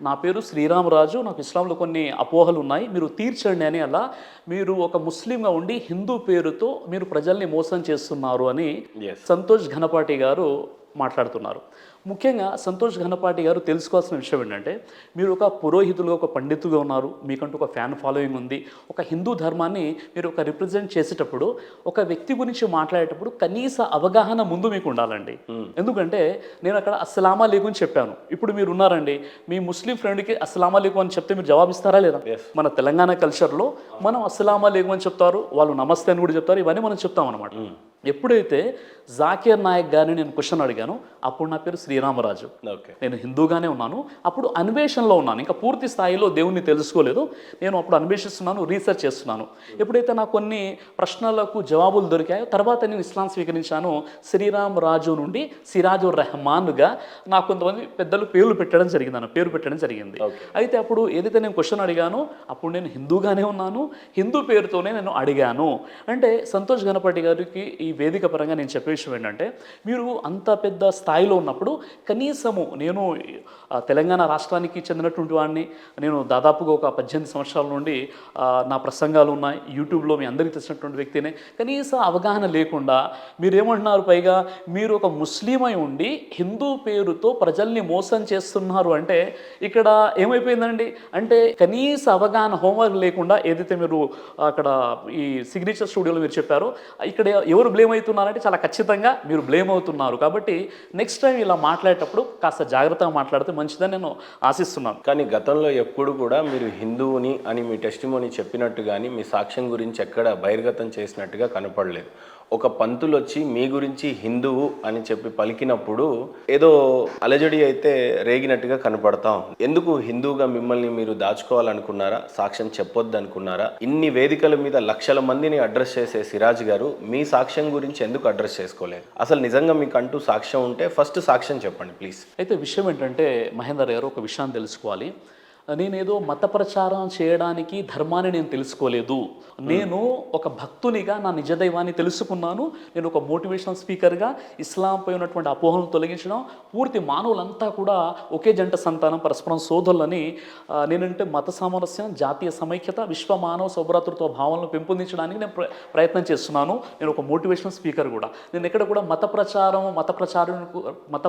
నా పేరు శ్రీరామరాజు, నాకు ఇస్లాంలో కొన్ని అపోహలు ఉన్నాయి, మీరు తీర్చండి అని. అలా మీరు ఒక ముస్లింగా ఉండి హిందూ పేరుతో మీరు ప్రజల్ని మోసం చేస్తున్నారు అని సంతోష్ ఘనపాటి గారు మాట్లాడుతున్నారు. ముఖ్యంగా సంతోష్ ఘనపాటి గారు తెలుసుకోవాల్సిన విషయం ఏంటంటే, మీరు ఒక పురోహితులుగా, ఒక పండితులుగా ఉన్నారు, మీకంటూ ఒక ఫ్యాన్ ఫాలోయింగ్ ఉంది. ఒక హిందూ ధర్మాన్ని మీరు ఒక రిప్రజెంట్ చేసేటప్పుడు, ఒక వ్యక్తి గురించి మాట్లాడేటప్పుడు కనీస అవగాహన ముందు మీకు ఉండాలండి. ఎందుకంటే నేను అక్కడ అస్సలాము అలైకుం చెప్పాను, ఇప్పుడు మీరు ఉన్నారండి, మీ ముస్లిం ఫ్రెండ్కి అస్సలాము అలైకుం అని చెప్తే మీరు జవాబిస్తారా లేదా? మన తెలంగాణ కల్చర్లో మనం అస్సలాము అలైకుం అని చెప్తారు, వాళ్ళు నమస్తే అని కూడా చెప్తారు, ఇవన్నీ మనం చెప్తాం అనమాట. ఎప్పుడైతే జాకీర్ నాయక్ గారిని నేను క్వశ్చన్ అడిగాను, అప్పుడు నా పేరు శ్రీరామరాజు, నేను హిందూగానే ఉన్నాను, అప్పుడు అన్వేషణలో ఉన్నాను, ఇంకా పూర్తి స్థాయిలో దేవుణ్ణి తెలుసుకోలేదు, నేను అప్పుడు అన్వేషిస్తున్నాను, రీసెర్చ్ చేస్తున్నాను. ఎప్పుడైతే నాకు కొన్ని ప్రశ్నలకు జవాబులు దొరికాయో తర్వాత నేను ఇస్లాం స్వీకరించాను. శ్రీరామరాజు నుండి సిరాజుర్ రెహమాన్గా నాకు కొంతమంది పెద్దలు పేరు పెట్టడం జరిగింది. అయితే అప్పుడు ఏదైతే నేను క్వశ్చన్ అడిగానో అప్పుడు నేను హిందూగానే ఉన్నాను, హిందూ పేరుతోనే నేను అడిగాను. అంటే సంతోష్ గణపతి గారికి ఈ వేదిక పరంగా నేను చెప్పే విషయం ఏంటంటే, మీరు అంత పెద్ద స్థాయిలో ఉన్నప్పుడు కనీసము, నేను తెలంగాణ రాష్ట్రానికి చెందినటువంటి వాడిని, నేను దాదాపుగా ఒక 18 సంవత్సరాల నుండి నా ప్రసంగాలు ఉన్నాయి యూట్యూబ్లో, మీ అందరికీ తెలిసినటువంటి వ్యక్తినే. కనీస అవగాహన లేకుండా మీరేమంటున్నారు, పైగా మీరు ఒక ముస్లిం అయి ఉండి హిందూ పేరుతో ప్రజల్ని మోసం చేస్తున్నారు అంటే ఇక్కడ ఏమైపోయిందండి? అంటే కనీస అవగాహన, హోంవర్క్ లేకుండా ఏదైతే మీరు అక్కడ ఈ సిగ్నేచర్ స్టూడియోలో మీరు చెప్పారో, ఇక్కడ ఎవరు బ్లేమ్ అవుతున్నారంటే చాలా ఖచ్చితంగా మీరు బ్లేమ్ అవుతున్నారు. కాబట్టి నెక్స్ట్ టైం ఇలా మాట్లాడేటప్పుడు కాస్త జాగ్రత్తగా మాట్లాడితే మంచిదని నేను ఆశిస్తున్నాను. కానీ గతంలో ఎప్పుడు కూడా మీరు హిందువుని అని మీ టెస్టిమోనీ చెప్పినట్టు కానీ మీ సాక్ష్యం గురించి ఎక్కడ బహిర్గతం చేసినట్టుగా కనపడలేదు. ఒక పంతులు వచ్చి మీ గురించి హిందువు అని చెప్పి పలికినప్పుడు ఏదో అలజడి అయితే రేగినట్టుగా కనపడతాం. ఎందుకు హిందువుగా మిమ్మల్ని మీరు దాచుకోవాలనుకున్నారా? సాక్ష్యం చెప్పొద్దు అనుకున్నారా? ఇన్ని వేదికల మీద లక్షల మందిని అడ్రస్ చేసే సిరాజ్ గారు మీ సాక్ష్యం గురించి ఎందుకు అడ్రస్ చేసుకోలేదు? అసలు నిజంగా మీకు అంటూ సాక్ష్యం ఉంటే ఫస్ట్ సాక్ష్యం చెప్పండి ప్లీజ్. అయితే విషయం ఏంటంటే మహేందర్ గారు, ఒక విషయాన్ని తెలుసుకోవాలి. నేనేదో మత ప్రచారం చేయడానికి ధర్మాన్ని నేను తెలుసుకోలేదు. నేను ఒక భక్తునిగా నా నిజదైవాన్ని తెలుసుకున్నాను. నేను ఒక మోటివేషనల్ స్పీకర్గా ఇస్లాంపై ఉన్నటువంటి అపోహలను తొలగించడం, పూర్తి మానవులంతా కూడా ఒకే జంట సంతానం, పరస్పరం సోదరులని, నేనంటే మత సామరస్యం, జాతీయ సమైక్యత, విశ్వ మానవ సౌభ్రాతృత్వ భావనలు పెంపొందించడానికి నేను ప్రయత్నం చేస్తున్నాను. నేను ఒక మోటివేషనల్ స్పీకర్ కూడా. నేను ఎక్కడ కూడా మత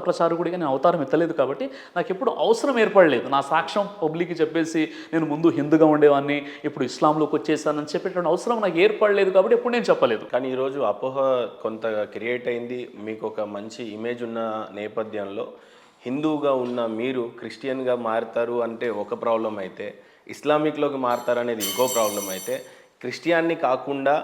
ప్రచారకుడిగా నేను అవతారం ఎత్తలేదు. కాబట్టి నాకు ఎప్పుడు అవసరం ఏర్పడలేదు నా సాక్ష్యం పబ్లిక్ చెప్పేసి నేను ముందు హిందూగా ఉండేవాడిని, ఇప్పుడు ఇస్లాంలోకి వచ్చేసానని చెప్పేటువంటి అవసరం నాకు ఏర్పడలేదు. కాబట్టి ఎప్పుడు నేను చెప్పలేదు. కానీ ఈరోజు అపోహ కొంత క్రియేట్ అయింది. మీకు ఒక మంచి ఇమేజ్ ఉన్న నేపథ్యంలో హిందూగా ఉన్న మీరు క్రిస్టియన్గా మారుతారు అంటే ఒక ప్రాబ్లం అయితే, ఇస్లామిక్లోకి మారుతారు అనేది ఇంకో ప్రాబ్లం అయితే, క్రిస్టియాన్ని కాకుండా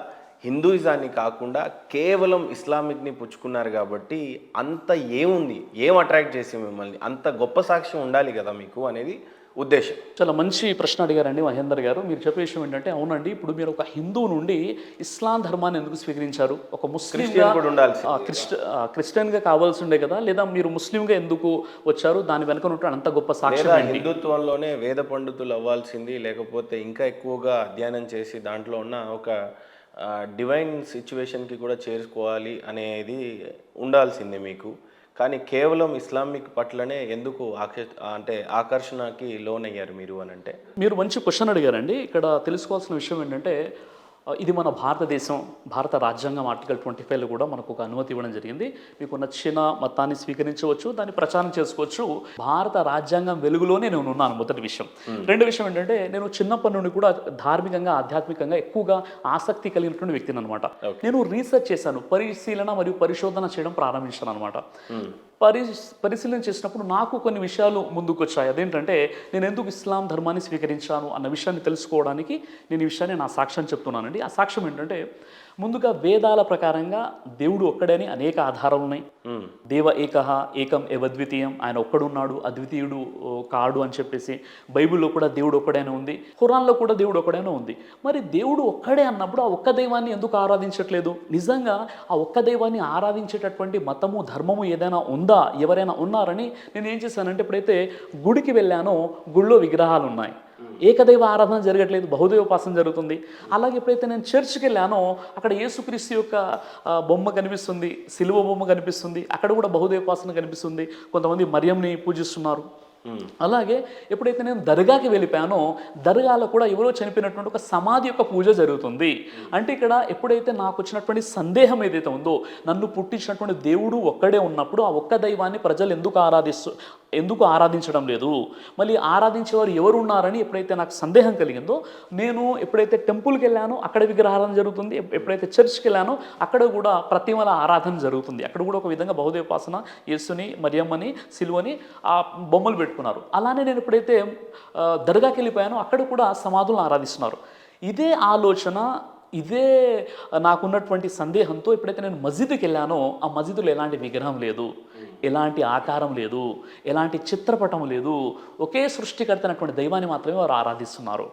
హిందూయిజాన్ని కాకుండా కేవలం ఇస్లామిక్ని పుచ్చుకున్నారు. కాబట్టి అంత ఏముంది, ఏం అట్రాక్ట్ చేసి మిమ్మల్ని? అంత గొప్ప సాక్ష్యం ఉండాలి కదా మీకు అనేది ఉద్దేశం. చాలా మంచి ప్రశ్న అడిగారండి మహేందర్ గారు. మీరు చెప్పే విషయం ఏంటంటే, అవునండి, ఇప్పుడు మీరు ఒక హిందువు నుండి ఇస్లాం ధర్మాన్ని ఎందుకు స్వీకరించారు? ఒక ముస్లింగా క్రిస్టియన్గా కావాల్సి ఉండే కదా, లేదా మీరు ముస్లింగా ఎందుకు వచ్చారు? దాని వెనుక ఉన్నటువంటి అంత గొప్ప సాక్ష్యం. హిందుత్వంలోనే వేద పండితులు అవ్వాల్సింది, లేకపోతే ఇంకా ఎక్కువగా అధ్యయనం చేసి దాంట్లో ఉన్న ఒక డివైన్ సిచ్యువేషన్కి కూడా చేరుకోవాలి అనేది ఉండాల్సిందే మీకు. కానీ కేవలం ఇస్లామిక్ పట్లనే ఎందుకు ఆకర్షణకి లోనయ్యారు మీరు అని అంటే? మీరు మంచి క్వశ్చన్ అడిగారండి. ఇక్కడ తెలుసుకోవాల్సిన విషయం ఏంటంటే, ఇది మన భారతదేశం, భారత రాజ్యాంగం ఆర్టికల్ 25లో కూడా మనకు ఒక అనుమతి ఇవ్వడం జరిగింది. మీకు నచ్చిన మతాన్ని స్వీకరించవచ్చు, దాన్ని ప్రచారం చేసుకోవచ్చు. భారత రాజ్యాంగం వెలుగులోనే నేను ఉన్నాను, మొదటి విషయం. రెండో విషయం ఏంటంటే, నేను చిన్నప్పటి నుండి కూడా ధార్మికంగా, ఆధ్యాత్మికంగా ఎక్కువగా ఆసక్తి కలిగినటువంటి వ్యక్తిని అనమాట. నేను రీసెర్చ్ చేశాను, పరిశీలన మరియు పరిశోధన చేయడం ప్రారంభించాను అనమాట. పరిశీలన చేసినప్పుడు నాకు కొన్ని విషయాలు ముందుకు వచ్చాయి. అదేంటంటే, నేను ఎందుకు ఇస్లాం ధర్మాన్ని స్వీకరించాను అన్న విషయాన్ని తెలుసుకోవడానికి నేను ఈ విషయాన్ని నా సాక్ష్యం చెప్తున్నానండి. ఆ సాక్ష్యం ఏంటంటే, ముందుగా వేదాల ప్రకారంగా దేవుడు ఒక్కడని అనేక ఆధారాలు ఉన్నాయి. దేవ ఏకహ ఏకం ఏవద్వితీయం, ఆయన ఒక్కడున్నాడు, అద్వితీయుడు కాడు అని చెప్పేసి బైబిల్లో కూడా దేవుడు ఒక్కడైనా ఉంది, ఖురాన్లో కూడా దేవుడు ఒక్కడైనా ఉంది. మరి దేవుడు ఒక్కడే అన్నప్పుడు ఆ ఒక్క దైవాన్ని ఎందుకు ఆరాధించట్లేదు? నిజంగా ఆ ఒక్క దైవాన్ని ఆరాధించేటటువంటి మతము, ధర్మము ఏదైనా ఉందా, ఎవరైనా ఉన్నారని నేను ఏం చేశానంటే, ఎప్పుడైతే గుడికి వెళ్ళానో గుళ్ళో విగ్రహాలు ఉన్నాయి, ఏకదైవ ఆరాధన జరగట్లేదు, బహుదైవోపాసన జరుగుతుంది. అలాగే ఎప్పుడైతే నేను చర్చ్కి వెళ్ళానో అక్కడ యేసుక్రీస్తు యొక్క బొమ్మ కనిపిస్తుంది, సిలువ బొమ్మ కనిపిస్తుంది, అక్కడ కూడా బహుదైవోపాసన కనిపిస్తుంది. కొంతమంది మరియంని పూజిస్తున్నారు. అలాగే ఎప్పుడైతే నేను దర్గాకి వెళ్ళిపోయానో దర్గాలో కూడా ఎవరో చనిపోయినటువంటి ఒక సమాధి యొక్క పూజ జరుగుతుంది. అంటే ఇక్కడ ఎప్పుడైతే నాకు వచ్చినటువంటి సందేహం ఏదైతే ఉందో, నన్ను పుట్టించినటువంటి దేవుడు ఒక్కడే ఉన్నప్పుడు ఆ ఒక్క దైవాన్ని ప్రజలు ఎందుకు ఆరాధించడం లేదు, మళ్ళీ ఆరాధించేవారు ఎవరు ఉన్నారని ఎప్పుడైతే నాకు సందేహం కలిగిందో, నేను ఎప్పుడైతే టెంపుల్కి వెళ్ళానో అక్కడ విగ్రహారాధన జరుగుతుంది, ఎప్పుడైతే చర్చ్కి వెళ్ళానో అక్కడ కూడా ప్రతిమల ఆరాధన జరుగుతుంది. అక్కడ కూడా ఒక విధంగా బహుదేవోపాసన, యేసుని, మరియమ్మని, సిలువని ఆ బొమ్మలు పెట్టుకున్నారు. అలానే నేను ఎప్పుడైతే దర్గాకి వెళ్ళిపోయానో అక్కడ కూడా సమాధులను ఆరాధిస్తున్నారు. ఇదే ఆలోచన, ఇదే నాకున్నటువంటి సందేహంతో ఎప్పుడైతే నేను మస్జిద్కి వెళ్ళానో ఆ మస్జిద్లో ఎలాంటి విగ్రహం లేదు, ఎలాంటి ఆకారం లేదు, ఎలాంటి చిత్రపటం లేదు, ఒకే సృష్టికర్త అయినటువంటి దైవాన్ని మాత్రమే వారు ఆరాధిస్తున్నారు.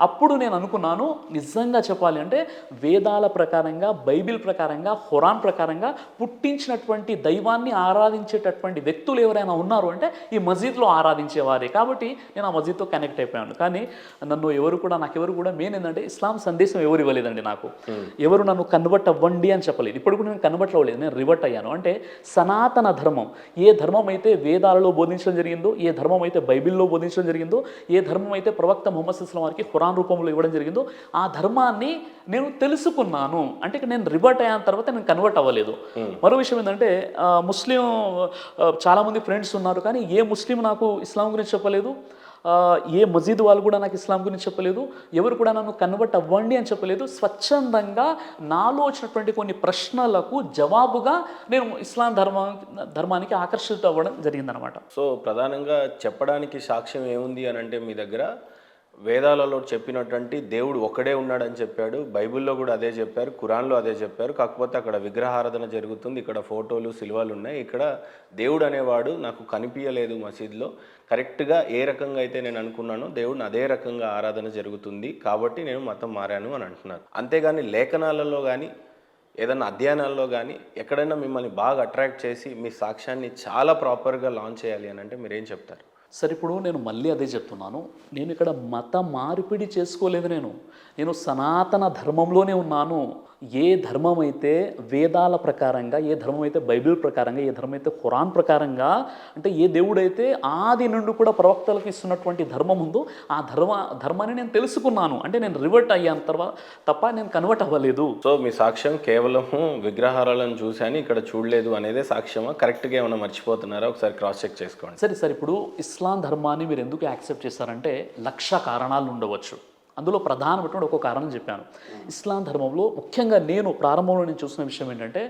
అప్పుడు నేను అనుకున్నాను, నిజంగా చెప్పాలి అంటే వేదాల ప్రకారంగా, బైబిల్ ప్రకారంగా, ఖురాన్ ప్రకారంగా పుట్టించినటువంటి దైవాన్ని ఆరాధించేటటువంటి వ్యక్తులు ఎవరైనా ఉన్నారు అంటే ఈ మస్జిద్లో ఆరాధించేవారే. కాబట్టి నేను ఆ మస్జిద్తో కనెక్ట్ అయిపోయాను. కానీ నాకెవరు కూడా మెయిన్ ఏంటంటే ఇస్లాం సందేశం ఎవరు ఇవ్వలేదండి. నాకు ఎవరు నన్ను కన్వర్ట్ అవ్వండి అని చెప్పలేదు. ఇప్పుడు కూడా నేను కన్వర్ట్ అవ్వలేదు, నేను రివర్ట్ అయ్యాను. అంటే సనాతన ధర్మం, ఏ ధర్మం అయితే వేదాలలో బోధించడం జరిగిందో, ఏ ధర్మం అయితే బైబిల్లో బోధించడం జరిగిందో, ఏ ధర్మం అయితే ప్రవక్త ముహమ్మద్ సల్లల్లాహు అలైహి వసల్లం వారికి ఖురాన్ రూపంలో ఇవ్వడం జరిగిందో, ఆ ధర్మాన్ని నేను తెలుసుకున్నాను. అంటే నేను రివర్ట్ అయిన తర్వాత నేను కన్వర్ట్ అవ్వలేదు. మరో విషయం ఏంటంటే ముస్లిం చాలామంది ఫ్రెండ్స్ ఉన్నారు, కానీ ఏ ముస్లిం నాకు ఇస్లాం గురించి చెప్పలేదు, ఏ మస్జిద్ వాళ్ళు కూడా నాకు ఇస్లాం గురించి చెప్పలేదు, ఎవరు కూడా నన్ను కన్వర్ట్ అవ్వండి అని చెప్పలేదు. స్వచ్ఛందంగా నాలో వచ్చినటువంటి కొన్ని ప్రశ్నలకు జవాబుగా నేను ఇస్లాం ధర్మానికి ఆకర్షిత అవ్వడం జరిగిందనమాట. సో ప్రధానంగా చెప్పడానికి సాక్ష్యం ఏముంది అని అంటే, మీ దగ్గర వేదాలలో చెప్పినటువంటి దేవుడు ఒక్కడే ఉన్నాడని చెప్పాడు, బైబిల్లో కూడా అదే చెప్పారు, ఖురాన్లో అదే చెప్పారు. కాకపోతే అక్కడ విగ్రహారాధన జరుగుతుంది, ఇక్కడ ఫోటోలు, సిలువలు ఉన్నాయి, ఇక్కడ దేవుడు అనేవాడు నాకు కనిపించలేదు మసీద్లో. కరెక్ట్గా ఏ రకంగా అయితే నేను అనుకున్నానో దేవుడిని అదే రకంగా ఆరాధన జరుగుతుంది, కాబట్టి నేను మతం మారాను అని అంటున్నారు. అంతేగాని లేఖనాలలో కానీ ఏదైనా అధ్యయనాల్లో కానీ ఎక్కడైనా మిమ్మల్ని బాగా అట్రాక్ట్ చేసి మీ సాక్ష్యాన్ని చాలా ప్రాపర్గా లాంచ్ చేయాలి అని అంటే మీరేం చెప్తారు? సరే, ఇప్పుడు నేను మళ్ళీ అదే చెప్తున్నాను, నేను ఇక్కడ మత మార్పిడి చేసుకోలేదు. నేను సనాతన ధర్మంలోనే ఉన్నాను. ఏ ధర్మం అయితే వేదాల ప్రకారంగా, ఏ ధర్మం అయితే బైబిల్ ప్రకారంగా, ఏ ధర్మం అయితే ఖురాన్ ప్రకారంగా, అంటే ఏ దేవుడైతే ఆది నుండి కూడా ప్రవక్తలకు ఇస్తున్నటువంటి ధర్మం ఉందో ఆ ధర్మాన్ని నేను తెలుసుకున్నాను. అంటే నేను రివర్ట్ అయ్యాను తప్ప నేను కన్వర్ట్ అవ్వలేదు. సో మీ సాక్ష్యం కేవలం విగ్రహారాలను చూశాను, ఇక్కడ చూడలేదు అనేదే సాక్ష్యమా? కరెక్ట్గా ఏమైనా మర్చిపోతున్నారా? ఒకసారి క్రాస్ చెక్ చేసుకోండి. సరే, ఇప్పుడు ఇస్లాం ధర్మాన్ని మీరు ఎందుకు యాక్సెప్ట్ చేస్తారంటే 1,00,000 కారణాలు ఉండవచ్చు. అందులో ప్రధానమైనటువంటి ఒక కారణం చెప్పాను. ఇస్లాం ధర్మంలో ముఖ్యంగా నేను ప్రారంభంలో నేను చూసిన విషయం ఏంటంటే,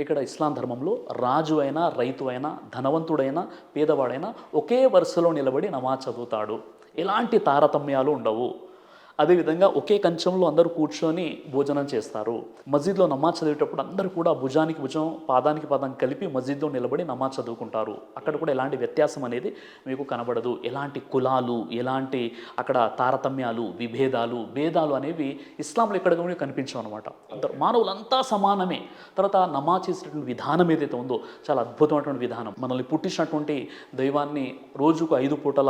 ఇక్కడ ఇస్లాం ధర్మంలో రాజు అయినా, రైతు అయినా, ధనవంతుడైనా, పేదవాడైనా ఒకే వరుసలో నిలబడి నమాజ్ చదువుతాడు. ఎలాంటి తారతమ్యాలు ఉండవు. అదేవిధంగా ఒకే కంచంలో అందరూ కూర్చొని భోజనం చేస్తారు. మస్జిద్లో నమాజ్ చదివేటప్పుడు అందరూ కూడా భుజానికి భుజం, పాదానికి పాదం కలిపి మస్జిద్లో నిలబడి నమాజ్ చదువుకుంటారు. అక్కడ కూడా ఎలాంటి వ్యత్యాసం అనేది మీకు కనబడదు. ఎలాంటి కులాలు, ఎలాంటి అక్కడ తారతమ్యాలు, విభేదాలు, భేదాలు అనేవి ఇస్లాంలో ఎక్కడ కూడా కనిపించవు అనమాట. అందరూ మానవులంతా సమానమే. తర్వాత నమాజ్ చేసేటువంటి విధానం ఏదైతే ఉందో చాలా అద్భుతమైనటువంటి విధానం. మనల్ని పుట్టించినటువంటి దైవాన్ని రోజుకు 5 పూటల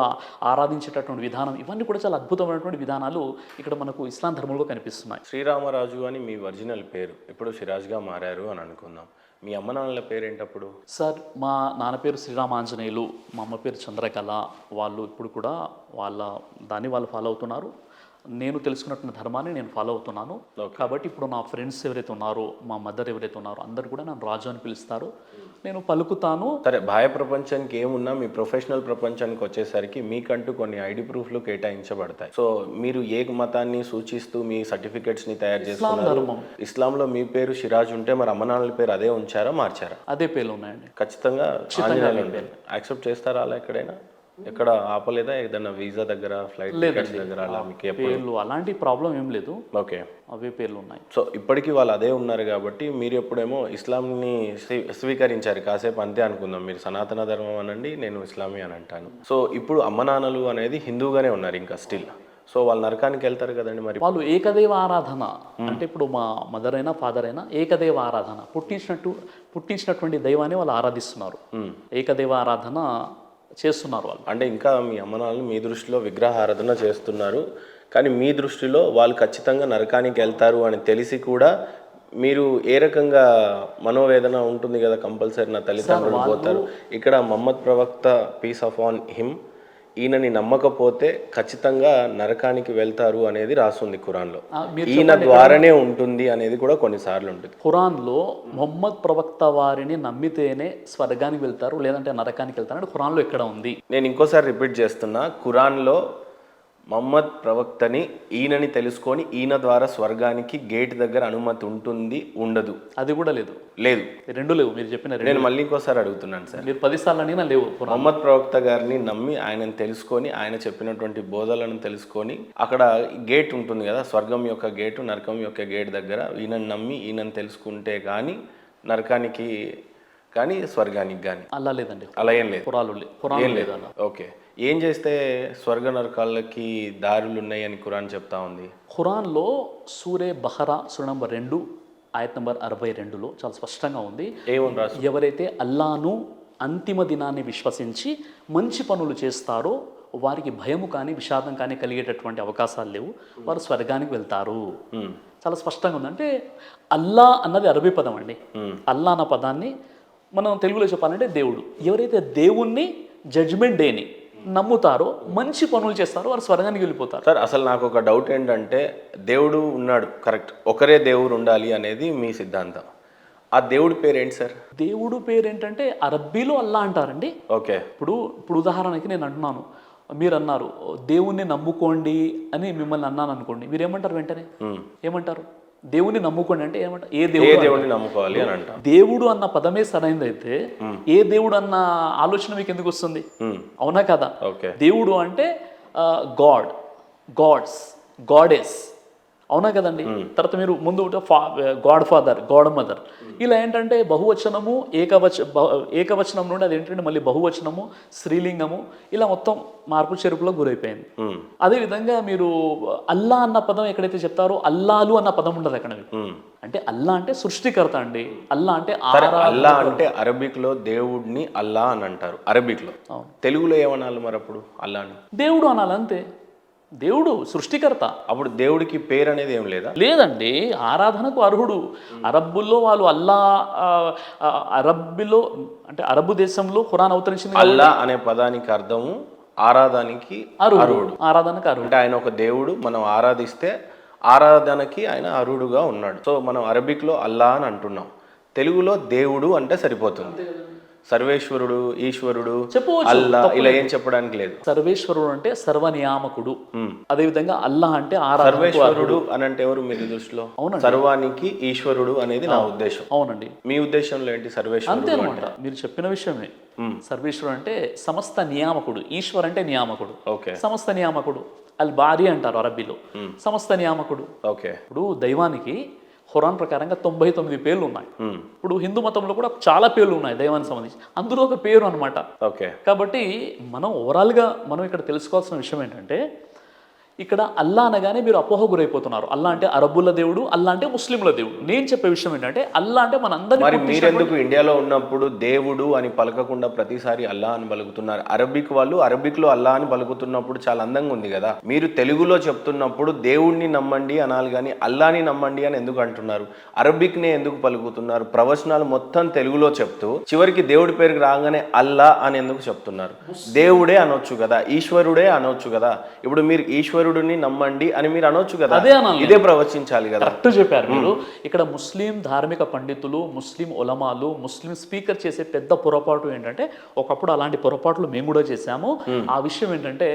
ఆరాధించేటటువంటి విధానం, ఇవన్నీ కూడా చాలా అద్భుతమైనటువంటి విధానాలు ఇక్కడ మనకు ఇస్లాం ధర్మంలో కనిపిస్తున్నాయి. శ్రీరామరాజు అని మీ ఒరిజినల్ పేరు, ఇప్పుడు సిరాజ్గా మారారు అని అనుకుందాం. మీ అమ్మ నాన్నల పేరు ఏంటప్పుడు? సార్, మా నాన్న పేరు శ్రీరామాంజనేయులు, మా అమ్మ పేరు చంద్రకళ. వాళ్ళు ఇప్పుడు కూడా దాన్ని ఫాలో అవుతున్నారు. నేను తెలుసుకున్నటువంటి ధర్మాన్ని నేను ఫాలో అవుతున్నాను. కాబట్టి ఇప్పుడు నా ఫ్రెండ్స్ ఎవరైతే ఉన్నారో, మా మదర్ ఎవరైతే ఉన్నారో అందరు కూడా నన్ను రాజు అని పిలుస్తారు. నేను పలుకుతాను. సరే, బాహ్య ప్రపంచానికి ఏమున్నా మీ ప్రొఫెషనల్ ప్రపంచానికి వచ్చేసరికి మీకంటూ కొన్ని ఐడి ప్రూఫ్లు కేటాయించబడతాయి. సో మీరు ఏ మతాన్ని సూచిస్తూ మీ సర్టిఫికెట్స్ని తయారు చేసుకున్నారు? ఇస్లాంలో మీ పేరు సిరాజ్ ఉంటే మరి అమ్మ నాన్నల పేరు అదే ఉంచారా, మార్చారా? అదే పేర్లు ఉన్నాయండి. ఖచ్చితంగా యాక్సెప్ట్ చేస్తారా? అలా ఎక్కడైనా ఎక్కడ ఆపలేదా? ఏదైనా వీసా దగ్గర, ఫ్లైట్ టికెట్స్ దగ్గర అలా మీకు పేర్లు అలాంటి ప్రాబ్లం ఏం లేదు. ఓకే, అవే పేర్లు ఉన్నాయి. సో ఇప్పటికీ వాళ్ళు అదే ఉన్నారు కాబట్టి మీరు ఎప్పుడేమో ఇస్లాంని స్వీకరించారు. కాసేపు అంతే అనుకుందాం, మీరు సనాతన ధర్మం అనండి, నేను ఇస్లామీ అని అంటాను. సో ఇప్పుడు అమ్మ నాన్నలు అనేది హిందూగానే ఉన్నారు ఇంకా స్టిల్. సో వాళ్ళు నరకానికి వెళ్తారు కదండి. మరి వాళ్ళు ఏకదైవ ఆరాధన అంటే ఇప్పుడు మా మదర్ అయినా ఫాదర్ అయినా ఏకదైవ ఆరాధన, పుట్టించినటువంటి దైవాన్ని వాళ్ళు ఆరాధిస్తున్నారు. ఏకదైవ ఆరాధన చేస్తున్నారు వాళ్ళు. అంటే ఇంకా మీ అమ్మ నాన్నలు మీ దృష్టిలో విగ్రహారాధన చేస్తున్నారు, కానీ మీ దృష్టిలో వాళ్ళు ఖచ్చితంగా నరకానికి వెళ్తారు అని తెలిసి కూడా మీరు ఏ రకంగా మనోవేదన ఉంటుంది కదా, కంపల్సరీ నా తల్లిదండ్రులు పోతారు. ఇక్కడ మహమ్మద్ ప్రవక్త పీస్ ఆఫ్ ఆన్ హిమ్ ఈయనని నమ్మకపోతే ఖచ్చితంగా నరకానికి వెళ్తారు అనేది రాస్తుంది ఖురాన్లో. మీరు ఈయన ద్వారానే ఉంటుంది అనేది కూడా కొన్నిసార్లు ఉంటుంది. ఖురాన్లో మొహమ్మద్ ప్రవక్త వారిని నమ్మితేనే స్వర్గానికి వెళ్తారు లేదంటే నరకానికి వెళ్తారు అంటే ఖురాన్లో ఎక్కడ ఉంది? నేను ఇంకోసారి రిపీట్ చేస్తున్నా, ఖురాన్లో మొహమ్మద్ ప్రవక్తని ఈయనని తెలుసుకొని ఈయన ద్వారా స్వర్గానికి గేట్ దగ్గర అనుమతి ఉంటుంది ఉండదు, అది కూడా లేదు. లేదు, రెండు లేవు. మీరు చెప్పిన రెండు. నేను మళ్ళీ ఇంకోసారి అడుగుతున్నాను సార్, మీరు 10 సార్లు అడిగినా లేవు. మొహమ్మద్ ప్రవక్త గారిని నమ్మి ఆయనను తెలుసుకొని ఆయన చెప్పినటువంటి బోధలను తెలుసుకొని అక్కడ గేట్ ఉంటుంది కదా, స్వర్గం యొక్క గేటు నరకం యొక్క గేట్ దగ్గర ఈయనను నమ్మి ఈయనను తెలుసుకుంటే కానీ నరకానికి కానీ స్వర్గానికి కానీ అలా లేదండి. అలా ఏం లేదు. ఖురాన్ లేదు అలా. ఓకే, ఏం చేస్తే స్వర్గ నరకాలకి దారులు ఉన్నాయని ఖురాన్ చెప్తా ఉంది? ఖురాన్లో సూరే బహరా సూర నంబర్ 2 ఆయత్ నంబర్ 62లో చాలా స్పష్టంగా ఉంది. ఏమని రాసు? ఎవరైతే అల్లాను అంతిమ దినాన్ని విశ్వసించి మంచి పనులు చేస్తారో వారికి భయము కానీ విషాదం కానీ కలిగేటటువంటి అవకాశాలు లేవు, వారు స్వర్గానికి వెళ్తారు. చాలా స్పష్టంగా ఉంది. అంటే అల్లా అన్నది అరబీ పదం అండి. అల్లా అన్న పదాన్ని మనం తెలుగులో చెప్పాలంటే దేవుడు. ఎవరైతే దేవుణ్ణి జడ్జ్మెంట్ డేని నమ్ముతారో మంచి పనులు చేస్తారో వారు స్వర్గానికి వెళ్ళిపోతారు. సార్ అసలు నాకు ఒక డౌట్ ఏంటంటే, దేవుడు ఉన్నాడు కరెక్ట్, ఒకరే దేవుడు ఉండాలి అనేది మీ సిద్ధాంతం. ఆ దేవుడి పేరు ఏంటి సార్? దేవుడు పేరు ఏంటంటే అరబ్బీలో అల్లా అంటారండి. ఓకే, ఇప్పుడు ఉదాహరణకి నేను అంటున్నాను, మీరు అన్నారు దేవుణ్ణి నమ్ముకోండి అని మిమ్మల్ని అన్నాను అనుకోండి, మీరు ఏమంటారు? వెంటనే ఏమంటారు? దేవుని నమ్ముకోండి అంటే ఏమంటారు? ఏ దేవుడిని నమ్ముకోవాలి అని అంటారు. దేవుడు అన్న పదమే సరైనదైతే ఏ దేవుడు అన్న ఆలోచన మీకు ఎందుకు వస్తుంది? అవునా కదా? దేవుడు అంటే గాడ్, గాడ్స్, గాడెస్, అవునా కదండి? తర్వాత మీరు ముందు గాడ్ ఫాదర్, గాడ్ మదర్, ఇలా ఏంటంటే బహువచనము ఏకవచనం నుండి అది ఏంటంటే మళ్ళీ బహువచనము స్త్రీలింగము, ఇలా మొత్తం మార్పు చెరుపులో గురైపోయింది. అదేవిధంగా మీరు అల్లా అన్న పదం ఎక్కడైతే చెప్తారో అల్లాలు అన్న పదం ఉండదు అక్కడ. అంటే అల్లా అంటే సృష్టికర్త అండి. అల్లా అంటే అల్లా అంటే అరబిక్ లో దేవుడిని అల్లా అని అంటారు అరబిక్ లో. తెలుగులో ఏమనాలి మరి అప్పుడు? అల్లాని దేవుడు అనాలి అంతే. దేవుడు సృష్టికర్త. అప్పుడు దేవుడికి పేరు అనేది ఏం లేదా? లేదండి, ఆరాధనకు అర్హుడు. అరబ్బుల్లో వాళ్ళు అల్లా, అరబ్బులో అంటే అరబ్బు దేశంలో ఖురాన్ అవతరించింది. అల్లా అనే పదానికి అర్థము ఆరాధనకి అర్హుడు. ఆరాధనకు అర్హుడు అంటే ఆయన ఒక దేవుడు, మనం ఆరాధిస్తే ఆరాధనకి ఆయన అర్హుడుగా ఉన్నాడు. సో మనం అరబిక్ లో అల్లా అని అంటున్నాం, తెలుగులో దేవుడు అంటే సరిపోతుంది. సర్వేశ్వరుడు, ఈశ్వరుడు, అల్లా ఇలా ఏం చెప్పడానికి లేదు. సర్వేశ్వరుడు అంటే సర్వనియామకుడు. అదే విధంగా అల్లా అంటే సర్వేశ్వరుడు అని అంటే ఎవరు మీ దృష్టిలో? సర్వానికి ఈశ్వరుడు అనేది నా ఉద్దేశం. అవునండి. మీ ఉద్దేశంలో ఏంటి? సర్వేశ్వరుడు అంతే అనమాట. మీరు చెప్పిన విషయమే. సర్వేశ్వరుడు అంటే సమస్త నియామకుడు, ఈశ్వర్ అంటే నియామకుడు, సమస్త నియామకుడు. అల్ బారీ అంటారు అరబీలో, సమస్త నియామకుడు. ఓకే, ఇప్పుడు దైవానికి ఖురాన్ ప్రకారంగా 99 పేర్లు ఉన్నాయి. ఇప్పుడు హిందూ మతంలో కూడా చాలా పేర్లు ఉన్నాయి దైవానికి సంబంధించి, అందులో ఒక పేరు అనమాట. కాబట్టి మనం ఓవరాల్గా మనం ఇక్కడ తెలుసుకోవాల్సిన విషయం ఏంటంటే, ఇక్కడ అల్లా అనగానే మీరు అపోహ గురైపోతున్నారు. అల్లా అంటే అరబ్బుల దేవుడు, అల్లా అంటే ముస్లింల దేవుడు. నేను చెప్పే విషయం ఏంటంటే అల్లా అంటే మనందరికీ. మరి మీరెందుకు ఇండియాలో ఉన్నప్పుడు దేవుడు అని పలకకుండా ప్రతిసారి అల్లా అని పలుకుతున్నారు? అరబిక్ వాళ్ళు అరబిక్ లో అల్లా అని పలుకుతున్నప్పుడు చాలా అందంగా ఉంది కదా. మీరు తెలుగులో చెప్తున్నప్పుడు దేవుడిని నమ్మండి అనాలి కానీ అల్లాని నమ్మండి అని ఎందుకు అంటున్నారు? అరబిక్ నే ఎందుకు పలుకుతున్నారు? ప్రవచనాలు మొత్తం తెలుగులో చెప్తూ చివరికి దేవుడి పేరుకి రాగానే అల్లా అని ఎందుకు చెప్తున్నారు? దేవుడే అనొచ్చు కదా, ఈశ్వరుడే అనొచ్చు కదా. ఇప్పుడు మీరు ఈశ్వరుడిని నమ్మండి అని మీరు అనొచ్చు కదా, ఇదే ప్రవచించాలి కదా. కరెక్ట్ చెప్పారు మీరు. ఇక్కడ ముస్లిం ధార్మిక పండితులు, ముస్లిం ఉలమాలు, ముస్లిం స్పీకర్ చేసే పెద్ద పొరపాటు ఏంటంటే, ఒకప్పుడు అలాంటి పొరపాట్లు మేము కూడా చేశాము. ఆ విషయం ఏంటంటే,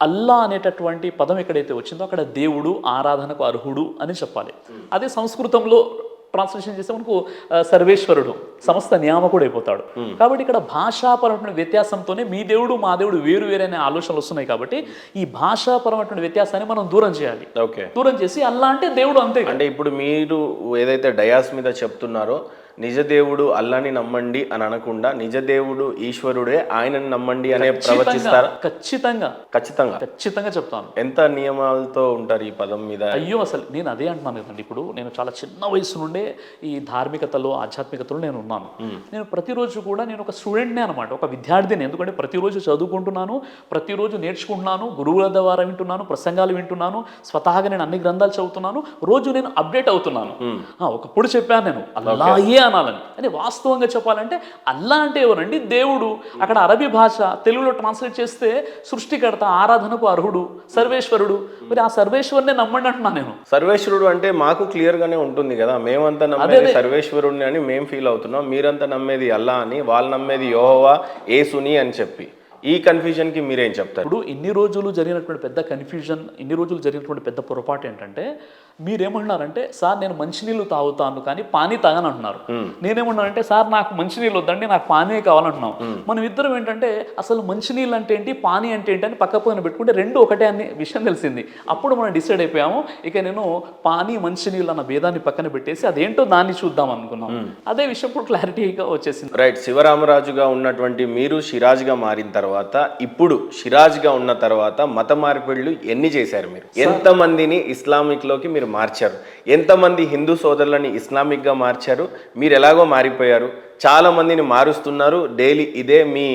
అల్లా అనేటటువంటి పదం ఎక్కడైతే వచ్చిందో అక్కడ దేవుడు, ఆరాధనకు అర్హుడు అని చెప్పాలి. అదే సంస్కృతంలో ట్రాన్స్లేషన్ చేస్తే మనకు సర్వేశ్వరుడు, సమస్త నియామకుడు అయిపోతాడు. కాబట్టి ఇక్కడ భాషాపరమైన వ్యత్యాసంతోనే మీ దేవుడు మా దేవుడు వేరు వేరైన ఆలోచనలు వస్తున్నాయి. కాబట్టి ఈ భాషాపరమైన వ్యత్యాసాన్ని మనం దూరం చేయాలి. దూరం చేసి అల్లా అంటే దేవుడు అంతే. అంటే ఇప్పుడు మీరు ఏదైతే డయాస్ మీద చెప్తున్నారో నిజ దేవుడు అల్లాని నమ్మండి అని అనకుండా నిజ దేవుడు ఈశ్వరుడే ఆయనని నమ్మండి అనే ప్రవచిస్తారా? ఖచ్చితంగా ఖచ్చితంగా ఖచ్చితంగా చెప్తాను. ఎంత నియమాలతో ఉంటారు ఈ పదం మీద? అయ్యో, అసలు నేను అదే అంటున్నాను కదండి. ఇప్పుడు నేను చాలా చిన్న వయసు నుండే ఈ ధార్మికతలో, ఆధ్యాత్మికతలో నేను ఉన్నాను. నేను ప్రతిరోజు కూడా నేను ఒక స్టూడెంట్నే అనమాట, ఒక విద్యార్థిని. ఎందుకంటే ప్రతిరోజు చదువుకుంటున్నాను, ప్రతిరోజు నేర్చుకుంటున్నాను, గురువుల ద్వారా వింటున్నాను, ప్రసంగాలు వింటున్నాను, స్వతహాగా నేను అన్ని గ్రంథాలు చదువుతున్నాను, రోజు నేను అప్డేట్ అవుతున్నాను. ఒకప్పుడు చెప్పాను నేను అల్లాయే అనాలని. అని వాస్తవంగా చెప్పాలంటే అల్లా అంటే ఎవరండి? దేవుడు. అక్కడ అరబీ భాష తెలుగులో ట్రాన్స్లేట్ చేస్తే సృష్టికర్త, ఆరాధనకు అర్హుడు, సర్వేశ్వరుడు. మరి ఆ సర్వేశ్వరునే నమ్మండి అంటున్నా నేను. సర్వేశ్వరుడు అంటే మాకు క్లియర్ గానే ఉంటుంది కదా, మేమంతా నమ్మేది సర్వేశ్వరుడిని అని మేము ఫీల్ అవుతున్నాం, మీరంతా నమ్మేది అల్లా అని, వాళ్ళు నమ్మేది యెహోవా యేసుని అని చెప్పి. ఈ కన్ఫ్యూజన్ కి మీరేం చెప్తారు? ఇప్పుడు ఇన్ని రోజులు జరిగినటువంటి పెద్ద కన్ఫ్యూజన్, ఇన్ని రోజులు జరిగినటువంటి పెద్ద పొరపాటు ఏంటంటే, మీరేమంటున్నారంటే సార్ నేను మంచినీళ్ళు తాగుతాను కానీ పానీ తాగని అంటున్నారు. నేనేమన్నానంటే సార్ నాకు మంచినీళ్ళు వద్దండి, నాకు పానీ కావాలంటున్నాం. మనం ఇద్దరం ఏంటంటే అసలు మంచినీళ్ళు అంటే ఏంటి, పానీ అంటే ఏంటి అని పక్క పక్కన పెట్టుకుంటే రెండు ఒకటే అనే విషయం తెలిసింది. అప్పుడు మనం డిసైడ్ అయిపోయాము, ఇక నేను పానీ మంచినీళ్ళు అన్న భేదాన్ని పక్కన పెట్టేసి అదేంటో దాన్ని చూద్దాం అనుకున్నాం. అదే విషయం ఇప్పుడు క్లారిటీగా వచ్చేసింది. రైట్. శివరామరాజుగా ఉన్నటువంటి మీరు సిరాజ్గా మారిన తర్వాత, ఇప్పుడు సిరాజ్గా ఉన్న తర్వాత మత మార్పిడులు ఎన్ని చేశారు మీరు? ఎంతమందిని ఇస్లామిక్ లోకి మీరు మార్చారు? ఎంతమంది హిందూ సోదరులని ఇస్లామిక్ గా మార్చారు? మీరు ఎలాగో మారిపోయారు, చాలా మందిని మారుస్తున్నారు. డైలీ ఇదే మీ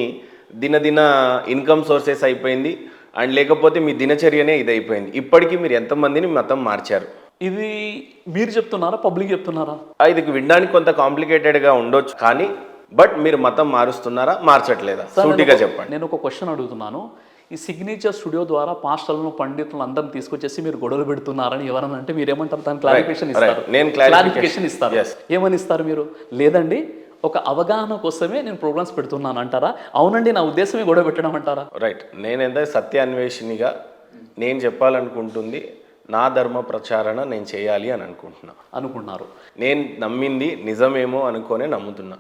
దినదిన ఇన్కమ్ సోర్సెస్ అయిపోయింది, అండ్ లేకపోతే మీ దినచర్యనే ఇది అయిపోయింది. ఇప్పటికీ మీరు ఎంతమందిని మతం మార్చారు? ఇది మీరు చెప్తున్నారా, పబ్లిక్ చెప్తున్నారా? ఇది వినడానికి కొంత కాంప్లికేటెడ్గా ఉండొచ్చు, కానీ బట్ మీరు మతం మారుస్తున్నారా, మార్చట్లేదా? సూటిగా చెప్పండి. నేను ఒక క్వశ్చన్ అడుగుతున్నాను. ఈ సిగ్నేచర్ స్టూడియో ద్వారా పాస్టర్లను, పండితులను అందరిని తీసుకొచ్చేసి మీరు గొడవలు పెడుతున్నారని ఎవరన్నా అంటే మీరు ఏమంటారు? దాని క్లారిఫికేషన్ ఇస్తారు. నేను క్లారిఫికేషన్ ఇస్తారు. ఏమని ఇస్తారు మీరు? లేదండి ఒక అవగాహన కోసమే నేను ప్రోగ్రామ్స్ పెడుతున్నాను అంటారా? అవునండి నా ఉద్దేశమే గొడవ పెట్టడం అంటారా? రైట్. నేనేంటే సత్యాన్వేషినిగా నేను చెప్పాలనుకుంటుంది, నా ధర్మ ప్రచారణ నేను చేయాలి అని అనుకుంటున్నారు. నేను నమ్మింది నిజమేమో అనుకోనే నమ్ముతున్నా.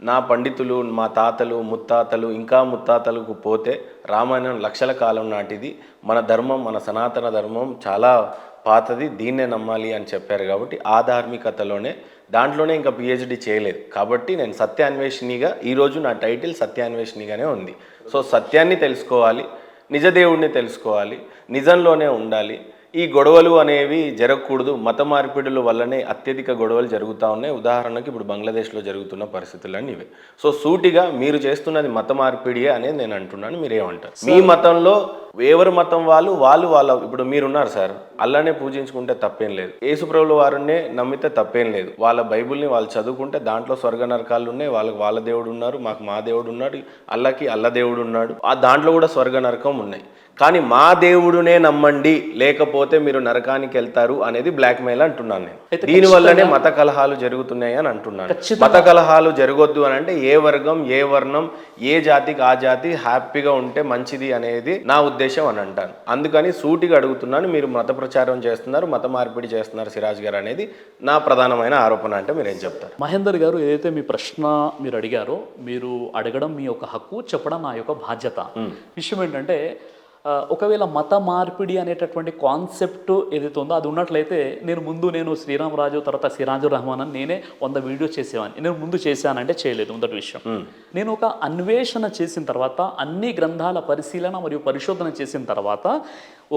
నా పండితులు, మా తాతలు, ముత్తాతలు, ఇంకా ముత్తాతలకు పోతే రామాయణం లక్షల కాలం నాటిది. మన ధర్మం, మన సనాతన ధర్మం చాలా పాతది, దీన్నే నమ్మాలి అని చెప్పారు. కాబట్టి ఆ ధార్మికతలోనే, దాంట్లోనే ఇంకా పిహెచ్డి చేయలేదు. కాబట్టి నేను సత్యాన్వేషినిగా, ఈరోజు నా టైటిల్ సత్యాన్వేషినిగానే ఉంది. సో సత్యాన్ని తెలుసుకోవాలి, నిజదేవుడిని తెలుసుకోవాలి, నిజంలోనే ఉండాలి. ఈ గొడవలు అనేవి జరగకూడదు. మత మార్పిడుల వల్లనే అత్యధిక గొడవలు జరుగుతూ ఉన్నాయి. ఉదాహరణకి ఇప్పుడు బంగ్లాదేశ్లో జరుగుతున్న పరిస్థితులన్నీ ఇవే. సో సూటిగా మీరు చేస్తున్నది మత మార్పిడియే అనేది నేను అంటున్నాను. మీరేమంటారు? మీ మతంలో ఎవరి మతం వాళ్ళ ఇప్పుడు మీరున్నారు సార్, అల్లానే పూజించుకుంటే తప్పేం లేదు, యేసుప్రభుల వారినే నమ్మితే తప్పేం లేదు, వాళ్ళ బైబుల్ని వాళ్ళు చదువుకుంటే దాంట్లో స్వర్గ నరకాలు ఉన్నాయి, వాళ్ళకి వాళ్ళ దేవుడు ఉన్నారు, మాకు మా దేవుడు ఉన్నాడు, అల్లకి అల్ల దేవుడు ఉన్నాడు, ఆ దాంట్లో కూడా స్వర్గ నరకం ఉన్నాయి. కానీ మా దేవుడునే నమ్మండి, లేకపోతే మీరు నరకానికి వెళ్తారు అనేది బ్లాక్ మెయిల్ అంటున్నాను నేను. దీనివల్లనే మత కలహాలు జరుగుతున్నాయి అని అంటున్నాను. మత కలహాలు జరగొద్దు అని అంటే ఏ వర్గం, ఏ వర్ణం, ఏ జాతికి ఆ జాతి హ్యాపీగా ఉంటే మంచిది అనేది నా ఉద్దేశం అని అంటాను. అందుకని సూటిగా అడుగుతున్నాను, మీరు మత ప్రచారం చేస్తున్నారు, మత మార్పిడి చేస్తున్నారు సిరాజ్ గారు అనేది నా ప్రధానమైన ఆరోపణ. అంటే మీరు ఏం చెప్తారు? మహేందర్ గారు, ఏదైతే మీ ప్రశ్న మీరు అడిగారో, మీరు అడగడం మీ యొక్క హక్కు, చెప్పడం నా యొక్క బాధ్యత. విషయం ఏంటంటే, ఒకవేళ మత మార్పిడి అనేటటువంటి కాన్సెప్ట్ ఏదైతే ఉందో అది ఉన్నట్లయితే నేను శ్రీరామరాజు తర్వాత సిరాజు రహమాన్ అని నేనే 100 వీడియోస్ చేసేవాడిని. నేను ముందు చేశానంటే చేయలేదు, మొదటి విషయం. నేను ఒక అన్వేషణ చేసిన తర్వాత, అన్ని గ్రంథాల పరిశీలన మరియు పరిశోధన చేసిన తర్వాత,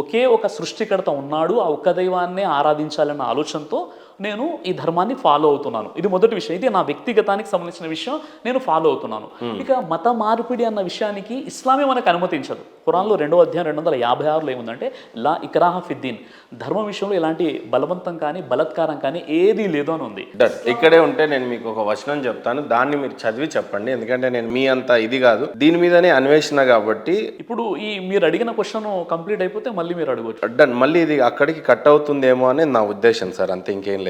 ఒకే ఒక సృష్టికర్త ఉన్నాడు, ఆ ఒక్క దైవాన్నే ఆరాధించాలన్న ఆలోచనతో నేను ఈ ధర్మాన్ని ఫాలో అవుతున్నాను. ఇది మొదటి విషయం. ఇది నా వ్యక్తిగతానికి సంబంధించిన విషయం, నేను ఫాలో అవుతున్నాను. ఇక మత మార్పిడి అన్న విషయానికి ఇస్లామే మనకు అనుమతించదు. ఖురాన్లో 2వ అధ్యాయం 256లో ఏముందంటే, లా ఇక్రాహ ఫిద్దీన్, ధర్మం విషయంలో ఎలాంటి బలవంతం కానీ బలత్కారం కానీ ఏదీ లేదు అని ఉంది. ఇక్కడే ఉంటే నేను మీకు ఒక వచనం చెప్తాను, దాన్ని మీరు చదివి చెప్పండి. ఎందుకంటే నేను మీ అంత ఇది కాదు, దీని మీదనే అన్వేషణ కాబట్టి. ఇప్పుడు ఈ మీరు అడిగిన క్వశ్చన్ కంప్లీట్ అయిపోతే మళ్ళీ మీరు అడగవచ్చు. డన్. మళ్ళీ ఇది అక్కడికి కట్ అవుతుందేమో అని నా ఉద్దేశం సార్, అంతే, ఇంకేం లేదు.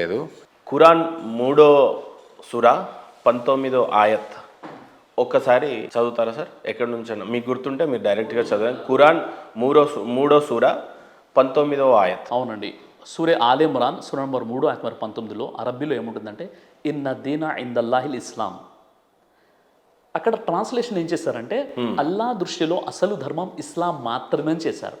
ఖురాన్ 3వ సూరా 19వ ఆయత్ ఒక్కసారి చదువుతారా సార్? ఎక్కడి నుంచైనా మీకు గుర్తుంటే మీరు డైరెక్ట్గా చదవండి. ఖురాన్ 3వ సూరా 19వ ఆయత్. అవునండి, సూరే ఆల్ ఇమ్రాన్ సూరా నంబర్ 3 ఆయత్ నంబర్ 19లో అరబ్బీలో ఏముంటుందంటే, ఇన్న దీన ఇందల్లాహిల్ ఇస్లాం. అక్కడ ట్రాన్స్లేషన్ ఏం చేశారంటే, అల్లా దృష్టిలో అసలు ధర్మం ఇస్లాం మాత్రమే అని చేశారు.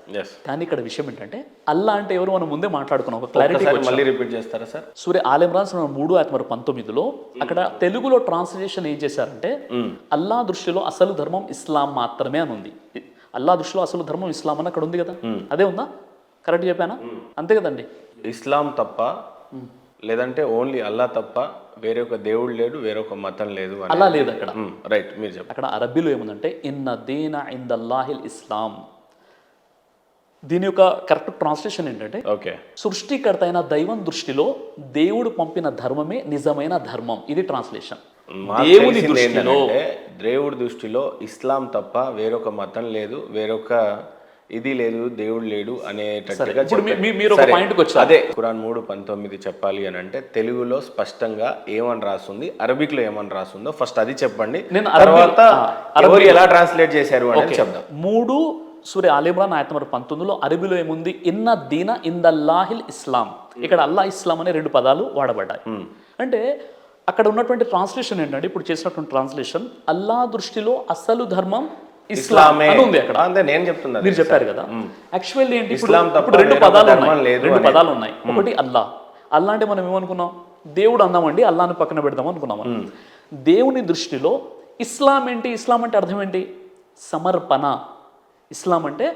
కానీ ఇక్కడ విషయం ఏంటంటే, అల్లా అంటే ఎవరు మనం ముందే మాట్లాడుకున్నాం. ఒక క్లారిటీ మళ్ళీ రిపీట్ చేస్తారా సార్? సూరే ఆల్ ఇమ్రాన్ సూరా 3 ఆయత్ నంబర్ 19లో అక్కడ తెలుగులో ట్రాన్స్లేషన్ ఏం చేశారంటే, అల్లా దృష్టిలో అసలు ధర్మం ఇస్లాం మాత్రమే అని ఉంది. అల్లా దృష్టిలో అసలు ధర్మం ఇస్లాం అని అక్కడ ఉంది కదా, అదే ఉందా? కరెక్ట్ చెప్పానా? అంతే కదండి. ఇస్లాం తప్ప, లేదంటే ఓన్లీ అల్లా తప్ప వేరొక దేవుడు లేడు, వేరొక మతం లేదు, అలా లేదు అక్కడ. రైట్, మీరు చెప్పండి. అక్కడ అరబ్బీలో ఏముందంటే, ఇన్న దీన ఇందల్లాహిల్ ఇస్లాం. దీని యొక్క కరెక్ట్ ట్రాన్స్లేషన్ ఏంటంటే, ఓకే. సృష్టికర్త అయిన దైవం దృష్టిలో దేవుడు పంపిన ధర్మమే నిజమైన ధర్మం. ఇది ట్రాన్స్లేషన్. దేవుని దృష్టిలో, దేవుడి దృష్టిలో ఇస్లాం తప్ప వేరొక మతం లేదు, వేరొక ఇది లేదు, దేవుడు లేడు అనేటట్టుగా ఇప్పుడు మీరు ఒక పాయింట్కి వచ్చారు. అదే ఖురాన్ 3:19 చెప్పాలి అని అంటే తెలుగులో స్పష్టంగా ఏమని రాస్తుంది, అరబిక్ లో ఏమని రాస్తుందో ఫస్ట్ అది చెప్పండి. తర్వాత ఎవరు ఎలా ట్రాన్స్లేట్ చేశారు అనేది చెప్దాం. 3 సూర్య ఆల్ ఇమ్రాన్ ఆయత నంబర్ 19లో అరబీలో ఏముంది, ఇన్న దీన ఇందల్లాహిల్ ఇస్లాం. ఇక్కడ అల్లా ఇస్లాం అనే 2 పదాలు వాడబడ్డాయి. అంటే అక్కడ ఉన్నటువంటి ట్రాన్స్లేషన్ ఏంటంటే, ఇప్పుడు చేసినటువంటి ట్రాన్స్లేషన్ అల్లా దృష్టిలో అసలు ధర్మం ఇస్లామే అని ఉంది అక్కడ. అంతే నేను చెప్తున్నా, మీరు చెప్పారు కదా. యాక్చువల్లీ ఏంటి, ఇస్లాం తప్ప ఇప్పుడు 2 పదాలు లేదు ఉన్నాయి. ఒకటి అల్లా. అల్లా అంటే మనం ఏమనుకున్నాం, దేవుడు అందామండి, అల్లాని పక్కన పెడదాం అనుకున్నాం. దేవుని దృష్టిలో ఇస్లాం ఏంటి, ఇస్లాం అంటే అర్థం ఏంటి, సమర్పణ. ఇస్లాం అంటే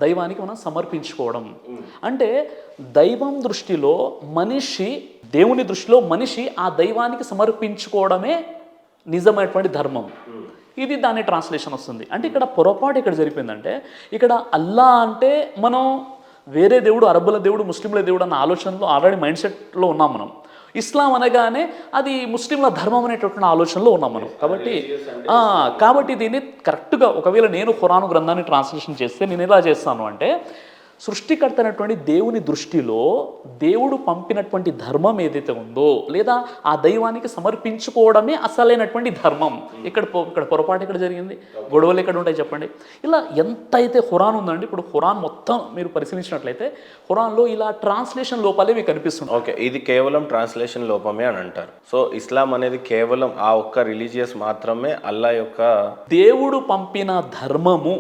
దైవానికి మనం సమర్పించుకోవడం. అంటే దైవం దృష్టిలో మనిషి, దేవుని దృష్టిలో మనిషి ఆ దైవానికి సమర్పించుకోవడమే నిజమైనటువంటి ధర్మం. ఇది దాని ట్రాన్స్లేషన్ వస్తుంది. అంటే ఇక్కడ పొరపాటు ఇక్కడ జరిగిపోయిందంటే, ఇక్కడ అల్లా అంటే మనం వేరే దేవుడు, అరబ్బుల దేవుడు, ముస్లింల దేవుడు అన్న ఆలోచనలో ఆల్రెడీ మైండ్ సెట్లో ఉన్నాం మనం. ఇస్లాం అనగానే అది ముస్లింల ధర్మం అనేటటువంటి ఆలోచనలో ఉన్నాం మనం. కాబట్టి దీన్ని కరెక్ట్గా ఒకవేళ నేను ఖురాన్ గ్రంథాన్ని ట్రాన్స్లేషన్ చేస్తే నేను ఎలా చేస్తాను అంటే, సృష్టికర్త అయినటువంటి దేవుని దృష్టిలో దేవుడు పంపినటువంటి ధర్మం ఏదైతే ఉందో, లేదా ఆ దైవానికి సమర్పించుకోవడమే అసలైనటువంటి ధర్మం. ఇక్కడ పొరపాటు ఇక్కడ జరిగింది, గొడవలు ఎక్కడ ఉంటాయి చెప్పండి. ఇలా ఎంత అయితే ఖురాన్ ఉందండి, ఇప్పుడు ఖురాన్ మొత్తం మీరు పరిశీలించినట్లయితే ఖురాన్లో ఇలా ట్రాన్స్లేషన్ లోపాలే మీకు కనిపిస్తుంది. ఓకే, ఇది కేవలం ట్రాన్స్లేషన్ లోపమే అని అంటారు. సో ఇస్లాం అనేది కేవలం ఆ ఒక్క రిలీజియస్ మాత్రమే అల్లా యొక్క దేవుడు పంపిన ధర్మము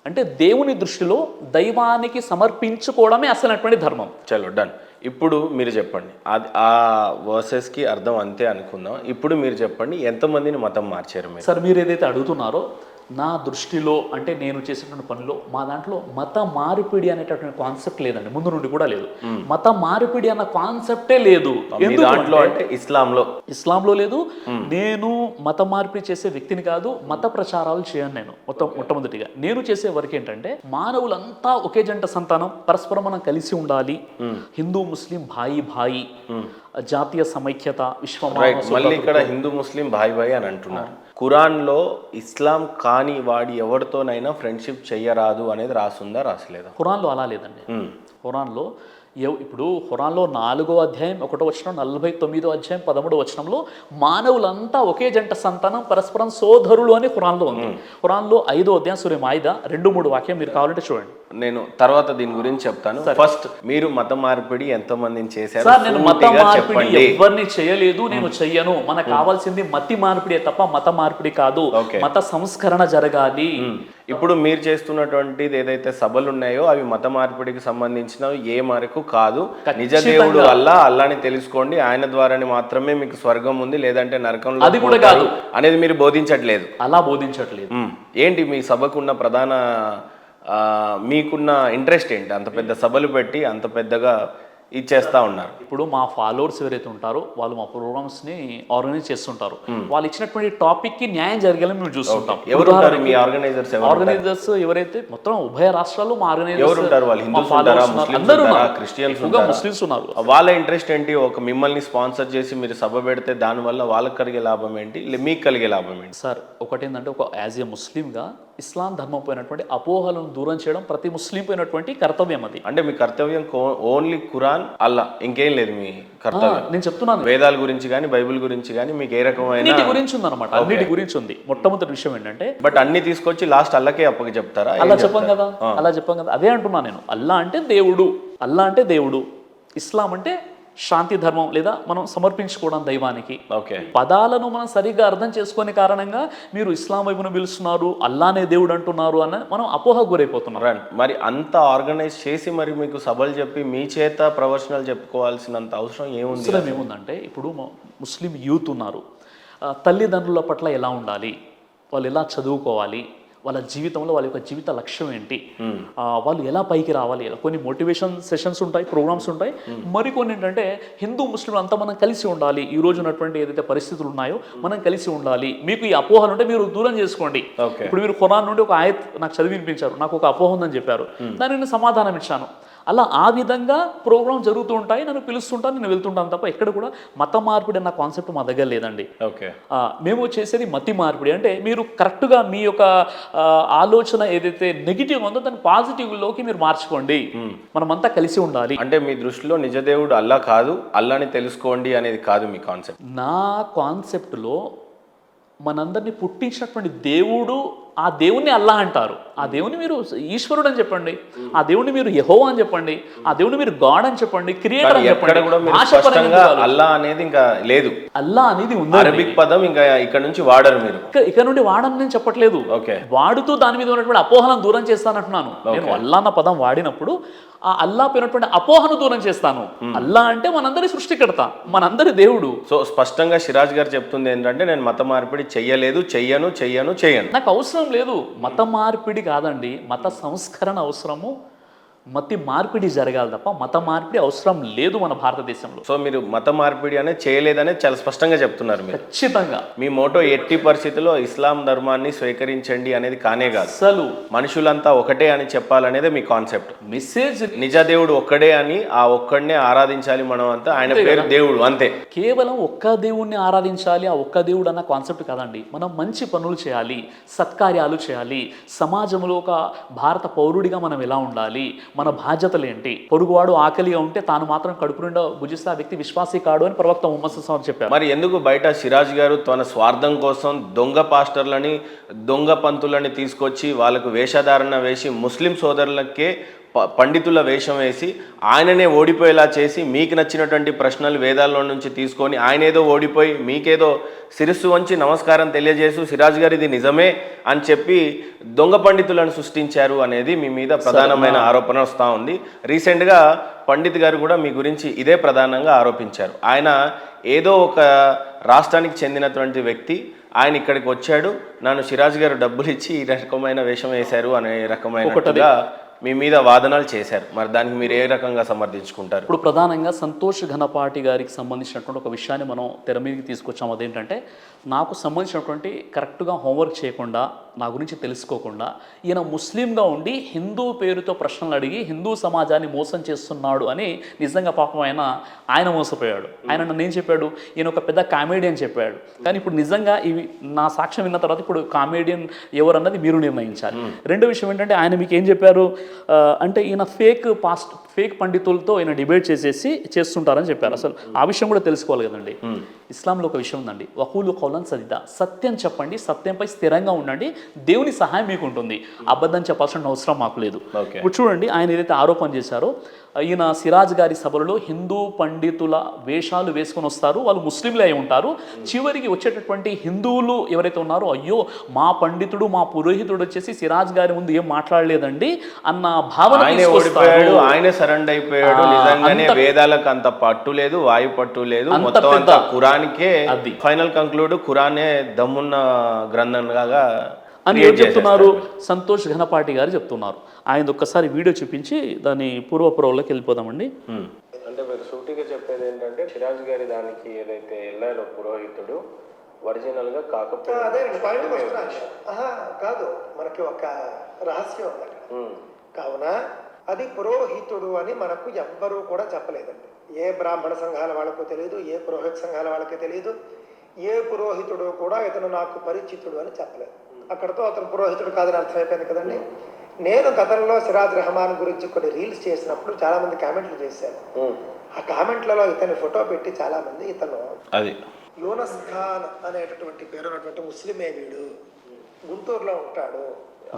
అంటే దేవుని దృష్టిలో దైవానికి సమర్పించుకోవడమే అసలైనటువంటి ధర్మం. చలో డన్. ఇప్పుడు మీరు చెప్పండి, అది ఆ వర్సెస్కి అర్థం అంతే అనుకుందాం. ఇప్పుడు మీరు చెప్పండి, ఎంతమందిని మతం మార్చారు మీరు? సార్, మీరు ఏదైతే అడుగుతున్నారో, నా దృష్టిలో అంటే నేను చేసినటువంటి పనిలో మా దాంట్లో మత మార్పిడి అనేటటువంటి కాన్సెప్ట్ లేదండి, ముందు నుండి కూడా లేదు. మత మార్పిడి అన్న కాన్సెప్టే లేదు. దాంట్లో అంటే ఇస్లాంలో లేదు. నేను మత మార్పిడి చేసే వ్యక్తిని కాదు, మత ప్రచారాలు చేయను నేను. మొట్టమొదటిగా నేను చేసే వర్క్ ఏంటంటే, మానవులంతా ఒకే జంట సంతానం, పరస్పరం మనం కలిసి ఉండాలి, హిందూ ముస్లిం భాయి, జాతీయ సమైక్యత, మళ్ళీ ఇక్కడ హిందూ ముస్లిం భాయి అని అంటున్నారు. ఖురాన్లో ఇస్లాం కాని వాడి ఎవరితోనైనా ఫ్రెండ్షిప్ చెయ్యరాదు అనేది రాసుందా, రాసలేదా? ఖురాన్లో అలా లేదండి. ఖురాన్లో ఇప్పుడు ఖురాన్లో 4వ అధ్యాయం 1వ వచనం, 49వ అధ్యాయం 13వ వచనంలో మానవులంతా ఒకే జంట సంతానం, పరస్పరం సోదరులు అని ఖురాన్లో ఉంది. ఖురాన్లో 5వ అధ్యాయం సూర మాయిదా 2-3 వాక్యం మీరు కావాలంటే చూడండి. నేను తర్వాత దీని గురించి చెప్తాను. ఫస్ట్ మీరు మత మార్పిడి ఎంతమందిని చేశారు? సార్, నేను మత మార్పిడి ఎవరిని చేయలేదు, నేను చెయ్యను. మనకు కావాల్సింది మతి మార్పిడి తప్ప మత మార్పిడి కాదు. మత సంస్కరణ జరగాలి. ఇప్పుడు మీరు చేస్తున్నటువంటిది ఏదైతే సభలు ఉన్నాయో అవి మత మార్పిడికి సంబంధించిన ఏ మేరకు కాదు. నిజ దేవుడు అల్లాని తెలుసుకోండి, ఆయన ద్వారానే మాత్రమే మీకు స్వర్గం ఉంది, లేదంటే నరకంలో అది కూడా కాదు అనేది మీరు బోధించట్లేదు. అలా బోధించట్లేదు. ఏంటి మీ సభకున్న ప్రధాన మీకున్న ఇంట్రెస్ట్ ఏంటి? అంత పెద్ద సభలు పెట్టి అంత పెద్దగా ఇచ్చేస్తా ఉన్నారు. ఇప్పుడు మా ఫాలోవర్స్ ఎవరైతే ఉంటారో వాళ్ళు మా ప్రోగ్రామ్స్ ని ఆర్గనైజ్ చేస్తుంటారు. వాళ్ళు ఇచ్చినటువంటి టాపిక్ కి న్యాయం జరగాలని మేము చూస్తుంటాం. మీ ఆర్గనైజర్స్ ఎవరైతే మొత్తం ఉభయ రాష్ట్రాల్లో మా ఎవరు ఉంటారు? వాళ్ళు హిందూస్ ఉంటారా, క్రిస్టియన్స్ ఉంటారా, ముస్లిమ్స్ ఉన్నారు. వాళ్ళ ఇంట్రెస్ట్ ఏంటి? ఒక మిమ్మల్ని స్పాన్సర్ చేసి మీరు సభ పెడితే దాని వల్ల వాళ్ళకి కలిగే లాభం ఏంటి, మీకు కలిగే లాభం ఏంటి? సార్, ఒకటేంటంటే, ఒక యాజ్ ఏ ముస్లింగా ఇస్లాం ధర్మం పోయినటువంటి అపోహలను దూరం చేయడం ప్రతి ముస్లిం పోయినటువంటి కర్తవ్యం. అది అంటే మీ కర్తవ్యం ఓన్లీ ఖురాన్ అల్లా, ఇంకేం లేదు మీ కర్తవ్యం. నేను చెప్తున్నాను, వేదాల గురించి కానీ బైబిల్ గురించి కానీ మీకు ఏ రకమైన అన్నిటి గురించి ఉందన్నమాట. అన్నిటి గురించి ఉంది. మొట్టమొదటి విషయం ఏంటంటే, బట్ అన్ని తీసుకొచ్చి లాస్ట్ అల్లకే అప్పకి చెప్తారా? అలా చెప్పాం కదా. అదే అంటున్నా నేను. అల్లా అంటే దేవుడు, ఇస్లాం అంటే శాంతి ధర్మం, లేదా మనం సమర్పించుకోవడం దైవానికి. పదాలను మనం సరిగ్గా అర్థం చేసుకునే కారణంగా మీరు ఇస్లాం వైపున పిలుస్తున్నారు, అల్లానే దేవుడు అంటున్నారు అన్న మనం అపోహ గురైపోతున్నాం. మరి అంత ఆర్గనైజ్ చేసి మరి మీకు సభలు చెప్పి మీ చేత ప్రవచనాలు చెప్పుకోవాల్సినంత అవసరం ఏముందంటే, ఇప్పుడు ముస్లిం యూత్ ఉన్నారు, తల్లిదండ్రుల పట్ల ఎలా ఉండాలి, వాళ్ళు ఎలా చదువుకోవాలి, వాళ్ళ జీవితంలో వాళ్ళ యొక్క జీవిత లక్ష్యం ఏంటి, వాళ్ళు ఎలా పైకి రావాలి, కొన్ని మోటివేషన్ సెషన్స్ ఉంటాయి, ప్రోగ్రామ్స్ ఉంటాయి. మరికొన్ని ఏంటంటే హిందూ ముస్లింలు అంతా మనం కలిసి ఉండాలి, ఈ రోజు ఉన్నటువంటి ఏదైతే పరిస్థితులు ఉన్నాయో మనం కలిసి ఉండాలి, మీకు ఈ అపోహలు ఉంటే మీరు దూరం చేసుకోండి. ఇప్పుడు మీరు ఖురాన్ నుండి ఒక ఆయత్ నాకు చదివి వినిపించారు, నాకు ఒక అపోహ ఉందని చెప్పారు, దానికి నేను సమాధానం ఇచ్చాను. అలా ఆ విధంగా ప్రోగ్రామ్ జరుగుతూ ఉంటాయి, నన్ను పిలుస్తుంటాను, నేను వెళ్తుంటాను తప్ప ఎక్కడ కూడా మత మార్పిడి అన్న కాన్సెప్ట్ మా దగ్గర లేదండి. మేము చేసేది మతి మార్పిడి. అంటే మీరు కరెక్ట్గా మీ యొక్క ఆలోచన ఏదైతే నెగిటివ్ ఉందో దాన్ని పాజిటివ్లోకి మీరు మార్చుకోండి, మనమంతా కలిసి ఉండాలి. అంటే మీ దృష్టిలో నిజదేవుడు అల్లా కాదు, అల్లాని తెలుసుకోండి అనేది కాదు మీ కాన్సెప్ట్. నా కాన్సెప్ట్లో మనందరినీ పుట్టించినటువంటి దేవుడు, ఆ దేవుణ్ణి అల్లా అంటారు, ఆ దేవుని మీరు ఈశ్వరుడు అని చెప్పండి, ఆ దేవుని మీరు యెహోవా అని చెప్పండి, ఆ దేవుని మీరు గాడ్ అని చెప్పండి, క్రియేటర్ అని చెప్పండి. అల్లా అనేది ఇంకా లేదు, అల్లా అనేది ఉంది, అరబిక్ పదం ఇంకా ఇక్కడ నుంచి వాడరు మీరు. ఇక్కడ నుండి వాడని నేను చెప్పట్లేదు, వాడుతూ దాని మీద ఉన్నటువంటి అపోహలను దూరం చేస్తానంటున్నాను. నేను అల్లా అన్న పదం వాడినప్పుడు ఆ అల్లా పోయినటువంటి అపోహను దూరం చేస్తాను. అల్లా అంటే మనందరి సృష్టికర్త, మనందరి దేవుడు. సో స్పష్టంగా సిరాజ్ గారు చెప్తుంది ఏంటంటే నేను మత మార్పిడి చెయ్యలేదు, చెయ్యను. నాకు అవసరం లేదు మత మార్పిడి కాదండి, మత సంస్కరణ అవసరము, మతి మార్పిడి జరగాలి తప్ప మత మార్పిడి అవసరం లేదు మన భారతదేశంలో. సో మీరు మత మార్పిడి అనేది చేయలేదనే చాలా స్పష్టంగా చెప్తున్నారు మీరు. ఖచ్చితంగా మీ మోటో ఎట్టి పరిస్థితుల్లో ఇస్లాం ధర్మాన్ని స్వీకరించండి అనేది కానే కాదు, అసలు మనుషులంతా ఒకటే అని చెప్పాలనేదే మీ కాన్సెప్ట్. మెసేజ్ నిజ దేవుడు ఒక్కడే అని, ఆ ఒక్కడినే ఆరాధించాలి మనం అంతా, ఆయన పేరు దేవుడు అంతే. కేవలం ఒక్క దేవుణ్ణి ఆరాధించాలి, ఆ ఒక్క దేవుడు అన్న కాన్సెప్ట్ కాదండి. మనం మంచి పనులు చేయాలి, సత్కార్యాలు చేయాలి, సమాజంలో ఒక భారత పౌరుడిగా మనం ఎలా ఉండాలి, మన బాధ్యతలు ఏంటి, పొరుగువాడు ఆకలిగా ఉంటే తాను మాత్రం కడుపు నిండా భుజిస్తే ఆ వ్యక్తి విశ్వాసీ కాడు అని ప్రవక్త ముహమ్మద్ సల్లల్లాహు అలైహి వసల్లం చెప్పారు. మరి ఎందుకు బయట సిరాజ్ గారు తన స్వార్థం కోసం దొంగ పాస్టర్లని, దొంగ పంతులని తీసుకొచ్చి వాళ్ళకు వేషధారణ వేసి ముస్లిం సోదరులకే పండితుల వేషం వేసి ఆయననే ఓడిపోయేలా చేసి, మీకు నచ్చినటువంటి ప్రశ్నలు వేదాల్లో నుంచి తీసుకొని ఆయన ఏదో ఓడిపోయి మీకేదో శిరస్సు వంచి నమస్కారం తెలియజేస్తూ సిరాజ్ గారు ఇది నిజమే అని చెప్పి దొంగ పండితులను సృష్టించారు అనేది మీ మీద ప్రధానమైన ఆరోపణ వస్తూ ఉంది. రీసెంట్గా పండిత్ గారు కూడా మీ గురించి ఇదే ప్రధానంగా ఆరోపించారు. ఆయన ఏదో ఒక రాష్ట్రానికి చెందినటువంటి వ్యక్తి, ఆయన ఇక్కడికి వచ్చాడు, నన్ను సిరాజ్ గారు డబ్బులు ఇచ్చి ఈ రకమైన వేషం వేశారు అనే రకమైనట్టుగా మీ మీద వాదనలు చేశారు. మరి దానికి మీరు ఏ రకంగా సమర్థించుకుంటారు? ఇప్పుడు ప్రధానంగా సంతోష్ ఘనపాటి గారికి సంబంధించినటువంటి ఒక విషయాన్ని మనం తెర మీదకి తీసుకొచ్చాము. అదేంటంటే నాకు సంబంధించినటువంటి కరెక్ట్గా హోంవర్క్ చేయకుండా, నా గురించి తెలుసుకోకుండా, ఈయన ముస్లింగా ఉండి హిందూ పేరుతో ప్రశ్నలు అడిగి హిందూ సమాజాన్ని మోసం చేస్తున్నాడు అని నిజంగా పాపం ఆయన మోసపోయాడు. ఆయన నన్ను ఏం చెప్పాడు, ఈయన ఒక పెద్ద కామెడియన్ చెప్పాడు. కానీ ఇప్పుడు నిజంగా ఇవి నా సాక్ష్యం విన్న తర్వాత ఇప్పుడు కామెడియన్ ఎవరన్నది మీరు నిర్ణయించాలి. రెండో విషయం ఏంటంటే ఆయన మీకు ఏం చెప్పారు అంటే ఈయన ఫేక్ పండితులతో ఈయన డిబేట్ చేస్తుంటారని చెప్పారు. అసలు ఆ విషయం కూడా తెలుసుకోవాలి కదండి. ఇస్లాంలో ఒక విషయం ఉందండి, వహూలు కౌలన్ సదిదా, సత్యం చెప్పండి, సత్యంపై స్థిరంగా ఉండండి, దేవుని సహాయం మీకు ఉంటుంది, అబద్ధం చెప్పాల్సిన అవసరం మాకు లేదు. ఇప్పుడు చూడండి ఆయన ఏదైతే ఆరోపణ చేశారో, ఈయన సిరాజ్ గారి సభలలో హిందూ పండితుల వేషాలు వేసుకొని వస్తారు, వాళ్ళు ముస్లింలే అయి ఉంటారు, చివరికి వచ్చేటటువంటి హిందువులు ఎవరైతే ఉన్నారో అయ్యో మా పండితుడు మా పురోహితుడు వచ్చేసి సిరాజ్ గారి ముందు ఏం మాట్లాడలేదండి అన్న భావన తీసుకొస్తారు. ఆయన సరెండర్ అయిపోయాడు, నిజంగానే వేదాలకు అంత పట్టు లేదు, వాయు పట్టు లేదు, మొత్తం అంతా ఖురాన్కే ఫైనల్ కంక్లూడ్, ఖురానే దమ్మున్న గ్రంథంగా అని ఎవరు చెప్తున్నారు? సంతోష్ ఘనపాటి గారు చెప్తున్నారు. ఆయన ఒక్కసారి వీడియో చూపించి దాని పూర్వపురంలోకి వెళ్ళిపోదామండి. అంటే మీరు సూటిగా చెప్పేది ఏంటంటే సిరాజ్ గారి దానికి ఏదైతే వెళ్ళారో పురోహితుడు ఒరిజినల్ గా కాదు, మనకి ఒక రహస్యం ఉంది. కావున అది పురోహితుడు అని మనకు ఎవ్వరూ కూడా చెప్పలేదండి. ఏ బ్రాహ్మణ సంఘాల వాళ్ళకు తెలియదు, ఏ పురోహిత సంఘాల వాళ్ళకి తెలియదు, ఏ పురోహితుడు కూడా ఇతను నాకు పరిచితుడు అని చెప్పలేదు. అక్కడతో అతను పురోహితుడు కాదని అర్థమైపోయింది కదండి. నేను గతంలో సిరాజ్ రెహమాన్ గురించి కొన్ని రీల్స్ చేసినప్పుడు చాలా మంది కామెంట్లు చేశారు. ఆ కామెంట్లలో ఇతని ఫోటో పెట్టి చాలా మంది ఇతను యూనస్ ఖాన్ అనేటటువంటి పేరు ఉన్నటువంటి ముస్లిమే, వీడు గుంటూరులో ఉంటాడు,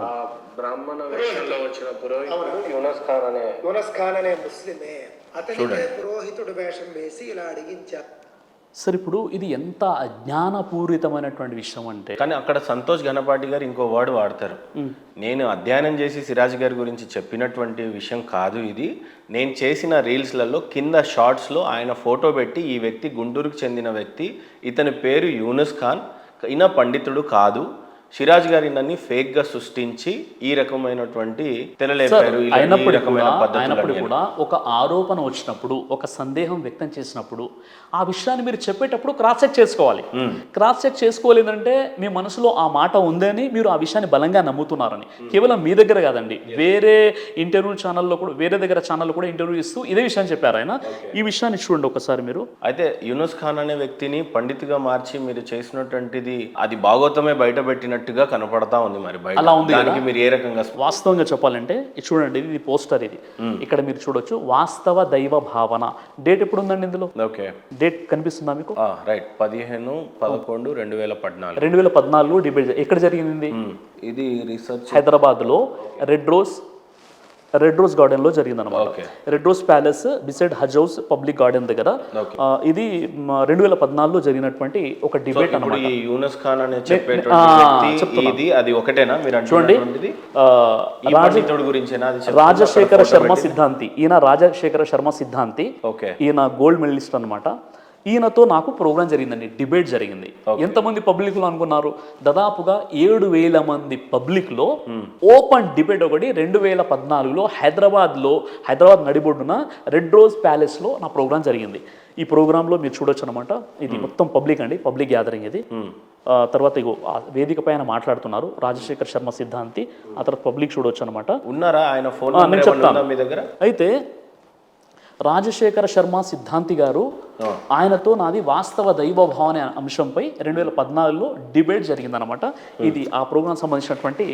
ఆ బ్రాహ్మణ వేషంలో వచ్చిన పురోహితుడు యూనస్ ఖాన్ అనే ముస్లిమే, అతనికే పురోహితుడు వేషం వేసి ఇలా అడిగించారు. సరే ఇప్పుడు ఇది ఎంత అజ్ఞానపూరితమైనటువంటి విషయం అంటే, కానీ అక్కడ సంతోష్ ఘనపాటి గారు ఇంకో వర్డ్ వాడతారు, నేను అధ్యయనం చేసి సిరాజ్ గారి గురించి చెప్పినటువంటి విషయం కాదు ఇది, నేను చేసిన రీల్స్లలో కింద షార్ట్స్లో ఆయన ఫోటో పెట్టి ఈ వ్యక్తి గుంటూరుకు చెందిన వ్యక్తి, ఇతని పేరు యూనస్ ఖాన్, ఈయన పండితుడు కాదు, సిరాజ్ గారి నన్ను ఫేక్ గా సృష్టించి ఈ రకమైనటువంటి తెరలేపారు, ఇలా ఈ అయినప్పటికీ రకమైన కూడా పద్ధతులు ఒక ఆరోపణ వచ్చినప్పుడు, ఒక సందేహం వ్యక్తం చేసినప్పుడు ఆ విషయాన్ని మీరు చెప్పేటప్పుడు క్రాస్ చెక్ చేసుకోవాలి. క్రాస్ చెక్ చేసుకోలేదంటే మీ మనసులో ఆ మాట ఉందని మీరు ఆ విషయాన్ని బలంగా నమ్ముతున్నారని. కేవలం మీ దగ్గర కాదండి, వేరే ఇంటర్వ్యూ ఛానల్లో కూడా, వేరే దగ్గర ఛానల్లో కూడా ఇంటర్వ్యూ ఇస్తూ ఇదే విషయాన్ని చెప్పారు ఆయన. ఈ విషయాన్ని చూడండి ఒకసారి మీరు. అయితే యూనుస్ ఖాన్ అనే వ్యక్తిని పండితుగా మార్చి మీరు చేసినటువంటిది అది భాగవతమే బయట పెట్టినట్టుగా కనపడతా ఉంది. మరి బయట అలా ఉంది దానికి మీరు ఏ రకంగా వాస్తవంగా చెప్పాలంటే ఇది చూడండి, ఇది పోస్టర్, ఇది ఇక్కడ మీరు చూడొచ్చు, వాస్తవ దైవ భావన. డేట్ ఎప్పుడు ఉందండి ఇందులో? ఓకే, డేట్ కనిపిస్తుందా మీకు? రైట్, 15/11/2014. 2014 డిబేట్ ఎక్కడ జరిగింది? ఇది రీసెర్చ్ హైదరాబాద్ లో రెడ్ రోజ్ గార్డెన్ లో జరిగింది అనమాట. రెడ్ రోజ్ ప్యాలెస్ బిసైడ్ హజ్ హౌస్ పబ్లిక్ గార్డెన్ దగ్గర. ఇది 2014లో జరిగినటువంటి ఒక డిబేట్ అనమాట. ఈ యూనుస్ ఖాన్ అనే చెప్పేటువంటి వ్యక్తి ఇది అది ఒకటేనా మీరు చూడండి, పండితుడి గురించేనా? అది రాజశేఖర శర్మ సిద్ధాంతి, ఈయన రాజశేఖర శర్మ సిద్ధాంతి, ఓకే, ఈయన గోల్డ్ మెడలిస్ట్ అనమాట. ఈయనతో నాకు ప్రోగ్రామ్ జరిగిందండి, డిబేట్ జరిగింది. ఎంతమంది పబ్లిక్లో అనుకున్నారు? దాదాపుగా 7,000 మంది పబ్లిక్లో ఓపెన్ డిబేట్ ఒకటి 2014లో హైదరాబాద్ నడిబొడ్డున రెడ్ రోజ్ ప్యాలెస్లో నా ప్రోగ్రామ్ జరిగింది. ఈ ప్రోగ్రాంలో మీరు చూడొచ్చు అనమాట, ఇది మొత్తం పబ్లిక్ అండి, పబ్లిక్ గ్యాదరింగ్ ఇది. తర్వాత ఇగో వేదిక పైన మాట్లాడుతున్నారు రాజశేఖర్ శర్మ సిద్ధాంతి, ఆ తర్వాత పబ్లిక్ చూడొచ్చు అనమాట. ఉన్నారా ఆయన ఫోన్? నేను చెప్తాను. మీ దగ్గర అయితే రాజశేఖర శర్మ సిద్ధాంతి గారు, ఆయనతో నాది వాస్తవ దైవభావం అనే అంశంపై 2014లో డిబేట్ జరిగిందనమాట. ఇది ఆ ప్రోగ్రామ్ సంబంధించినటువంటి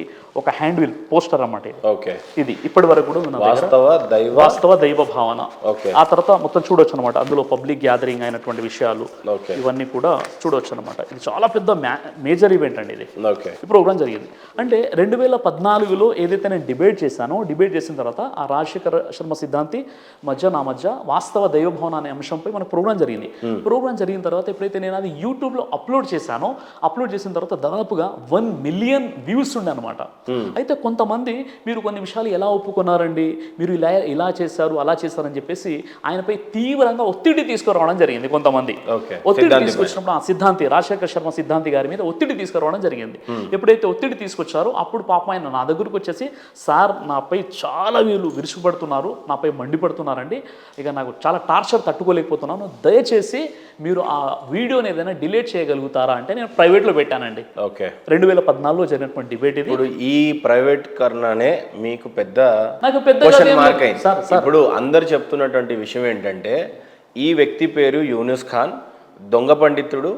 ఒక హ్యాండ్ విల్ పోస్టర్ అన్నమాట. ఇది ఇప్పటి వరకు కూడా వాస్తవ దైవ భావన. ఆ తర్వాత మొత్తం చూడొచ్చు అనమాట, అందులో పబ్లిక్ గ్యాదరింగ్ అయినటువంటి విషయాలు ఇవన్నీ కూడా చూడొచ్చు అనమాట. ఇది చాలా పెద్ద మేజర్ ఈవెంట్ అండి ఇది. ఈ ప్రోగ్రామ్ జరిగింది అంటే 2014లో ఏదైతే నేను డిబేట్ చేశానో, డిబేట్ చేసిన తర్వాత ఆ రాజశేఖర శర్మ సిద్ధాంతి నా మధ్య వాస్తవ దైవభావన అనే అంశంపై మన ప్రోగ్రామ్ జరిగింది. ప్రోగ్రామ్ జరిగిన తర్వాత ఎప్పుడైతే నేను అది యూట్యూబ్లో అప్లోడ్ చేశానో, అప్లోడ్ చేసిన తర్వాత దాదాపుగా 1 మిలియన్ వ్యూస్ ఉండే అనమాట. అయితే కొంతమంది మీరు కొన్ని విషయాలు ఎలా ఒప్పుకున్నారండి, మీరు ఇలా చేశారు అలా చేశారని చెప్పేసి ఆయనపై తీవ్రంగా ఒత్తిడి తీసుకురావడం జరిగింది. కొంతమంది ఒత్తిడి తీసుకొచ్చినప్పుడు ఆ సిద్ధాంతి రాజశేఖర శర్మ సిద్ధాంతి గారి మీద ఒత్తిడి తీసుకురావడం జరిగింది. ఎప్పుడైతే ఒత్తిడి తీసుకొచ్చారో అప్పుడు పాపం ఆయన నా దగ్గరకు వచ్చేసి, సార్ నాపై చాలా వీళ్ళు విరుచుపడుతున్నారు, నాపై మండిపడుతున్నారండి, ఇక నాకు చాలా టార్చర్ తట్టుకోలేకపోతున్నాను, దయచేసి మీరు ఆ వీడియోని ఏదైనా డిలీట్ చేయగలుగుతారా అంటే నేను ప్రైవేట్లో పెట్టానండి. 2014లో జరిగినటువంటి డిబేట్ ఇది. ఇప్పుడు ఈ ప్రైవేట్ కర్ణనే మీకు నాకు పెద్ద క్వశ్చన్ మార్క్ అయింది. ఇప్పుడు అందరు చెప్తున్నటువంటి విషయం ఏంటంటే, ఈ వ్యక్తి పేరు యూనుస్ ఖాన్, దొంగ పండితుడు.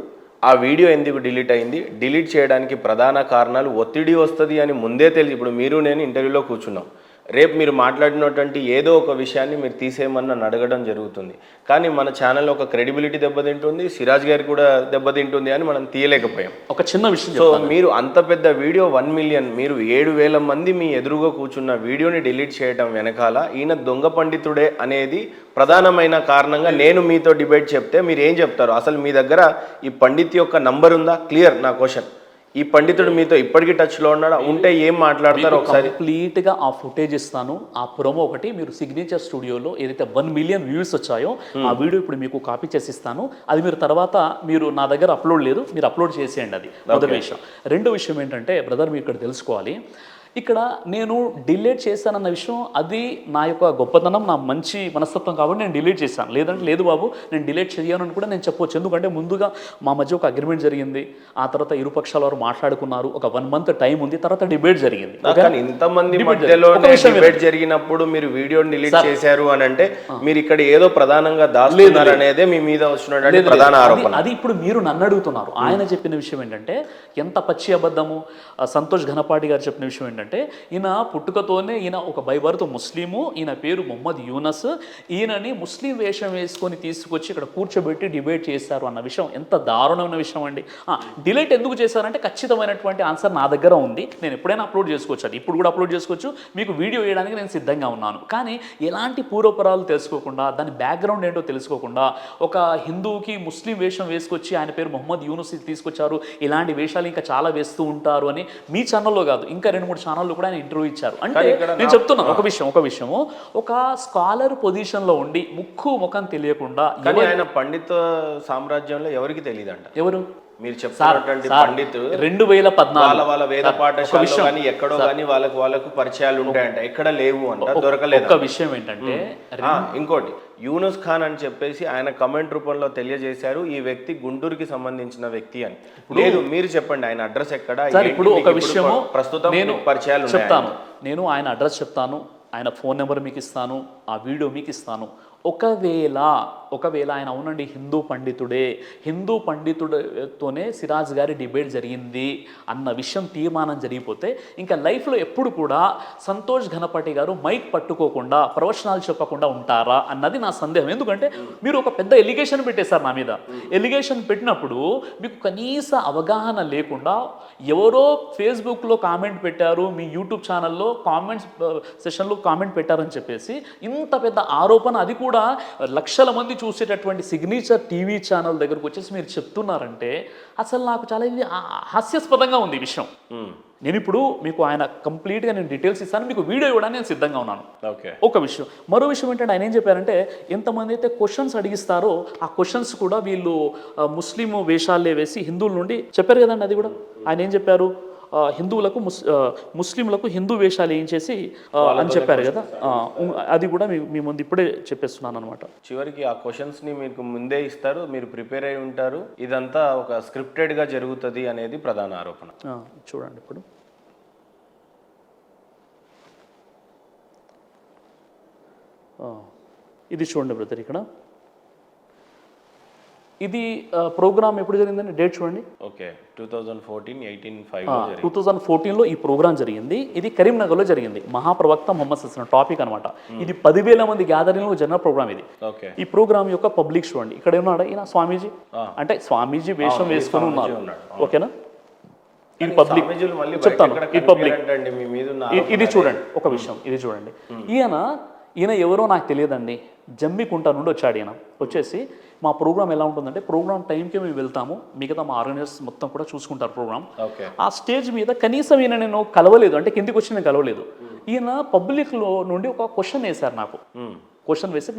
ఆ వీడియో ఎందుకు డిలీట్ అయింది? డిలీట్ చేయడానికి ప్రధాన కారణాలు ఒత్తిడి వస్తుంది అని ముందే తెలిసి, ఇప్పుడు మీరు నేను ఇంటర్వ్యూలో కూర్చున్నాం, రేపు మీరు మాట్లాడినటువంటి ఏదో ఒక విషయాన్ని మీరు తీసేయమని నన్ను అడగడం జరుగుతుంది. కానీ మన ఛానల్లో ఒక క్రెడిబిలిటీ దెబ్బతింటుంది, సిరాజ్ గారికి కూడా దెబ్బతింటుంది అని మనం తీయలేకపోయాం. ఒక చిన్న విషయం, సో మీరు అంత పెద్ద వీడియో 1 మిలియన్, మీరు 7,000 మంది మీ ఎదురుగా కూర్చున్న వీడియోని డిలీట్ చేయడం వెనకాల ఈయన దొంగ పండితుడే అనేది ప్రధానమైన కారణంగా నేను మీతో డిబేట్ చెప్తే మీరు ఏం చెప్తారు? అసలు మీ దగ్గర ఈ పండిత్ యొక్క నంబర్ ఉందా? క్లియర్ నా క్వశ్చన్. ఈ పండితుడు మీతో ఇప్పటికీ టచ్లో ఉన్నాడా? ఉంటే ఏం మాట్లాడతారు? ఒకసారి కంప్లీట్గా ఆ ఫుటేజ్ ఇస్తాను, ఆ ప్రోమో ఒకటి. మీరు సిగ్నేచర్ స్టూడియోలో ఏదైతే 1 మిలియన్ వ్యూస్ వచ్చాయో ఆ వీడియో ఇప్పుడు మీకు కాపీ చేసి ఇస్తాను. అది మీరు తర్వాత మీరు నా దగ్గర అప్లోడ్ లేదు, మీరు అప్లోడ్ చేసేయండి. అది మొదటి విషయం. రెండో విషయం ఏంటంటే బ్రదర్, మీరు ఇక్కడ తెలుసుకోవాలి, ఇక్కడ నేను డిలీట్ చేశానన్న విషయం అది నా యొక్క గొప్పతనం, నా మంచి మనస్తత్వం కాబట్టి నేను డిలీట్ చేశాను. లేదంటే లేదు బాబు నేను డిలీట్ చేయను అని కూడా నేను చెప్పొచ్చు. ఎందుకంటే ముందుగా మా మధ్య ఒక అగ్రిమెంట్ జరిగింది, ఆ తర్వాత ఇరు పక్షాల వారు మాట్లాడుకున్నారు, ఒక 1 మంత్ టైం ఉంది, తర్వాత డిబేట్ జరిగింది. ఇంతమంది మధ్యలో డిబేట్ జరిగినప్పుడు మీరు వీడియో డిలీట్ చేశారు అని అంటే మీరు ఇక్కడ ఏదో ప్రధానంగా దాస్తున్నారు అనేదే మీ మీద వస్తున్నటువంటి ప్రధాన ఆరోపణ. అది ఇప్పుడు మీరు నన్ను అడుగుతున్నారు. ఆయన చెప్పిన విషయం ఏంటంటే ఎంత పచ్చి అబద్ధము. సంతోష్ ఘనపాటి గారు చెప్పిన విషయం ఏంటంటే, ఈయన పుట్టుకతోనే ఈయన ఒక బైబర్త్ ముస్లిము, ఈయన పేరు మొహమ్మద్ యూనస్, ఈయనని ముస్లిం వేషం వేసుకొని తీసుకొచ్చి ఇక్కడ కూర్చోబెట్టి డిబేట్ చేశారు అన్న విషయం ఎంత దారుణమైన విషయం అండి. డిలీట్ ఎందుకు చేశారంటే ఖచ్చితమైనటువంటి ఆన్సర్ నా దగ్గర ఉంది, నేను ఎప్పుడైనా అప్లోడ్ చేసుకోవచ్చు, అది ఇప్పుడు కూడా అప్లోడ్ చేసుకోవచ్చు, మీకు వీడియో వేయడానికి నేను సిద్ధంగా ఉన్నాను. కానీ ఎలాంటి పూర్వపరాలు తెలుసుకోకుండా, దాని బ్యాక్గ్రౌండ్ ఏంటో తెలుసుకోకుండా, ఒక హిందువుకి ముస్లిం వేషం వేసుకొచ్చి ఆయన పేరు మొహమ్మద్ యూనస్ తీసుకొచ్చారు, ఇలాంటి వేషాలు ఇంకా చాలా వేస్తూ ఉంటారు అని మీ ఛానల్లో కాదు ఇంకా 2-3 ఛానళ్ళు కూడా ఆయన ఇంటర్వ్యూ ఇచ్చారు. అంటే నేను చెప్తున్నాను ఒక విషయము, ఒక స్కాలర్ పొజిషన్లో ఉండి ముఖం తెలియకుండా ఆయన పండిత సామ్రాజ్యంలో ఎవరికి తెలియదంట. ఎవరు మీరు చెప్తున్నటువంటి పండిత్ 2014 వాళ్ళ వేద పాఠశాలలో కానీ ఎక్కడో కానీ వాళ్ళకు పరిచయాలు ఉంటాయంట, ఎక్కడ లేవు అంట, దొరకలేదు. ఒక విషయం ఏంటంటే ఇంకోటి యూనుస్ ఖాన్ అని చెప్పేసి ఆయన కమెంట్ రూపంలో తెలియజేశారు ఈ వ్యక్తి గుంటూరుకి సంబంధించిన వ్యక్తి అని. లేదు మీరు చెప్పండి ఆయన అడ్రస్ ఎక్కడ? ఇప్పుడు ఒక విషయము ప్రస్తుతం నేను పరిచయాలు చెప్తాను, నేను ఆయన అడ్రస్ చెప్తాను, ఆయన ఫోన్ నెంబర్ మీకు ఇస్తాను, ఆ వీడియో మీకు ఇస్తాను. ఒకవేళ ఆయన అవునండి హిందూ పండితుడే, హిందూ పండితుడితోనే సిరాజ్ గారి డిబేట్ జరిగింది అన్న విషయం తీర్మానం జరిగిపోతే ఇంకా లైఫ్లో ఎప్పుడు కూడా సంతోష్ ఘనపాటి గారు మైక్ పట్టుకోకుండా ప్రవచనాలు చెప్పకుండా ఉంటారా అన్నది నా సందేహం. ఎందుకంటే మీరు ఒక పెద్ద ఎలిగేషన్ పెట్టేశారు నా మీద. ఎలిగేషన్ పెట్టినప్పుడు మీకు కనీస అవగాహన లేకుండా ఎవరో ఫేస్బుక్లో కామెంట్ పెట్టారు, మీ యూట్యూబ్ ఛానల్లో కామెంట్స్ సెషన్లో కామెంట్ పెట్టారని చెప్పేసి ఇంత పెద్ద ఆరోపణ, అది కూడా లక్షల మంది చూసేటటువంటి సిగ్నేచర్ టీవీ ఛానల్ దగ్గరకు వచ్చేసి మీరు చెప్తున్నారంటే అసలు నాకు చాలా ఇది హాస్యాస్పదంగా ఉంది ఈ విషయం. నేను ఇప్పుడు మీకు ఆయన కంప్లీట్గా నేను డీటెయిల్స్ ఇస్తాను, మీకు వీడియో ఇవ్వడానికి నేను సిద్ధంగా ఉన్నాను. ఒక విషయం. మరో విషయం ఏంటంటే ఆయన ఏం చెప్పారంటే ఎంతమంది అయితే క్వశ్చన్స్ అడిగిస్తారో ఆ క్వశ్చన్స్ కూడా వీళ్ళు ముస్లిం వేషాలే వేసి హిందువుల నుండి చెప్పారు కదండి. అది కూడా ఆయన ఏం చెప్పారు, హిందువులకు ముస్లింలకు హిందూ వేషాలు ఏం చేసి అని చెప్పారు కదా. అది కూడా మీ ముందు ఇప్పుడే చెప్పేస్తున్నాను అనమాట. చివరికి ఆ క్వశ్చన్స్ని మీకు ముందే ఇస్తారు, మీరు ప్రిపేర్ అయి ఉంటారు, ఇదంతా ఒక స్క్రిప్టెడ్గా జరుగుతుంది అనేది ప్రధాన ఆరోపణ. చూడండి ఇప్పుడు ఇది చూడండి బ్రదర్, ఇక్కడ ఇది ప్రోగ్రామ్ ఎప్పుడు జరిగిందని డేట్ చూడండి. ఓకే 2014 2014లో ఈ ప్రోగ్రామ్ జరిగింది. ఇది కరీంనగర్లో జరిగింది. మహాప్రవక్త మొహమ్మద్ సల్లాం టాపిక్ అనమాట. ఇది 10,000 మంది గ్యాదరింగ్లో జరిగిన ప్రోగ్రామ్ ఇది. ఈ ప్రోగ్రామ్ యొక్క పబ్లిక్ చూడండి. ఇక్కడ ఏమన్నాడు ఈయన స్వామీజీ, అంటే స్వామీజీ వేషం వేసుకొని ఉన్నారు. ఓకేనా, ఇది పబ్లిక్ చెప్తాను. ఈ పబ్లిక్ ఇది చూడండి, ఒక విషయం ఇది చూడండి. ఈయన ఎవరో నాకు తెలియదండి, జమ్మికుంట నుండి వచ్చాడు. ఈయన వచ్చేసి మా ప్రోగ్రామ్ ఎలా ఉంటుందంటే ప్రోగ్రామ్ టైంకి మేము వెళ్తాము, మిగతా మా ఆర్గనైజర్స్ మొత్తం కూడా చూసుకుంటారు ప్రోగ్రామ్. ఆ స్టేజ్ మీద కనీసం ఈయన నేను కలవలేదు, అంటే కిందికి వచ్చి నేను కలవలేదు. ఈయన పబ్లిక్లో నుండి ఒక క్వశ్చన్ వేశారు నాకు. క్వశ్చన్ వేసి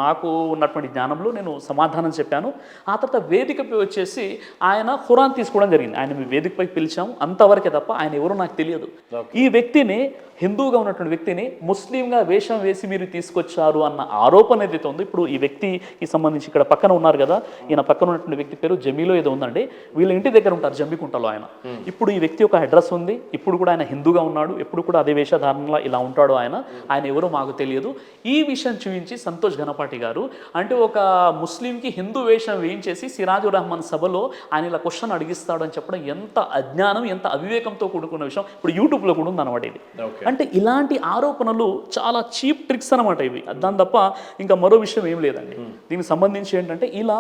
నాకు ఉన్నటువంటి జ్ఞానంలో నేను సమాధానం చెప్పాను. ఆ తర్వాత వేదికపై వచ్చేసి ఆయన ఖురాన్ తీసుకోవడం జరిగింది. ఆయన మీ వేదికపైకి పిలిచాము, అంతవరకే తప్ప ఆయన ఎవరో నాకు తెలియదు. ఈ వ్యక్తిని, హిందూగా ఉన్నటువంటి వ్యక్తిని ముస్లింగా వేషం వేసి మీరు తీసుకొచ్చారు అన్న ఆరోపణ ఏదైతే ఉందో, ఇప్పుడు ఈ వ్యక్తికి సంబంధించి ఇక్కడ పక్కన ఉన్నారు కదా, ఈయన పక్కన ఉన్నటువంటి వ్యక్తి పేరు జమీలో ఏదో ఉందండి, వీళ్ళ ఇంటి దగ్గర ఉంటారు జమ్మికుంటలో ఆయన. ఇప్పుడు ఈ వ్యక్తి ఒక అడ్రస్ ఉంది, ఇప్పుడు కూడా ఆయన హిందూగా ఉన్నాడు, ఎప్పుడు కూడా అదే వేషధారణలో ఇలా ఉంటాడు ఆయన ఎవరో మాకు తెలియదు. ఈ విషయం చూపించి సంతోష్ ఘనపాటి గారు అంటే ఒక ముస్లింకి హిందూ వేషం వేయించేసి సిరాజుర్ రహమాన్ సభలో ఆయన ఇలా క్వశ్చన్ అడిగిస్తాడు అని చెప్పడం ఎంత అజ్ఞానం, ఎంత అవివేకంతో కూడుకున్న విషయం. ఇప్పుడు యూట్యూబ్లో కూడా ఉందన్నమాట ఇది. అంటే ఇలాంటి ఆరోపణలు చాలా చీప్ ట్రిక్స్ అనమాట ఇవి, దాని తప్ప ఇంకా మరో విషయం ఏం లేదండి. దీనికి సంబంధించి ఏంటంటే ఇలా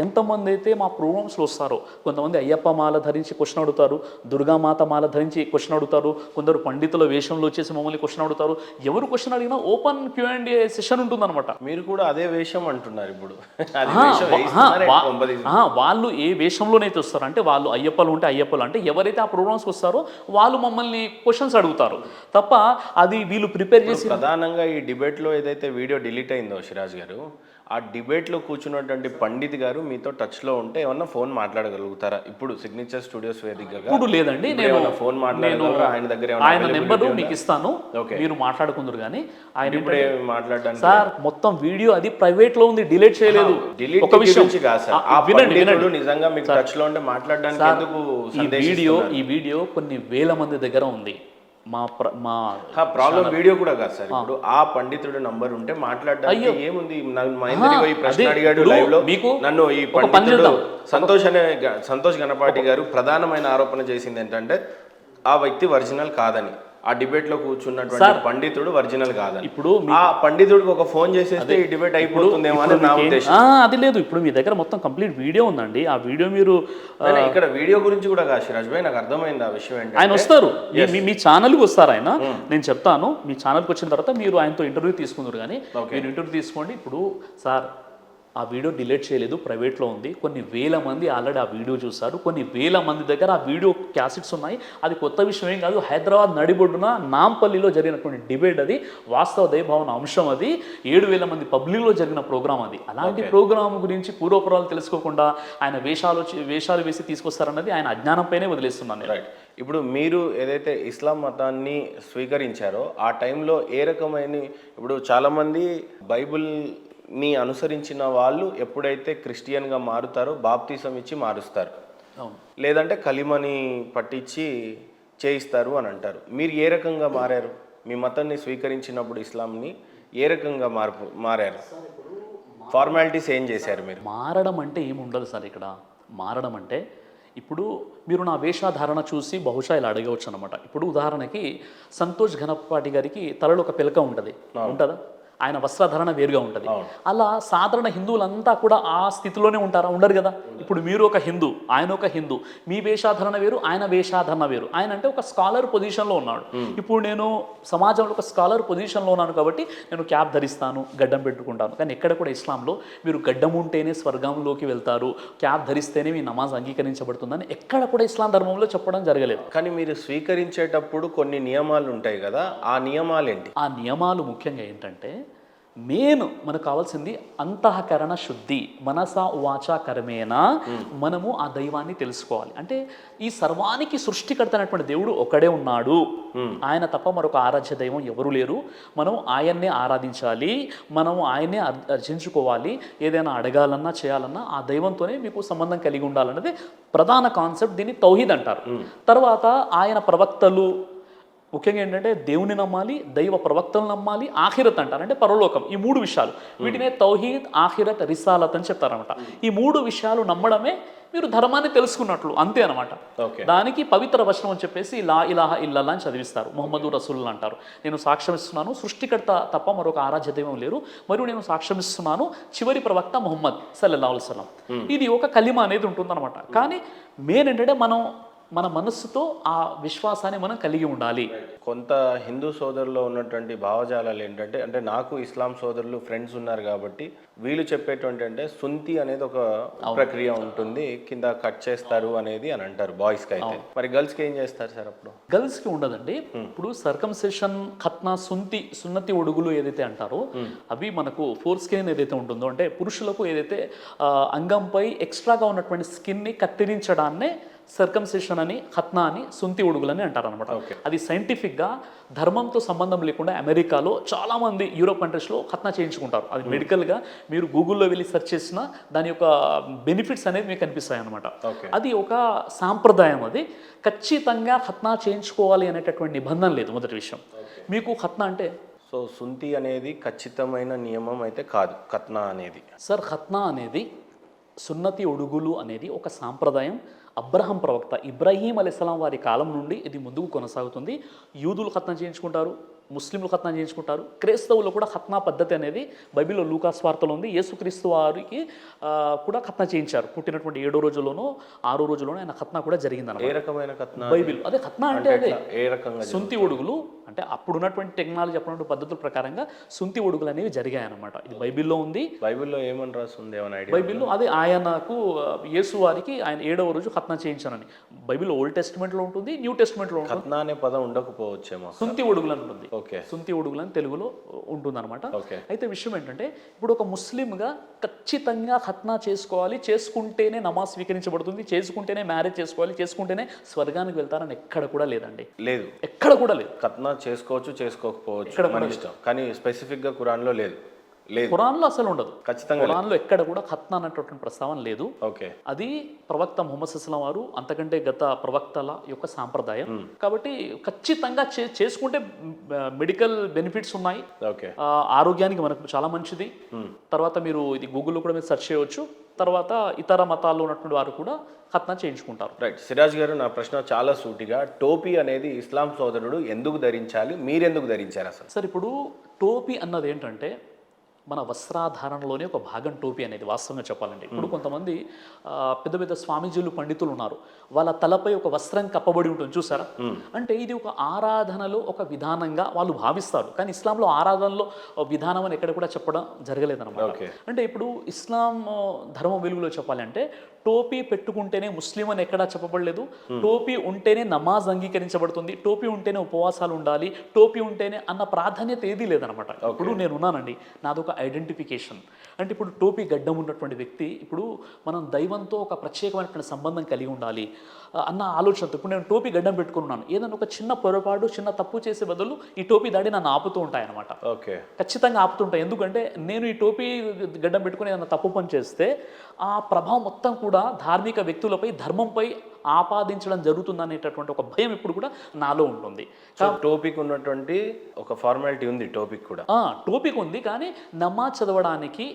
ఎంతమంది అయితే మా ప్రోగ్రామ్స్లో వస్తారో, కొంతమంది అయ్యప్ప మాల ధరించి క్వశ్చన్ అడుగుతారు, దుర్గామాత మాల ధరించి క్వశ్చన్ అడుగుతారు, కొందరు పండితుల వేషంలో వచ్చేసి మమ్మల్ని క్వశ్చన్ అడుగుతారు. ఎవరు క్వశ్చన్ అడిగినా ఓపెన్ Q&A సెషన్ ఉంటుందన్నమాట. మీరు కూడా అదే వేషం అంటున్నారు ఇప్పుడు. వాళ్ళు ఏ వేషంలోనైతే వస్తారో, అంటే వాళ్ళు అయ్యప్పలు ఉంటే అయ్యప్పలు, అంటే ఎవరైతే ఆ ప్రోగ్రామ్స్కి వస్తారో వాళ్ళు మమ్మల్ని క్వశ్చన్స్ అడుగుతారు తప్ప అది వీళ్ళు ప్రిపేర్ చేసి. ప్రధానంగా ఈ డిబేట్లో ఏదైతే వీడియో డిలీట్ అయిందో సిరాజ్ గారు, ఆ డిబేట్లో కూర్చున్నటువంటి పండిత్ గారు మీతో టచ్లో ఉంటే ఏమన్నా ఫోన్ మాట్లాడగలుగుతారా? ఇప్పుడు సిగ్నేచర్ స్టూడియోస్ వేదికగా ఇప్పుడు లేదండి, నేను ఫోన్ మాట్లాడగలరా? ఆయన దగ్గర ఆయన నెంబర్ మీకు ఇస్తాను, మీరు మాట్లాడుకుందరు. కానీ ఆయన ఇప్పుడే మాట్లాడడానికి సార్ మొత్తం వీడియో అది ప్రైవేట్ లో ఉంది, డిలీట్ చేయలేదు. ఒక విషయం వినండి, నిజంగా మీకు టచ్ లో ఉంటే మాట్లాడడానికి ఎందుకు? ఈ వీడియో కొన్ని వేల మంది దగ్గర ఉంది. మా ప్రాబ్లం వీడియో కూడా కాదు సార్. ఇప్పుడు ఆ పండితుడు నంబర్ ఉంటే మాట్లాడడానికి ఏముంది? మహేంద్ర ప్రశ్న అడిగాడు లైవ్ లో, నన్ను ఈ పండితుడు సంతోష్ ఘనపాటి గారు ప్రధానమైన ఆరోపణ చేసింది ఏంటంటే ఆ వ్యక్తి ఒరిజినల్ కాదని. ఆ డిబేట్ లో కూర్చున్నటువంటి పండితుడు ఒరిజినల్ కాదని. ఇప్పుడు ఆ పండితుడికి ఒక ఫోన్ చేసేస్తే ఈ డిబేట్ అయిపోతుందేమో అని నా ఉద్దేశం. అది లేదు, ఇప్పుడు మీ దగ్గర మొత్తం కంప్లీట్ వీడియో ఉందండి. ఆ వీడియో మీరు ఇక్కడ వీడియో గురించి కూడా కాదు సిరాజ్ భాయ్, నాకు అర్థమైంది ఆ విషయం ఏంటి. ఆయన వస్తారు, మీ ఛానల్కి వస్తారు ఆయన. నేను చెప్తాను, మీ ఛానల్కి వచ్చిన తర్వాత మీరు ఆయనతో ఇంటర్వ్యూ తీసుకుందరు. కానీ మీరు ఇంటర్వ్యూ తీసుకోండి. ఇప్పుడు సార్ ఆ వీడియో డిలీట్ చేయలేదు, ప్రైవేట్లో ఉంది. కొన్ని వేల మంది ఆల్రెడీ ఆ వీడియో చూశారు. కొన్ని వేల మంది దగ్గర ఆ వీడియో క్యాసెట్స్ ఉన్నాయి. అది కొత్త విషయం ఏం కాదు. హైదరాబాద్ నడిబొడ్డున నాంపల్లిలో జరిగినటువంటి డిబేట్ అది, వాస్తవ దైవభావన అంశం అది. 7,000 మంది పబ్లిక్లో జరిగిన ప్రోగ్రామ్ అది. అలాంటి ప్రోగ్రామ్ గురించి పూర్వపురాలు తెలుసుకోకుండా ఆయన వేషాలు వేసి తీసుకొస్తారన్నది ఆయన అజ్ఞానంపైనే వదిలేస్తున్నాను. రైట్. ఇప్పుడు మీరు ఏదైతే ఇస్లాం మతాన్ని స్వీకరించారో ఆ టైంలో ఏ రకమైన, ఇప్పుడు చాలామంది బైబిల్ని అనుసరించిన వాళ్ళు ఎప్పుడైతే క్రిస్టియన్గా మారుతారో బాప్తిసం ఇచ్చి మారుస్తారు, అవును. లేదంటే కలిమని పట్టించి చేయిస్తారు అని అంటారు. మీరు ఏ రకంగా మారారు? మీ మతాన్ని స్వీకరించినప్పుడు ఇస్లాంని ఏ రకంగా మారారు? ఫార్మాలిటీస్ ఏం చేశారు మీరు? మారడం అంటే ఏముండదు సార్ ఇక్కడ. మారడం అంటే ఇప్పుడు మీరు నా వేషధారణ చూసి బహుశా ఇలా అడగవచ్చు అనమాట. ఇప్పుడు ఉదాహరణకి సంతోష్ ఘనపాటి గారికి తలలో ఒక పిలక ఉంటుంది, ఉంటుందా? ఆయన వస్త్రధారణ వేరుగా ఉంటుంది. అలా సాధారణ హిందువులంతా కూడా ఆ స్థితిలోనే ఉంటారా? ఉండరు కదా. ఇప్పుడు మీరు ఒక హిందూ, ఆయన ఒక హిందూ, మీ వేషాధారణ వేరు, ఆయన వేషాధారణ వేరు. ఆయన అంటే ఒక స్కాలర్ పొజిషన్లో ఉన్నాడు. ఇప్పుడు నేను సమాజంలో ఒక స్కాలర్ పొజిషన్లో ఉన్నాను కాబట్టి నేను క్యాప్ ధరిస్తాను, గడ్డం పెట్టుకుంటాను. కానీ ఎక్కడ కూడా ఇస్లాంలో మీరు గడ్డం ఉంటేనే స్వర్గంలోకి వెళ్తారు, క్యాప్ ధరిస్తేనే మీ నమాజ్ అంగీకరించబడుతుందని ఎక్కడ కూడా ఇస్లాం ధర్మంలో చెప్పడం జరగలేదు. కానీ మీరు స్వీకరించేటప్పుడు కొన్ని నియమాలు ఉంటాయి కదా, ఆ నియమాలు ఏంటి? ఆ నియమాలు ముఖ్యంగా ఏంటంటే, మెయిన్ మనకు కావాల్సింది అంతఃకరణ శుద్ధి. మనస వాచ కర్మేన మనము ఆ దైవాన్ని తెలుసుకోవాలి. అంటే ఈ సర్వానికి సృష్టికర్త అయినటువంటి దేవుడు ఒకడే ఉన్నాడు, ఆయన తప్ప మరొక ఆరాధ్య దైవం ఎవరు లేరు. మనం ఆయన్నే ఆరాధించాలి, మనం ఆయన్నే అర్చించుకోవాలి. ఏదైనా అడగాలన్నా చేయాలన్నా ఆ దైవంతోనే మీకు సంబంధం కలిగి ఉండాలన్నది ప్రధాన కాన్సెప్ట్. దీన్ని తౌహీద్ అంటారు. తర్వాత ఆయన ప్రవక్తలు, ముఖ్యంగా ఏంటంటే దేవుని నమ్మాలి, దైవ ప్రవక్తలు నమ్మాలి, ఆఖిరత్ అంటారు అంటే పరలోకం. ఈ 3 విషయాలు, వీటినే తౌహీద్, ఆఖిరత్, రిసాలత్ అని చెప్తారనమాట. ఈ 3 విషయాలు నమ్మడమే మీరు ధర్మాన్ని తెలుసుకున్నట్లు, అంతే అనమాట. దానికి పవిత్ర వచనం అని చెప్పేసి లా ఇలాహ ఇల్లల్లా అని చదివిస్తారు. ముహమ్మదు రసూల్ అంటారు. నేను సాక్ష్యం ఇస్తున్నాను సృష్టికర్త తప్ప మరొక ఆరాధ్య దైవం లేరు, మరియు నేను సాక్ష్యం ఇస్తున్నాను చివరి ప్రవక్త ముహమ్మద్ సల్లల్లాహు అలైహి వసల్లం. ఇది ఒక కలిమ అనేది ఉంటుందన్నమాట. కానీ మెయిన్ ఏంటంటే మన మనస్సుతో ఆ విశ్వాసాన్ని మనం కలిగి ఉండాలి. కొంత హిందూ సోదరుల్లో ఉన్నటువంటి భావజాలాలు ఏంటంటే, అంటే నాకు ఇస్లాం సోదరులు ఫ్రెండ్స్ ఉన్నారు కాబట్టి వీళ్ళు చెప్పేటువంటి అంటే సుంతి అనేది ఒక ప్రక్రియ ఉంటుంది, కింద కట్ చేస్తారు అనేది అని అంటారు బాయ్స్కి. అయితే మరి గర్ల్స్కి ఏం చేస్తారు సార్? అప్పుడు గర్ల్స్కి ఉండదండి. ఇప్పుడు సర్కంసెషన్, ఖత్నా, సున్నతి ఒడుగులు ఏదైతే అంటారో అవి మనకు ఫోర్ స్కిన్ ఏదైతే ఉంటుందో, అంటే పురుషులకు ఏదైతే అంగంపై ఎక్స్ట్రాగా ఉన్నటువంటి స్కిన్ని కత్తిరించడాన్నే సర్కంసెషన్ అని, ఖత్నా అని, సుంతి ఉడుగులని అంటారు అనమాట. అది సైంటిఫిక్గా ధర్మంతో సంబంధం లేకుండా అమెరికాలో చాలామంది యూరోప్ కంట్రీస్లో ఖత్నా చేయించుకుంటారు. అది మెడికల్గా మీరు గూగుల్లో వెళ్ళి సెర్చ్ చేసినా దాని యొక్క బెనిఫిట్స్ అనేది మీకు కనిపిస్తాయి అనమాట. అది ఒక సాంప్రదాయం. అది ఖచ్చితంగా ఖత్నా చేయించుకోవాలి అనేటటువంటి నిబంధన లేదు. మొదటి విషయం, మీకు ఖత్నా అంటే సో సుంతి అనేది ఖచ్చితమైన నియమం అయితే కాదు. ఖత్నా అనేది సార్, ఖత్నా అనేది, సున్నతి ఒడుగులు అనేది ఒక సాంప్రదాయం. అబ్రహం ప్రవక్త ఇబ్రాహీం అలైహిస్సలాం వారి కాలం నుండి ఇది ముందుకు కొనసాగుతుంది. యూదులు ఖత్నా చేయించుకుంటారు, ముస్లింలు ఖత్నా చేయించుకుంటారు, క్రైస్తవులు కూడా ఖత్నా పద్ధతి అనేది బైబిల్లో లూకాస్ వార్తలో ఉంది. యేసుక్రీస్తు వారికి కూడా ఖత్నా చేయించారు. పుట్టినటువంటి 7వ రోజులోనో 6వ రోజులోనో ఆయన ఖత్నా కూడా జరిగింది. ఏ రకమైన ఖత్నా? బైబిల్ అదే ఖత్నా అంటే అదే ఏ రకంగా సుంతి ఒడుగులు అంటే అప్పుడున్నటువంటి టెక్నాలజీ, అప్పుడున్న పద్ధతుల ప్రకారంగా సుంతి ఒడుగులు అనేవి జరిగాయి అనమాట. ఇది బైబిల్లో ఉంది. బైబిల్లో ఏమని రాస్తుంది? ఏమైనా ఐడియా? బైబిల్లో అదే ఆయనకు యేసు వారికి ఆయన 7వ రోజు ఖత్నా చేయించానని బైబిల్ ఓల్డ్ టెస్ట్మెంట్లో ఉంటుంది, న్యూ టెస్ట్మెంట్లో ఉంటుంది. ఖత్నా అనే పదం ఉండకపోవచ్చేమో. సుంతి ఒడుగులు అని ఉంటుంది. ఓకే, సుంతి ఒడుగులు అని తెలుగులో ఉంటుందన్నమాట. అయితే విషయం ఏంటంటే, ఇప్పుడు ఒక ముస్లింగా ఖచ్చితంగా ఖత్నా చేసుకోవాలి, చేసుకుంటేనే నమాజ్ స్వీకరించబడుతుంది, చేసుకుంటేనే మ్యారేజ్ చేసుకోవాలి, చేసుకుంటేనే స్వర్గానికి వెళ్తారని ఎక్కడ కూడా లేదండి. లేదు, ఎక్కడ కూడా లేదు. ఖత్నా చేసుకోవచ్చు, చేసుకోకపోవచ్చు, మన ఇష్టం. కానీ స్పెసిఫిక్గా ఖురాన్లో లేదు. ఖురాన్లో అసలు ఉండదు. ఖచ్చితంగా ఖురాన్లో ఎక్కడ కూడా ఖత్నా అనేటువంటి ప్రస్తావన లేదు. ఓకే, అది ప్రవక్త ముహమ్మద్ సల్లల్లాహు వారు, అంతకంటే గత ప్రవక్తల యొక్క సాంప్రదాయం. కాబట్టి ఖచ్చితంగా చేసుకుంటే మెడికల్ బెనిఫిట్స్ ఉన్నాయి. ఓకే, ఆరోగ్యానికి మనకు చాలా మంచిది. తర్వాత మీరు ఇది గూగుల్లో కూడా మీరు సెర్చ్ చేయవచ్చు. తర్వాత ఇతర మతాల్లో ఉన్నటువంటి వారు కూడా ఖత్నా చేయించుకుంటారు. రైట్. సిరాజ్ గారు, నా ప్రశ్న చాలా సూటిగా, టోపీ అనేది ఇస్లాం సోదరుడు ఎందుకు ధరించాలి, మీరెందుకు ధరించారు అసలు? సార్, ఇప్పుడు టోపీ అన్నది ఏంటంటే, మన వస్త్రాధారణలోనే ఒక భాగం టోపీ అనేది, వాస్తవంగా చెప్పాలంటే. ఇప్పుడు కొంతమంది పెద్ద పెద్ద స్వామీజీలు, పండితులు ఉన్నారు, వాళ్ళ తలపై ఒక వస్త్రం కప్పబడి ఉంటుంది, చూసారా? అంటే ఇది ఒక ఆరాధనలో ఒక విధానంగా వాళ్ళు భావిస్తారు. కానీ ఇస్లాంలో ఆరాధనలో విధానం అని ఎక్కడ కూడా చెప్పడం జరగలేదన్నమాట. అంటే ఇప్పుడు ఇస్లాం ధర్మం వెలుగులో చెప్పాలంటే టోపీ పెట్టుకుంటేనే ముస్లిం అని ఎక్కడా చెప్పబడలేదు. టోపీ ఉంటేనే నమాజ్ అంగీకరించబడుతుంది, టోపీ ఉంటేనే ఉపవాసాలు ఉండాలి, టోపీ ఉంటేనే అన్న ప్రాధాన్యత ఏదీ లేదనమాట. ఇప్పుడు నేను ఉన్నానండి, నాదొక ఐడెంటిఫికేషన్. అంటే ఇప్పుడు టోపీ గడ్డం ఉన్నటువంటి వ్యక్తి, ఇప్పుడు మనం దైవంతో ఒక ప్రత్యేకమైనటువంటి సంబంధం కలిగి ఉండాలి అన్న ఆలోచనతో ఇప్పుడు నేను టోపీ గడ్డం పెట్టుకున్నాను. ఏదైనా ఒక చిన్న పొరపాటు, చిన్న తప్పు చేసే బదులు ఈ టోపీ దాడి నన్ను ఆపుతూ ఉంటాయన్నమాట. ఖచ్చితంగా ఆపుతుంటాయి. ఎందుకంటే నేను ఈ టోపీ గడ్డం పెట్టుకుని ఏదైనా తప్పు పని చేస్తే ఆ ప్రభావం మొత్తం కూడా ధార్మిక వ్యక్తులపై, ధర్మంపై ఆపాదించడం జరుగుతుందనేటటువంటి ఒక భయం ఇప్పుడు కూడా నాలో ఉంటుంది. టోపీకి ఉన్నటువంటి ఒక ఫార్మాలిటీ ఉంది, టోపీకి కూడా టోపీకి ఉంది. కానీ నమాజ్ చదవడానికి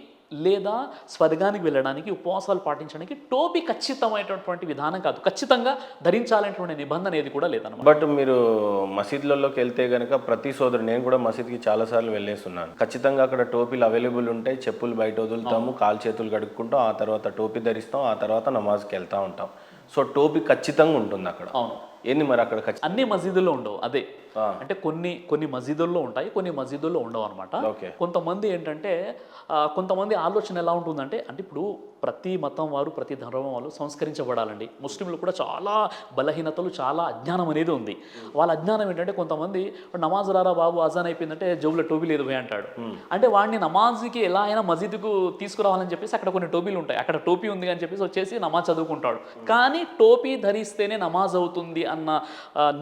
లేదా స్వర్గానికి వెళ్ళడానికి, ఉపవాసాలు పాటించడానికి టోపీ ఖచ్చితమైనటువంటి విధానం కాదు, ఖచ్చితంగా ధరించాలనేటువంటి నిబంధన ఏది కూడా లేదన్నమాట. బట్ మీరు మసీదులలోకి వెళ్తే కనుక ప్రతి సోదరు, నేను కూడా మసీద్కి చాలాసార్లు వెళ్ళేస్తున్నాను, ఖచ్చితంగా అక్కడ టోపీలు అవైలబుల్ ఉంటాయి. చెప్పులు బయట వదులుతాము, కాలు చేతులు కడుక్కుంటాం, ఆ తర్వాత టోపీ ధరిస్తాం, ఆ తర్వాత నమాజ్కి వెళ్తూ ఉంటాం. సో టోపీ ఖచ్చితంగా ఉంటుంది అక్కడ. అవును. ఏంది మరి అక్కడ అన్ని మసీదుల్లో ఉండవు. అదే అంటే కొన్ని మసీదుల్లో ఉంటాయి, కొన్ని మసీదుల్లో ఉండవు అనమాట. కొంతమంది ఏంటంటే కొంతమంది ఆలోచన ఎలా ఉంటుందంటే, అంటే ఇప్పుడు ప్రతి మతం వారు, ప్రతి ధర్మం వాళ్ళు సంస్కరించబడాలండి. ముస్లింలు కూడా చాలా బలహీనతలు, చాలా అజ్ఞానం అనేది ఉంది. వాళ్ళ అజ్ఞానం ఏంటంటే, కొంతమంది నమాజ్ రారా బాబు, అజాన్ అయిపోయిందంటే జోబులో టోపీ లేదు పోయి అంటాడు. అంటే వాడిని నమాజ్కి ఎలా అయినా మసీదుకు తీసుకురావాలని చెప్పేసి అక్కడ కొన్ని టోపీలు ఉంటాయి, అక్కడ టోపీ ఉంది అని చెప్పేసి వచ్చేసి నమాజ్ చదువుకుంటాడు. కానీ టోపీ ధరిస్తేనే నమాజ్ అవుతుంది అన్న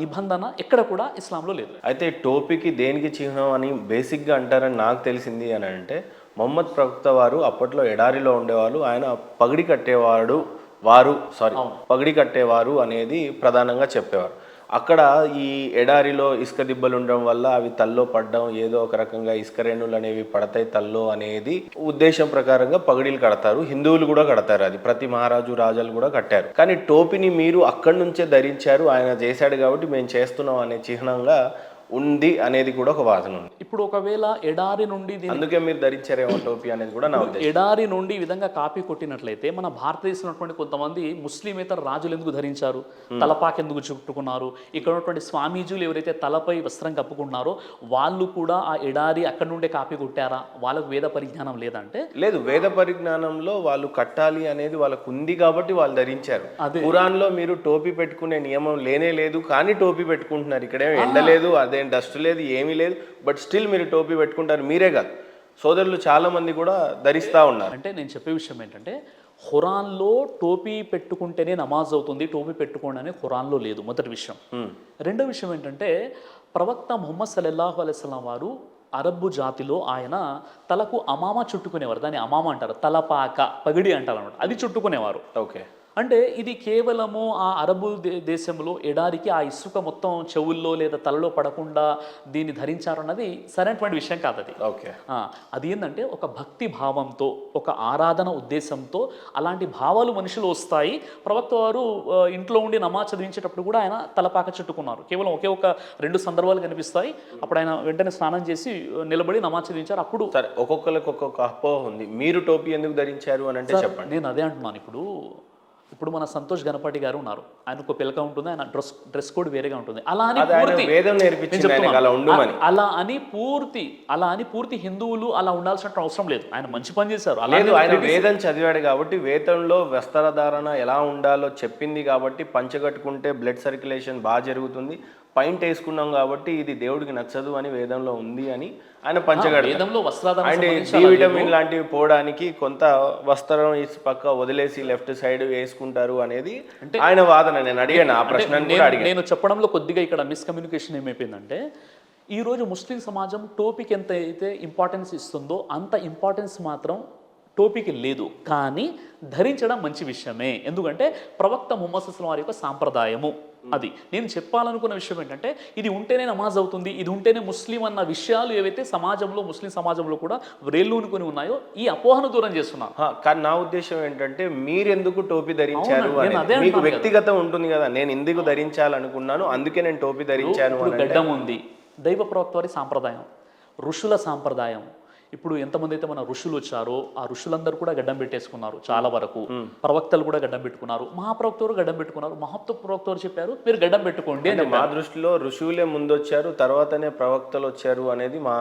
నిబంధన ఎక్కడ కూడా ఇస్లాంలో లేదు. అయితే టోపీకి దేనికి చిహ్నం అని బేసిక్గా అంటారని నాకు తెలిసింది అని అంటే, మొహమ్మద్ ప్రవక్త వారు అప్పట్లో ఎడారిలో ఉండేవాళ్ళు, ఆయన పగిడి కట్టేవారు అనేది ప్రధానంగా చెప్పేవారు. అక్కడ ఈ ఎడారిలో ఇసుక దిబ్బలు ఉండడం వల్ల అవి తల్లో పడడం, ఏదో ఒక రకంగా ఇసుక రేణులు అనేవి పడతాయి తల్లో అనేది ఉద్దేశం ప్రకారంగా పగిడీలు కడతారు. హిందువులు కూడా కడతారు, అది ప్రతి మహారాజు రాజాలు కూడా కట్టారు. కానీ టోపీని మీరు అక్కడి నుంచే ధరించారు, ఆయన చేశాడు కాబట్టి మేము చేస్తున్నాం అనే చిహ్నంగా ఉంది అనేది కూడా ఒక వాదన ఉంది. ఇప్పుడు ఒకవేళ ఎడారి నుండి, అందుకే మీరు ధరించారేమో టోపీ అనేది కూడా నా ఉద్దేశం. ఎడారి నుండి ఈ విధంగా కాపీ కొట్టినట్లయితే మన భారతదేశంలో ఉన్నటువంటి కొంతమంది ముస్లిమేతర రాజులు ఎందుకు ధరించారు, తలపాకి ఎందుకు చుట్టుకున్నారు? ఇక్కడ ఉన్నటువంటి స్వామీజీలు ఎవరైతే తలపై వస్త్రం కప్పుకున్నారో వాళ్ళు కూడా ఆ ఎడారి అక్కడ నుండే కాపీ కొట్టారా? వాళ్ళకు వేద పరిజ్ఞానం లేదంటే లేదు, వేద పరిజ్ఞానంలో వాళ్ళు కట్టాలి అనేది వాళ్ళకు ఉంది కాబట్టి వాళ్ళు ధరించారు. ఖురాన్లో మీరు టోపీ పెట్టుకునే నియమం లేనే లేదు, కానీ టోపీ పెట్టుకుంటున్నారు. ఇక్కడే ఎండలేదు, అదేం డస్ట్ లేదు, ఏమీ లేదు, బట్ స్టిల్ మీరు టోపీ పెట్టుకుంటారు. మీరే కాదు, సోదరులు చాలా మంది కూడా ధరిస్తూ ఉన్నారు. అంటే నేను చెప్పే విషయం ఏంటంటే, ఖురాన్లో టోపీ పెట్టుకుంటేనే నమాజ్ అవుతుంది, టోపీ పెట్టుకోండి అని ఖురాన్లో లేదు, మొదటి విషయం. రెండో విషయం ఏంటంటే, ప్రవక్త ముహమ్మద్ సల్లల్లాహు అలైహి వసల్లం వారు అరబ్బు జాతిలో ఆయన తలకు అమామా చుట్టుకునేవారు. దాన్ని అమామా అంటారు, తలపాక, పగిడి అంటారు అనమాట, అది చుట్టుకునేవారు. ఓకే. అంటే ఇది కేవలము ఆ అరబు దేశంలో ఎడారికి ఆ ఇసుక మొత్తం చెవుల్లో లేదా తలలో పడకుండా దీన్ని ధరించారన్నది సరైనటువంటి విషయం కాదు. అది ఓకే. అది ఏంటంటే ఒక భక్తి భావంతో, ఒక ఆరాధన ఉద్దేశంతో అలాంటి భావాలు మనుషులు వస్తాయి. ప్రవక్త వారు ఇంట్లో ఉండి నమాజ్ చదివించేటప్పుడు కూడా ఆయన తలపాక చుట్టుకున్నారు. కేవలం ఒకే ఒక 2 సందర్భాలు కనిపిస్తాయి. అప్పుడు ఆయన వెంటనే స్నానం చేసి నిలబడి నమాజ్ చదివించారు. అప్పుడు సరే, ఒక్కొక్కరికి ఒక్కొక్క అపోహ ఉంది. మీరు టోపీ ఎందుకు ధరించారు అని అంటే చెప్పండి. నేను అదే అంటున్నాను. ఇప్పుడు మన సంతోష్ గణపతి గారు ఉన్నారు, ఆయన ఒక పిలక ఉంటుంది, ఆయన డ్రెస్ కోడ్ వేరేగా ఉంటుంది. అలా అని పూర్తి హిందువులు అలా ఉండాల్సిన అవసరం లేదు. ఆయన మంచి పని చేశారు. ఆయన వేదం చదివాడు కాబట్టి, వేదంలో వస్త్రధారణ ఎలా ఉండాలో చెప్పింది కాబట్టి, పంచగట్టుకుంటే బ్లడ్ సర్క్యులేషన్ బాగా జరుగుతుంది, పైంట్ వేసుకున్నాం కాబట్టి ఇది దేవుడికి నచ్చదు అని వేదంలో ఉంది అని ఆయన పంచగడ. అంటే డి విటమిన్ లాంటివి పోవడానికి కొంత వస్త్రం పక్క వదిలేసి లెఫ్ట్ సైడ్ వేసుకుంటారు అనేది ఆయన వాదన. నేను అడిగాను ఆ ప్రశ్న. నేను చెప్పడంలో కొద్దిగా ఇక్కడ మిస్కమ్యూనికేషన్ ఏమైపోయిందంటే, ఈరోజు ముస్లిం సమాజం టోపీకి ఎంత అయితే ఇంపార్టెన్స్ ఇస్తుందో అంత ఇంపార్టెన్స్ మాత్రం టోపీకి లేదు. కానీ ధరించడం మంచి విషయమే, ఎందుకంటే ప్రవక్త ముహమ్మద్ సల్లల్లాహు అలైహి వసల్లం వారి యొక్క సాంప్రదాయము అది. నేను చెప్పాలనుకున్న విషయం ఏంటంటే, ఇది ఉంటేనే నమాజ్ అవుతుంది, ఇది ఉంటేనే ముస్లిం అన్న విషయాలు ఏవైతే సమాజంలో, ముస్లిం సమాజంలో కూడా వ్రేళ్ళూనుకొని ఉన్నాయో ఈ అపోహను దూరం చేస్తున్నా. కానీ నా ఉద్దేశం ఏంటంటే, మీరెందుకు టోపీ ధరించారు అని మీకు వ్యక్తిగతం ఉంటుంది కదా. నేను ఎందుకు ధరించాలనుకున్నాను, అందుకే నేను టోపీ ధరించాను. గడ్డం ఉంది, దైవ ప్రవక్త వారి సాంప్రదాయం, ఋషుల సాంప్రదాయం, ఇప్పుడు ఎంతమంది అయితే మన ఋషులు వచ్చారో ఆ ఋషులందరూ కూడా గడ్డం పెట్టేసుకున్నారు చాలా వరకు. ప్రవక్తలు కూడా గడ్డం పెట్టుకున్నారు, మహాప్రవక్తలు గడ్డం పెట్టుకున్నారు. ప్రవక్తలు చెప్పారు మీరు గడ్డం పెట్టుకోండి అని. మా దృష్టిలో ఋషువులే ముందొచ్చారు, తర్వాతనే ప్రవక్తలు వచ్చారు అనేది మా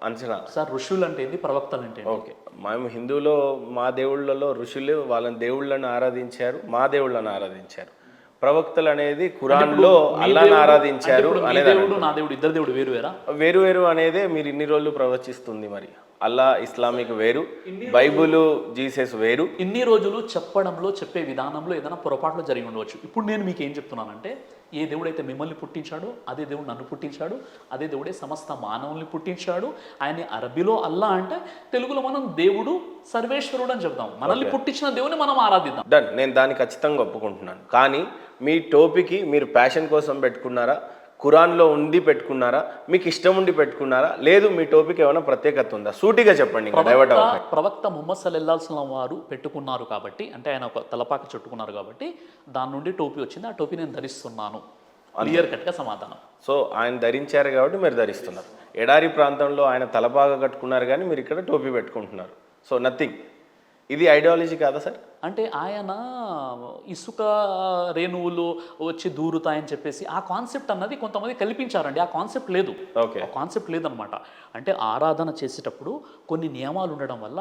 అంచనా. సార్ ఋషులు అంటే ఏంది, ప్రవక్తలు అంటే ఏంది? ఓకే, మేము హిందువులో మా దేవుళ్ళలో ఋషులే వాళ్ళని దేవుళ్ళని ఆరాధించారు, మా దేవుళ్ళని ఆరాధించారు. ప్రవక్తలు అనేది ఖురాన్లో అల్లాహ్ని ఆరాధించారు అనేది. దేవుడు నా దేవుడు ఇద్దరు దేవుడు వేరు వేరా? వేరు వేరు అనేదే మీరు ఇన్ని రోజులు ప్రవచిస్తుంది. మరి అల్లా ఇస్లామిక్ వేరు, బైబుల్ జీసస్ వేరు. ఇన్ని రోజులు చెప్పే విధానంలో ఏదైనా పొరపాట్లు జరిగి ఉండవచ్చు. ఇప్పుడు నేను మీకు ఏం చెప్తున్నానంటే, ఏ దేవుడైతే మిమ్మల్ని పుట్టించాడో అదే దేవుడు నన్ను పుట్టించాడు, అదే దేవుడే సమస్త మానవుల్ని పుట్టించాడు. ఆయన అరబీలో అల్లా అంటే, తెలుగులో మనం దేవుడు సర్వేశ్వరుడు అని చెప్తాం. మనల్ని పుట్టించిన దేవుని మనం ఆరాధిద్దాం. డన్, నేను దాన్ని ఖచ్చితంగా ఒప్పుకుంటున్నాను. కానీ మీ టోపీకి మీరు ప్యాషన్ కోసం పెట్టుకున్నారా, ఖురాన్లో ఉండి పెట్టుకున్నారా, మీకు ఇష్టం ఉండి పెట్టుకున్నారా, లేదు మీ టోపీకి ఏమైనా ప్రత్యేకత ఉందా? సూటిగా చెప్పండి. ప్రవక్త ముహమ్మద్ సల్లల్లాహు అలైహి వసల్లం వారు పెట్టుకున్నారు కాబట్టి, అంటే ఆయన ఒక తలపాక చుట్టుకున్నారు కాబట్టి దాని నుండి టోపీ వచ్చింది. ఆ టోపీ నేను ధరిస్తున్నాను, క్లియర్ కట్గా సమాధానం. సో ఆయన ధరించారు కాబట్టి మీరు ధరిస్తున్నారు. ఎడారి ప్రాంతంలో ఆయన తలపాక కట్టుకున్నారు కానీ మీరు ఇక్కడ టోపీ పెట్టుకుంటున్నారు. So nothing. ఇది ఐడియాలజీ కాదా సార్? అంటే ఆయన ఇసుక రేణువులు వచ్చి దూరుతాయని చెప్పేసి ఆ కాన్సెప్ట్ అన్నది కొంతమంది కల్పించారండి. ఆ కాన్సెప్ట్ లేదు, ఆ కాన్సెప్ట్ లేదనమాట. అంటే ఆరాధన చేసేటప్పుడు కొన్ని నియమాలు ఉండడం వల్ల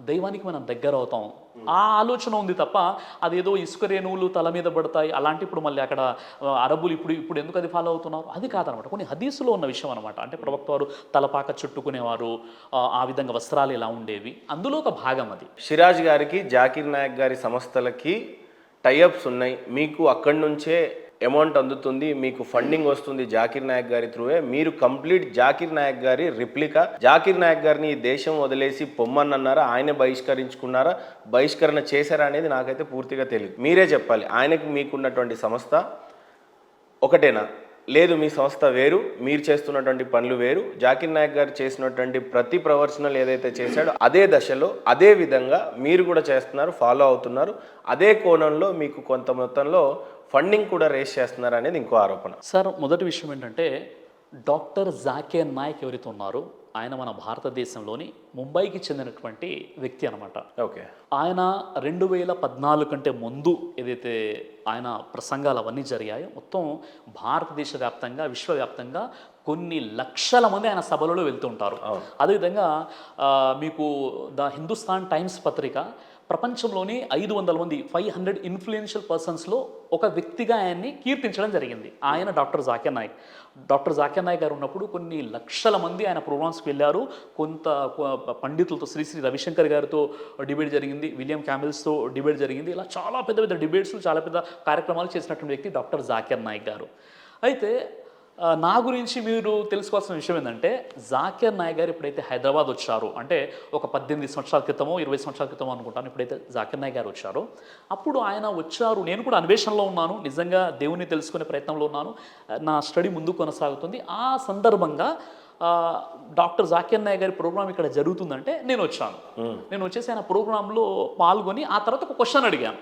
దైవానికి మనం దగ్గర అవుతాం, ఆ ఆలోచన ఉంది తప్ప అదేదో ఇసుక రేణువులు తల మీద పడతాయి అలాంటి ఇప్పుడు మళ్ళీ అక్కడ అరబులు ఇప్పుడు ఎందుకు అది ఫాలో అవుతున్నారు అది కాదనమాట. కొన్ని హదీసులో ఉన్న విషయం అనమాట. అంటే ప్రవక్త వారు తలపాక చుట్టుకునేవారు, ఆ విధంగా వస్త్రాలు ఎలా ఉండేవి, అందులో ఒక భాగం అది. సిరాజ్ గారికి, జాకిర్ నాయక్ గారి సంస్థలకి టైఅప్స్ ఉన్నాయి. మీకు అక్కడి నుంచే అమౌంట్ అందుతుంది, మీకు ఫండింగ్ వస్తుంది జాకిర్ నాయక్ గారి త్రూవే. మీరు కంప్లీట్ జాకిర్ నాయక్ గారి రిప్లికా. జాకిర్ నాయక్ గారిని ఈ దేశం వదిలేసి పొమ్మన్నారా, ఆయనే బహిష్కరించుకున్నారా, బహిష్కరణ చేశారా అనేది నాకైతే పూర్తిగా తెలియదు. మీరే చెప్పాలి. ఆయనకి మీకున్నటువంటి సంస్థ ఒకటేనా, లేదు మీ సంస్థ వేరు, మీరు చేస్తున్నటువంటి పనులు వేరు. జాకిర్ నాయక్ గారు చేసినటువంటి ప్రతి ప్రొఫెషనల్ ఏదైతే చేశాడో అదే దశలో అదే విధంగా మీరు కూడా చేస్తున్నారు, ఫాలో అవుతున్నారు. అదే కోణంలో మీకు కొంత మొత్తంలో ఫండింగ్ కూడా రేస్ చేస్తున్నారు అనేది ఇంకో ఆరోపణ. సార్ మొదటి విషయం ఏంటంటే, డాక్టర్ జాకిర్ నాయక్ ఎవరైతే ఉన్నారో ఆయన మన భారతదేశంలోని ముంబైకి చెందినటువంటి వ్యక్తి అనమాట. ఓకే, ఆయన 2014 కంటే ముందు ఏదైతే ఆయన ప్రసంగాలు అవన్నీ జరిగాయో మొత్తం భారతదేశ వ్యాప్తంగా విశ్వవ్యాప్తంగా కొన్ని లక్షల మంది ఆయన సభలలో వెళ్తూ ఉంటారు. అదేవిధంగా మీకు ద హిందుస్థాన్ టైమ్స్ పత్రిక ప్రపంచంలోని 500 మంది 500 ఇన్ఫ్లుయెన్షియల్ పర్సన్స్లో ఒక వ్యక్తిగా ఆయన్ని కీర్తించడం జరిగింది. ఆయన డాక్టర్ జాకిర్ నాయక్. డాక్టర్ జాకిర్ నాయక్ గారు ఉన్నప్పుడు కొన్ని లక్షల మంది ఆయన ప్రోగ్రామ్స్కి వెళ్ళారు. కొంత పండితులతో శ్రీ రవిశంకర్ గారితో డిబేట్ జరిగింది, విలియం క్యామిల్స్తో డిబేట్ జరిగింది. ఇలా చాలా పెద్ద పెద్ద డిబేట్స్, చాలా పెద్ద కార్యక్రమాలు చేసినటువంటి వ్యక్తి డాక్టర్ జాకిర్ నాయక్ గారు. అయితే నా గురించి మీరు తెలుసుకోవాల్సిన విషయం ఏంటంటే, జాకిర్ నాయక్ గారు ఎప్పుడైతే హైదరాబాద్ వచ్చారో, అంటే ఒక 18 సంవత్సరాల క్రితమో 20 సంవత్సరాల క్రితమో అనుకుంటాను, ఎప్పుడైతే జాకిర్ నాయక్ గారు వచ్చారో అప్పుడు ఆయన వచ్చారు. నేను కూడా అన్వేషణలో ఉన్నాను, నిజంగా దేవుని తెలుసుకునే ప్రయత్నంలో ఉన్నాను, నా స్టడీ ముందుకు కొనసాగుతుంది. ఆ సందర్భంగా డాక్టర్ జాకిర్ నాయక్ గారి ప్రోగ్రామ్ ఇక్కడ జరుగుతుందంటే నేను వచ్చాను. నేను వచ్చేసి ఆయన ప్రోగ్రాంలో పాల్గొని ఆ తర్వాత ఒక క్వశ్చన్ అడిగాను.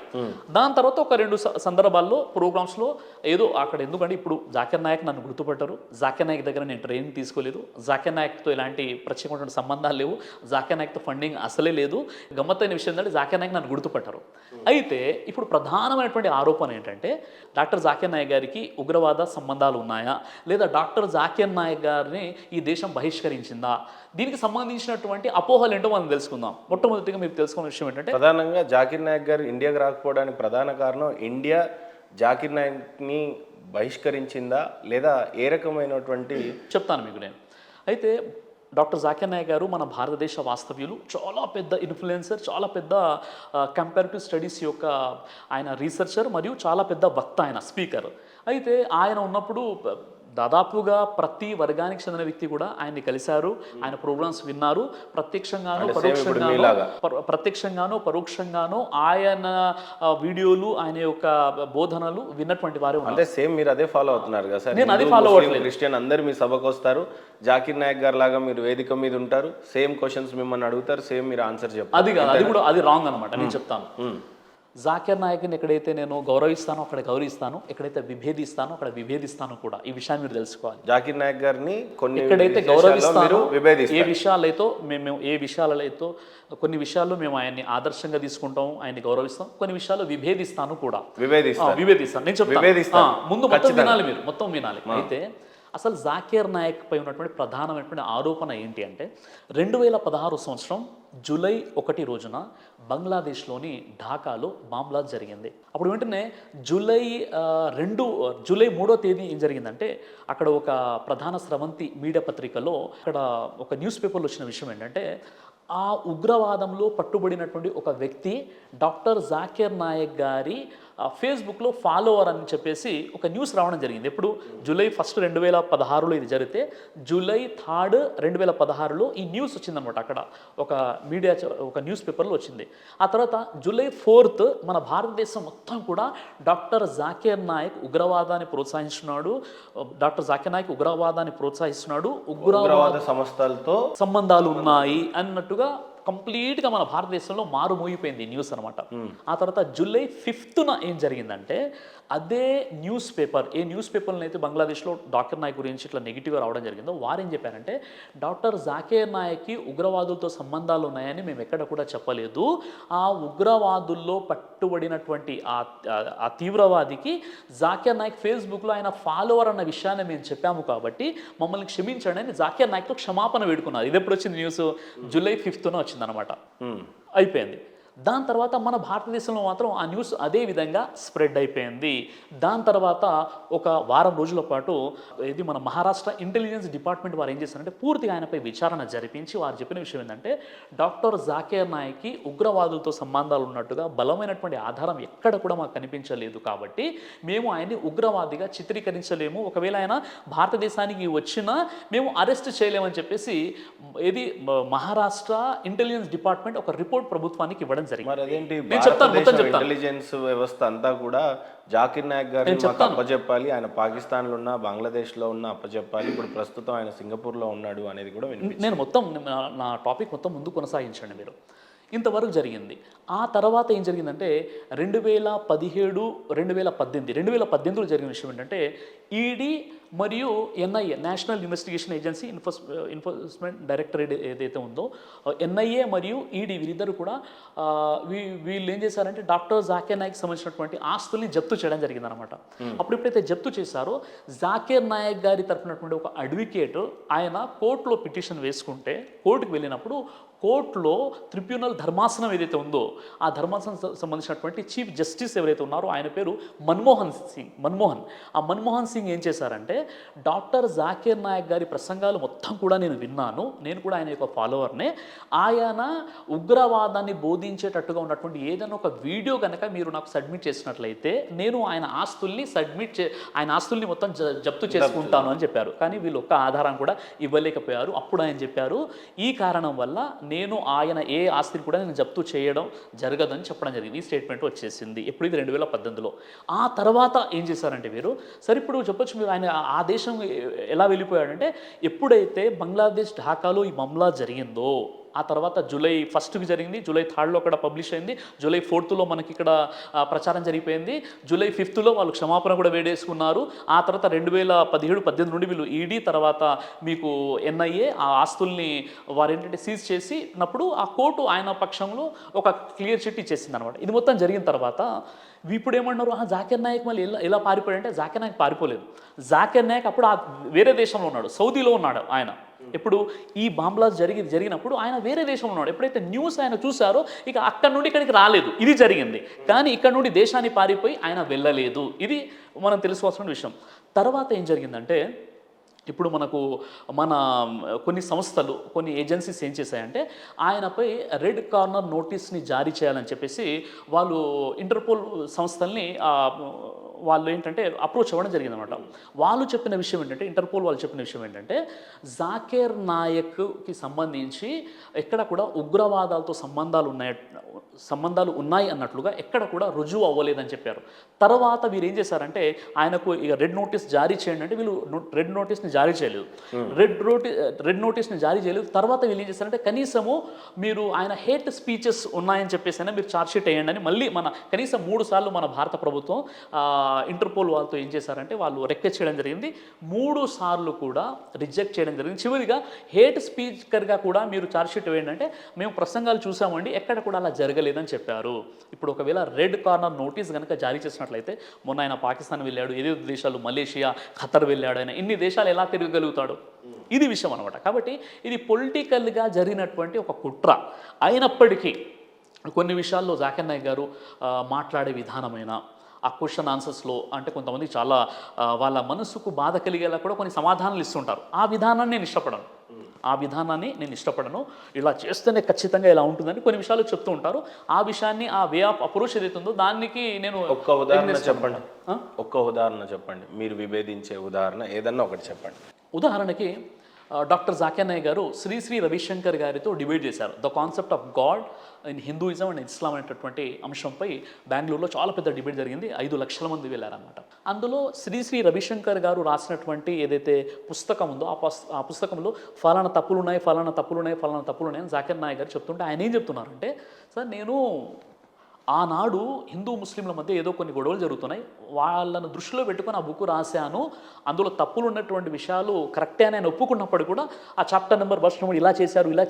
దాని తర్వాత ఒక 2 సందర్భాల్లో ప్రోగ్రామ్స్లో ఏదో అక్కడ, ఎందుకంటే ఇప్పుడు జాకిర్ నాయక్ నన్ను గుర్తుపట్టారు, జాకిర్ నాయక్ దగ్గర నేను ట్రైనింగ్ తీసుకోలేదు, జాకిర్ నాయక్తో ఎలాంటి ప్రత్యేకమైన సంబంధాలు లేవు, జాకిర్ నాయక్తో ఫండింగ్ అసలే లేదు. గమ్మత్తైన విషయం ఏంటంటే జాకిర్ నాయక్ నన్ను గుర్తుపట్టారు. అయితే ఇప్పుడు ప్రధానమైనటువంటి ఆరోపణ ఏంటంటే, డాక్టర్ జాకిర్ నాయక్ గారికి ఉగ్రవాద సంబంధాలు ఉన్నాయా, లేదా డాక్టర్ జాకిర్ నాయక్ గారిని ఈ దేశం బహిష్కరించిందా, దీనికి సంబంధించినటువంటి అపోహలు ఏంటో మనం తెలుసుకుందాం. మొట్టమొదటిగా మీరు తెలుసుకున్న విషయం ఏంటంటే, ప్రధానంగా జాకిర్ నాయక్ గారు ఇండియాకి రాకపోవడానికి ప్రధాన కారణం ఇండియా జాకిర్ నాయక్ని బహిష్కరించిందా, లేదా ఏ రకమైనటువంటి చెప్తాను మీకు నేను. అయితే డాక్టర్ జాకిర్ నాయక్ గారు మన భారతదేశ వాస్తవ్యులు, చాలా పెద్ద ఇన్ఫ్లుయెన్సర్, చాలా పెద్ద కంపారిటివ్ స్టడీస్ యొక్క ఆయన రీసెర్చర్, మరియు చాలా పెద్ద వక్త, ఆయన స్పీకర్. అయితే ఆయన ఉన్నప్పుడు దాదాపుగా ప్రతి వర్గానికి చెందిన వ్యక్తి కూడా ఆయన్ని కలిశారు, ఆయన ప్రోగ్రామ్స్ విన్నారు. ప్రత్యక్షంగానో పరోక్షంగానో ఆయన వీడియోలు, ఆయన యొక్క బోధనలు విన్నటువంటి వారే ఉన్నారు. అంటే సేమ్ మీరు అదే ఫాలో అవుతున్నారు కదా సార్? నేను అది ఫాలో అవ్వట్లేదు. క్రిస్టియన్ అందరు మీ సభకు వస్తారు, జాకిర్ నాయక్ గారు లాగా మీరు వేదిక మీద ఉంటారు, సేమ్ క్వశ్చన్స్ మిమ్మల్ని అడుగుతారు, సేమ్ మీరు ఆన్సర్ చెప్తారు. అది కాదు, అది రాంగ్ అనమాట. నేను చెప్తాను. జాకిర్ నాయక్ని ఎక్కడైతే నేను గౌరవిస్తానో అక్కడ గౌరవిస్తాను, ఎక్కడైతే విభేదిస్తానో అక్కడ విభేదిస్తాను కూడా. ఈ విషయాన్ని మీరు తెలుసుకోవాలి. జాకిర్ నాయక్ గారిని కొన్ని ఎక్కడైతే విషయాల్లో గౌరవిస్తానో, మీరు విభేదిస్తారు. ఏ విషయాలైతే కొన్ని విషయాల్లో మేము ఆయన్ని ఆదర్శంగా తీసుకుంటాం, ఆయన్ని గౌరవిస్తాం, కొన్ని విషయాల్లో విభేదిస్తాను కూడా. విభేదిస్తాను నేను చెప్తాను. ముందు మొత్తం వినాలి, మీరు మొత్తం వినాలి. అయితే అసలు జాకిర్ నాయక్ పై ఉన్నటువంటి ప్రధానమైనటువంటి ఆరోపణ ఏంటి అంటే 2016 సంవత్సరం జూలై 1 రోజున బంగ్లాదేశ్లోని ఢాకాలో బాంబ్లాస్ట్ జరిగింది. అప్పుడు వెంటనే జూలై 3వ తేదీ ఏం జరిగిందంటే అక్కడ ఒక ప్రధాన స్రవంతి మీడియా పత్రికలో అక్కడ ఒక న్యూస్ పేపర్లో వచ్చిన విషయం ఏంటంటే ఆ ఉగ్రవాదంలో పట్టుబడినటువంటి ఒక వ్యక్తి డాక్టర్ జాకిర్ నాయక్ గారి ఫేస్బుక్లో ఫాలోవర్ అని చెప్పేసి ఒక న్యూస్ రావడం జరిగింది. ఎప్పుడు జూలై 1, 2016లో ఇది జరిగితే జూలై 3, 2016లో ఈ న్యూస్ వచ్చిందనమాట. అక్కడ ఒక న్యూస్ పేపర్లో వచ్చింది. ఆ తర్వాత జూలై 4 మన భారతదేశం మొత్తం కూడా డాక్టర్ జాకిర్ నాయక్ ఉగ్రవాదాన్ని ప్రోత్సహిస్తున్నాడు, ఉగ్రవాద సంస్థలతో సంబంధాలు ఉన్నాయి అన్నట్టుగా కంప్లీట్గా మన భారతదేశంలో మారుమోగిపోయింది న్యూస్ అనమాట. ఆ తర్వాత జూలై 5న ఏం జరిగిందంటే అదే న్యూస్ పేపర్ని అయితే బంగ్లాదేశ్లో డాక్టర్ నాయక్ గురించి ఇట్లా నెగిటివ్గా రావడం జరిగిందో వారు ఏం చెప్పారంటే డాక్టర్ జాకిర్ నాయక్కి ఉగ్రవాదులతో సంబంధాలు ఉన్నాయని మేము ఎక్కడ కూడా చెప్పలేదు, ఆ ఉగ్రవాదుల్లో పట్టుబడినటువంటి ఆ తీవ్రవాదికి జాకిర్ నాయక్ ఫేస్బుక్లో ఆయన ఫాలోవర్ అన్న విషయాన్ని మేము చెప్పాము కాబట్టి మమ్మల్ని క్షమించండి అని జాకిర్ నాయక్తో క్షమాపణ వేడుకున్నారు. ఇది ఎప్పుడు వచ్చింది న్యూస్? జూలై 5న వచ్చిందనమాట. అయిపోయింది. దాని తర్వాత మన భారతదేశంలో మాత్రం ఆ న్యూస్ అదే విధంగా స్ప్రెడ్ అయిపోయింది. దాని తర్వాత ఒక వారం రోజుల పాటు ఇది మన మహారాష్ట్ర ఇంటెలిజెన్స్ డిపార్ట్మెంట్ వారు ఏం చేశారంటే పూర్తిగా ఆయనపై విచారణ జరిపించి వారు చెప్పిన విషయం ఏంటంటే డాక్టర్ జాకిర్ నాయక్కి ఉగ్రవాదులతో సంబంధాలు ఉన్నట్టుగా బలమైనటువంటి ఆధారం ఎక్కడ కూడా మాకు కనిపించలేదు కాబట్టి మేము ఆయన్ని ఉగ్రవాదిగా చిత్రీకరించలేము, ఒకవేళ ఆయన భారతదేశానికి వచ్చినా మేము అరెస్ట్ చేయలేమని చెప్పేసి ఇది మహారాష్ట్ర ఇంటెలిజెన్స్ డిపార్ట్మెంట్ ఒక రిపోర్ట్ ప్రభుత్వానికి ఇవ్వడం జరిగింది. ఇంటెలిజెన్స్ వ్యవస్థ అంతా కూడా జాకిర్ నాయక్ గారిని మాకు అప్పచెప్పాలి, ఆయన పాకిస్తాన్లో ఉన్న బంగ్లాదేశ్లో ఉన్న అప్పచెప్పాలి, ఇప్పుడు ప్రస్తుతం ఆయన సింగపూర్లో ఉన్నాడు అనేది కూడా నేను మొత్తం నా టాపిక్ మొత్తం ముందు కొనసాగించండి మీరు. ఇంతవరకు జరిగింది. ఆ తర్వాత ఏం జరిగిందంటే 2017-2018లో జరిగిన విషయం ఏంటంటే ఈడీ మరియు NIA national investigation agency enforcement directorate ఏదైతే ఉందో ఎన్ఐఏ మరియు ఈడీ వీరిద్దరు కూడా వీళ్ళు ఏం చేశారంటే డాక్టర్ జాకిర్ నాయక్ సంబంధించినటువంటి ఆస్తుల్ని జప్తు చేయడం జరిగిందనమాట. అప్పుడు ఎప్పుడైతే జప్తు చేశారో జాకిర్ నాయక్ గారి తరపునటువంటి ఒక అడ్వకేట్ ఆయన కోర్టులో పిటిషన్ వేసుకుంటే కోర్టుకు వెళ్ళినప్పుడు కోర్టులో ట్రిబ్యునల్ ధర్మాసనం ఏదైతే ఉందో ఆ ధర్మాసనం సంబంధించినటువంటి చీఫ్ జస్టిస్ ఎవరైతే ఉన్నారో ఆయన పేరు మన్మోహన్. ఆ మన్మోహన్ సింగ్ ఏం చేశారంటే డాక్టర్ జాకిర్ నాయక్ గారి ప్రసంగాలు మొత్తం కూడా నేను విన్నాను, నేను కూడా ఆయన యొక్క ఫాలోవర్నే, ఆయన ఉగ్రవాదాన్ని బోధించేటట్టుగా ఉన్నటువంటి ఏదైనా ఒక వీడియో కనుక మీరు నాకు సబ్మిట్ చేసినట్లయితే నేను ఆయన ఆస్తుల్ని మొత్తం జప్తు చేసుకుంటాను అని చెప్పారు. కానీ వీళ్ళు ఒక్క ఆధారం కూడా ఇవ్వలేకపోయారు. అప్పుడు ఆయన చెప్పారు ఈ కారణం వల్ల నేను ఆయన ఏ ఆస్తిని కూడా నేను జప్తు చేయడం జరగదని చెప్పడం జరిగింది. ఈ స్టేట్మెంట్ వచ్చేసింది. ఎప్పుడు ఇది 2018లో. ఆ తర్వాత ఏం చేశారంటే వీరు సరే ఇప్పుడు చెప్పొచ్చు మీరు ఆయన ఆ దేశం ఎలా వెళ్ళిపోయాడంటే ఎప్పుడైతే బంగ్లాదేశ్ ఢాకాలో ఈ మామ్లా జరిగిందో ఆ తర్వాత జూలై 1కి జరిగింది, జూలై 3లో అక్కడ పబ్లిష్ అయింది, జూలై 4లో మనకి ఇక్కడ ప్రచారం జరిగిపోయింది, జూలై 5లో వాళ్ళు క్షమాపణ కూడా వేడేసుకున్నారు. ఆ తర్వాత 2017-18 నుండి వీళ్ళు ఈడీ తర్వాత మీకు ఎన్ఐఏ ఆ ఆస్తుల్ని వారు ఏంటంటే సీజ్ చేసినప్పుడు ఆ కోర్టు ఆయన పక్షంలో ఒక క్లియర్ చిట్ ఇచ్చేసింది అనమాట. ఇది మొత్తం జరిగిన తర్వాత ఇప్పుడు ఏమన్నారు జాకిర్ నాయక్ మళ్ళీ ఎలా పారిపోయాడంటే జాకిర్ నాయక్ పారిపోలేదు. జాకిర్ నాయక్ అప్పుడు వేరే దేశంలో ఉన్నాడు, సౌదీలో ఉన్నాడు ఆయన. ఇప్పుడు ఈ బాంబ్లాస్ట్ జరిగినప్పుడు ఆయన వేరే దేశంలో ఉన్నాడు. ఎప్పుడైతే న్యూస్ ఆయన చూసారో ఇక అక్కడ నుండి ఇక్కడికి రాలేదు, ఇది జరిగింది. కానీ ఇక్కడ నుండి దేశాన్ని పారిపోయి ఆయన వెళ్ళలేదు. ఇది మనం తెలుసుకోవాల్సిన విషయం. తర్వాత ఏం జరిగిందంటే ఇప్పుడు మన కొన్ని సంస్థలు కొన్ని ఏజెన్సీస్ ఏం చేశాయంటే ఆయనపై రెడ్ కార్నర్ నోటీస్ని జారీ చేయాలని చెప్పేసి వాళ్ళు ఇంటర్పోల్ సంస్థల్ని వాళ్ళు ఏంటంటే అప్రోచ్ అవ్వడం జరిగిందనమాట. వాళ్ళు చెప్పిన విషయం ఏంటంటే, ఇంటర్పోల్ వాళ్ళు చెప్పిన విషయం ఏంటంటే, జాకీర్ నాయక్కి సంబంధించి ఎక్కడ కూడా ఉగ్రవాదాలతో సంబంధాలు ఉన్నాయి అన్నట్లుగా ఎక్కడ కూడా రుజువు అవ్వలేదని చెప్పారు. తర్వాత వీరు ఏం చేశారంటే, ఆయనకు ఇక రెడ్ నోటీస్ జారీ చేయండి అంటే వీళ్ళు రెడ్ నోటీస్ని జారీ చేయలేదు. రెడ్ నోటీస్ని జారీ చేయలేదు. తర్వాత వీళ్ళు ఏం చేశారంటే, కనీసము మీరు ఆయన హేట్ స్పీచెస్ ఉన్నాయని చెప్పేసి మీరు ఛార్జ్షీట్ వేయండి అని మళ్ళీ కనీసం 3 సార్లు మన భారత ప్రభుత్వం ఇంటర్పోల్ వాళ్ళతో ఏం చేశారంటే వాళ్ళు రిక్వెస్ట్ చేయడం జరిగింది. 3 సార్లు కూడా రిజెక్ట్ చేయడం జరిగింది. చివరిగా హేట్ స్పీకర్గా కూడా మీరు ఛార్జ్షీట్ వేయండి అంటే, మేము ప్రసంగాలు చూసామండి, ఎక్కడ కూడా అలా జరగలేదని చెప్పారు. ఇప్పుడు ఒకవేళ రెడ్ కార్నర్ నోటీస్ కనుక జారీ చేసినట్లయితే, మొన్న ఆయన పాకిస్తాన్ వెళ్ళాడు, ఏదో దేశాలు మలేషియా, ఖతర్ వెళ్ళాడు, ఆయన ఇన్ని దేశాలు ఎలా తిరగలుగుతాడు? ఇది విషయం అనమాట. కాబట్టి ఇది పొలిటికల్గా జరిగినటువంటి ఒక కుట్ర అయినప్పటికీ కొన్ని విషయాల్లో జాకీర్ నాయక్ గారు మాట్లాడే విధానమైన ఆ క్వశ్చన్ ఆన్సర్స్లో అంటే కొంతమంది చాలా వాళ్ళ మనసుకు బాధ కలిగేలా కూడా కొన్ని సమాధానాలు ఇస్తుంటారు. ఆ విధానాన్ని నేను ఇష్టపడను. ఇలా చేస్తేనే ఖచ్చితంగా ఇలా ఉంటుందని కొన్ని విషయాలు చెప్తూ ఉంటారు. ఆ విషయాన్ని, ఆ వే ఆఫ్ అప్రోచ్ ఏదైతుందో దానికి నేను ఒక్క ఉదాహరణ చెప్పండి. మీరు విభేదించే ఉదాహరణ ఏదన్నా ఒకటి చెప్పండి. ఉదాహరణకి డాక్టర్ జాకీర్ నాయక్ గారు శ్రీ రవిశంకర్ గారితో డిబేట్ చేశారు. The concept of God in Hinduism and Islam అనేటటువంటి అంశంపై బెంగళూరులో చాలా పెద్ద డిబేట్ జరిగింది. 5 లక్షల మంది వెళ్ళారనమాట. అందులో శ్రీ రవిశంకర్ గారు రాసినటువంటి ఏదైతే పుస్తకం ఉందో ఆ పుస్తకంలో ఫలానా తప్పులున్నాయి అని జాకీర్ నాయక్ గారు చెప్తుంటే ఆయన ఏం చెప్తున్నారంటే, సార్ నేను ఆనాడు హిందూ ముస్లింల మధ్య ఏదో కొన్ని గొడవలు జరుగుతున్నాయి, వాళ్ళను దృష్టిలో పెట్టుకొని ఆ బుక్ రాశాను, అందులో తప్పులు ఉన్నటువంటి విషయాలు కరెక్టే అని ఆయన ఒప్పుకున్నప్పుడు కూడా ఆ చాప్టర్ నెంబర్ వర్స్ నెంబర్ ఇలా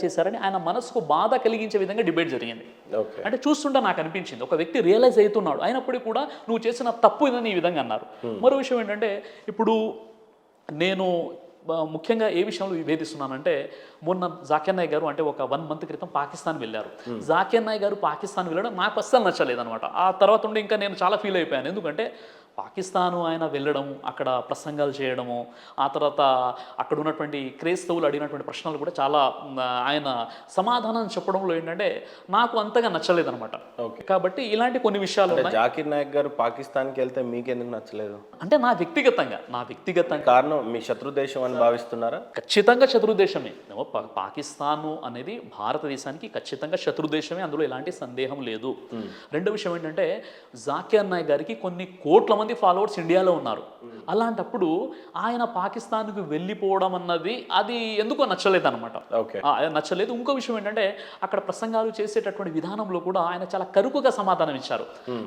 చేశారని ఆయన మనసుకు బాధ కలిగించే విధంగా డిబేట్ జరిగింది. అంటే చూస్తుంటే నాకు అనిపించింది, ఒక వ్యక్తి రియలైజ్ అవుతున్నాడు, అయినప్పటికీ కూడా నువ్వు చేసిన తప్పు ఇదని ఈ విధంగా అన్నారు. మరో విషయం ఏంటంటే, ఇప్పుడు నేను ముఖ్యంగా ఏ విషయంలో విభేదిస్తున్నానంటే, మొన్న జాకీర్ నాయక్ గారు అంటే ఒక 1 మంత్ క్రితం పాకిస్తాన్ వెళ్ళారు. జాకీర్ నాయక్ గారు పాకిస్తాన్ వెళ్ళడం నాకు అస్సలు నచ్చలేదనమాట. ఆ తర్వాత ఉండి ఇంకా నేను చాలా ఫీల్ అయిపోయాను. ఎందుకంటే పాకిస్తాను ఆయన వెళ్ళడం, అక్కడ ప్రసంగాలు చేయడము, ఆ తర్వాత అక్కడ ఉన్నటువంటి క్రైస్తవులు అడిగినటువంటి ప్రశ్నలు కూడా చాలా ఆయన సమాధానం చెప్పడంలో ఏంటంటే నాకు అంతగా నచ్చలేదనమాట. కాబట్టి ఇలాంటి కొన్ని విషయాలు జాకీర్ నాయక్ గారు పాకిస్తాన్కి వెళ్తే మీకెందుకు నచ్చలేదు? అంటే నా వ్యక్తిగతంగా కారణం మీ శత్రు దేశం అని భావిస్తున్నారా? ఖచ్చితంగా శత్రు దేశమే. పాకిస్తాను అనేది భారతదేశానికి ఖచ్చితంగా శత్రు దేశమే, అందులో ఎలాంటి సందేహం లేదు. రెండో విషయం ఏంటంటే, జాకీర్ నాయక్ గారికి కొన్ని కోట్ల మంది ఫాలోవర్స్ ఇండియాలో ఉన్నారు. అలాంటప్పుడు ఆయన పాకిస్తాన్కు వెళ్ళిపోవడం అన్నది అది ఎందుకో నచ్చలేదన్నమాట. నచ్చలేదు. ఇంకో విషయం ఏంటంటే, అక్కడ ప్రసంగాలు చేసేటటువంటి విధానంలో కూడా ఆయన చాలా కరుకుగా సమాధానం ఇచ్చారు.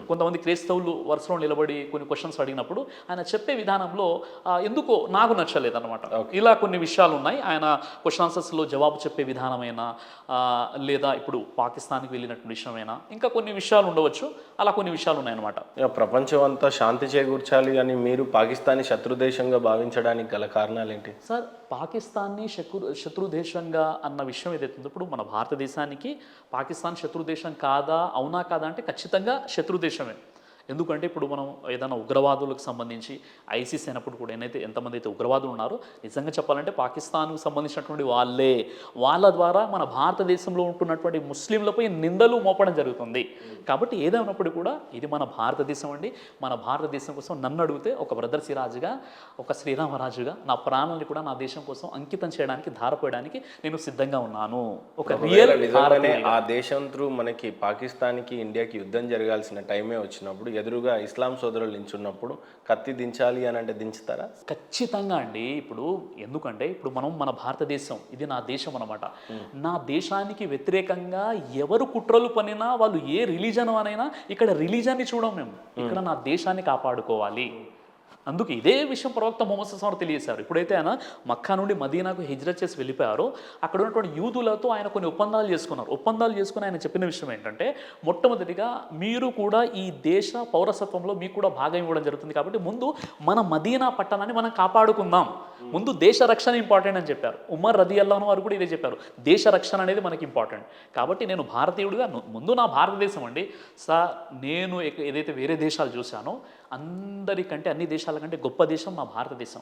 కొంతమంది క్రైస్తవులు వరుసలో నిలబడి కొన్ని క్వశ్చన్స్ అడిగినప్పుడు ఆయన చెప్పే విధానంలో ఎందుకో నాకు నచ్చలేదన్నమాట. ఇలా కొన్ని విషయాలు ఉన్నాయి. ఆయన క్వశ్చన్ ఆన్సర్స్లో జవాబు చెప్పే విధానమైనా, లేదా ఇప్పుడు పాకిస్తాన్కి వెళ్ళినటువంటి విషయమైనా, ఇంకా కొన్ని విషయాలు ఉండవచ్చు. అలా కొన్ని విషయాలు ఉన్నాయన్నమాట. ప్రపంచం అంతా శాంతి చేకూర్చాలి అని మీరు పాకిస్తాన్ని శత్రు దేశంగా భావించడానికి గల కారణాలు ఏంటి సార్? పాకిస్తాన్ని శత్రు దేశంగా అన్న విషయం ఏదైతే ఉందో, ఇప్పుడు మన భారతదేశానికి పాకిస్తాన్ శత్రు దేశం కాదా, అవునా కాదా అంటే ఖచ్చితంగా శత్రు దేశమే. ఎందుకంటే ఇప్పుడు మనం ఏదైనా ఉగ్రవాదులకు సంబంధించి ఐసిస్ అయినప్పుడు కూడా ఎంతమంది అయితే ఉగ్రవాదులు ఉన్నారో, నిజంగా చెప్పాలంటే పాకిస్తాన్కు సంబంధించినటువంటి వాళ్ళ ద్వారా మన భారతదేశంలో ఉంటున్నటువంటి ముస్లింలపై నిందలు మోపడం జరుగుతుంది. కాబట్టి ఏదైనప్పుడు కూడా ఇది మన భారతదేశం అండి. మన భారతదేశం కోసం నన్ను అడిగితే ఒక బ్రదర్ సిరాజ్గా, ఒక శ్రీరామరాజుగా నా ప్రాణాన్ని కూడా నా దేశం కోసం అంకితం చేయడానికి, ధారపోయడానికి నేను సిద్ధంగా ఉన్నాను. ఒక రియల్ ఆ దేశం త్రూ మనకి పాకిస్తాన్కి ఇండియాకి యుద్ధం జరగాల్సిన టైమే వచ్చినప్పుడు ఎదురుగా ఇస్లాం సోదరులు నించున్నప్పుడు కత్తి దించాలి అని అంటే దించుతారా? ఖచ్చితంగా అండి. ఎందుకంటే ఇప్పుడు మన భారతదేశం ఇది నా దేశం అనమాట. నా దేశానికి వ్యతిరేకంగా ఎవరు కుట్రలు పనినా, వాళ్ళు ఏ రిలీజన్ అనైనా, ఇక్కడ రిలీజన్ని చూడం మేము, ఇక్కడ నా దేశాన్ని కాపాడుకోవాలి. అందుకే ఇదే విషయం ప్రవక్త ముహమ్మద్ సల్లల్లాహు అలైహి వసల్లం తెలియజేశారు. ఇప్పుడైతే ఆయన మక్కా నుండి మదీనాకు హిజ్రత్ చేసి వెళ్ళిపోయారో, అక్కడ ఉన్నటువంటి యూదులతో ఆయన కొన్ని ఒప్పందాలు చేసుకుని ఆయన చెప్పిన విషయం ఏంటంటే, మొట్టమొదటిగా మీరు కూడా ఈ దేశ పౌరసత్వంలో మీకు కూడా భాగం ఇవ్వడం జరుగుతుంది, కాబట్టి ముందు మన మదీనా పట్టణాన్ని మనం కాపాడుకుందాం, ముందు దేశ రక్షణ ఇంపార్టెంట్ అని చెప్పారు. ఉమర్ రదియల్లాహు అన్హు వారు కూడా ఇదే చెప్పారు, దేశ రక్షణ అనేది మనకి ఇంపార్టెంట్. కాబట్టి నేను భారతీయుడిగా ముందు నా భారతదేశం అండి. నేను ఏదైతే వేరే దేశాలు చూశానో అందరికంటే, అన్ని దేశాల కంటే గొప్ప దేశం నా భారతదేశం.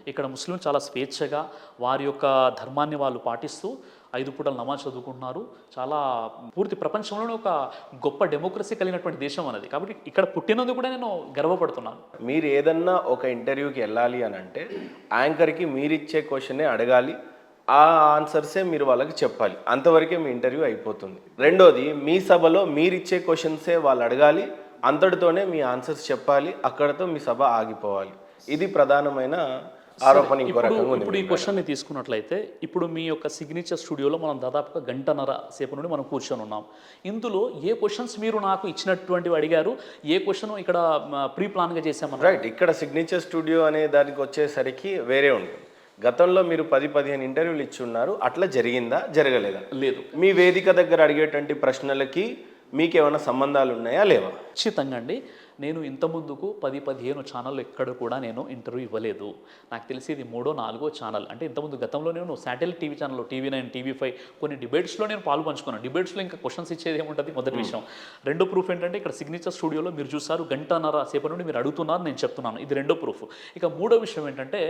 ఇక్కడ ముస్లిం చాలా స్వేచ్ఛగా వారి యొక్క ధర్మాన్ని వాళ్ళు పాటిస్తూ 5 పూటలు నమాజ్ చదువుకుంటున్నారు. చాలా పూర్తి ప్రపంచంలోనే ఒక గొప్ప డెమోక్రసీ కలిగినటువంటి దేశం అనేది. కాబట్టి ఇక్కడ పుట్టినందుకు కూడా నేను గర్వపడుతున్నాను. మీరు ఏదన్నా ఒక ఇంటర్వ్యూకి వెళ్ళాలి అని అంటే యాంకర్కి మీరిచ్చే క్వశ్చనే అడగాలి, ఆ ఆన్సర్సే మీరు వాళ్ళకి చెప్పాలి, అంతవరకే మీ ఇంటర్వ్యూ అయిపోతుంది. రెండోది, మీ సభలో మీరిచ్చే క్వశ్చన్సే వాళ్ళు అడగాలి, అంతటితోనే మీ ఆన్సర్స్ చెప్పాలి, అక్కడతో మీ సభ ఆగిపోవాలి. ఇది ప్రధానమైన ఆరోపణ. ఇంకో రకంగా ఉంది. ఇప్పుడు ఈ క్వశ్చన్ని తీసుకున్నట్లయితే, ఇప్పుడు మీ యొక్క సిగ్నేచర్ స్టూడియోలో మనం దాదాపుగా గంటన్నర సేపు నుండి మనం కూర్చొని ఉన్నాం. ఇందులో ఏ క్వశ్చన్స్ మీరు నాకు ఇచ్చినటువంటివి అడిగారు, ఏ క్వశ్చన్ ఇక్కడ ప్రీ ప్లాన్గా చేసామన్నారు? రైట్, ఇక్కడ సిగ్నేచర్ స్టూడియో అనే దానికి వచ్చేసరికి వేరే ఉంటుంది. గతంలో మీరు 10-15 ఇంటర్వ్యూలు ఇచ్చి ఉన్నారు, అట్లా జరిగిందా, జరగలేదా? లేదు. మీ వేదిక దగ్గర అడిగేటువంటి ప్రశ్నలకి మీకేమైనా సంబంధాలు ఉన్నాయా, లేవా? ఖచ్చితంగా అండి. నేను ఇంత ముందుకు 10-15 ఛానళ్ళు ఎక్కడ కూడా నేను ఇంటర్వ్యూ ఇవ్వలేదు. నాకు తెలిసి ఇది 3వ 4వ ఛానల్. అంటే ఇంతకుముందు గతంలో నేను శాటిలైట్ టీవీ ఛానల్లో TV9, TV5 కొన్ని డిబేట్స్లో నేను పాల్పంచుకున్నాను. డిబేట్స్లో ఇంకా క్వశ్చన్స్ ఇచ్చేది ఏముంటుంది, మొదటి విషయం. రెండో ప్రూఫ్ ఏంటంటే, ఇక్కడ సిగ్నేచర్ స్టూడియోలో మీరు చూసారు, గంటన్నర సేపు నుండి మీరు అడుగుతున్నారు, నేను చెప్తున్నాను. ఇది రెండో ప్రూఫ్. ఇక మూడో విషయం ఏంటంటే,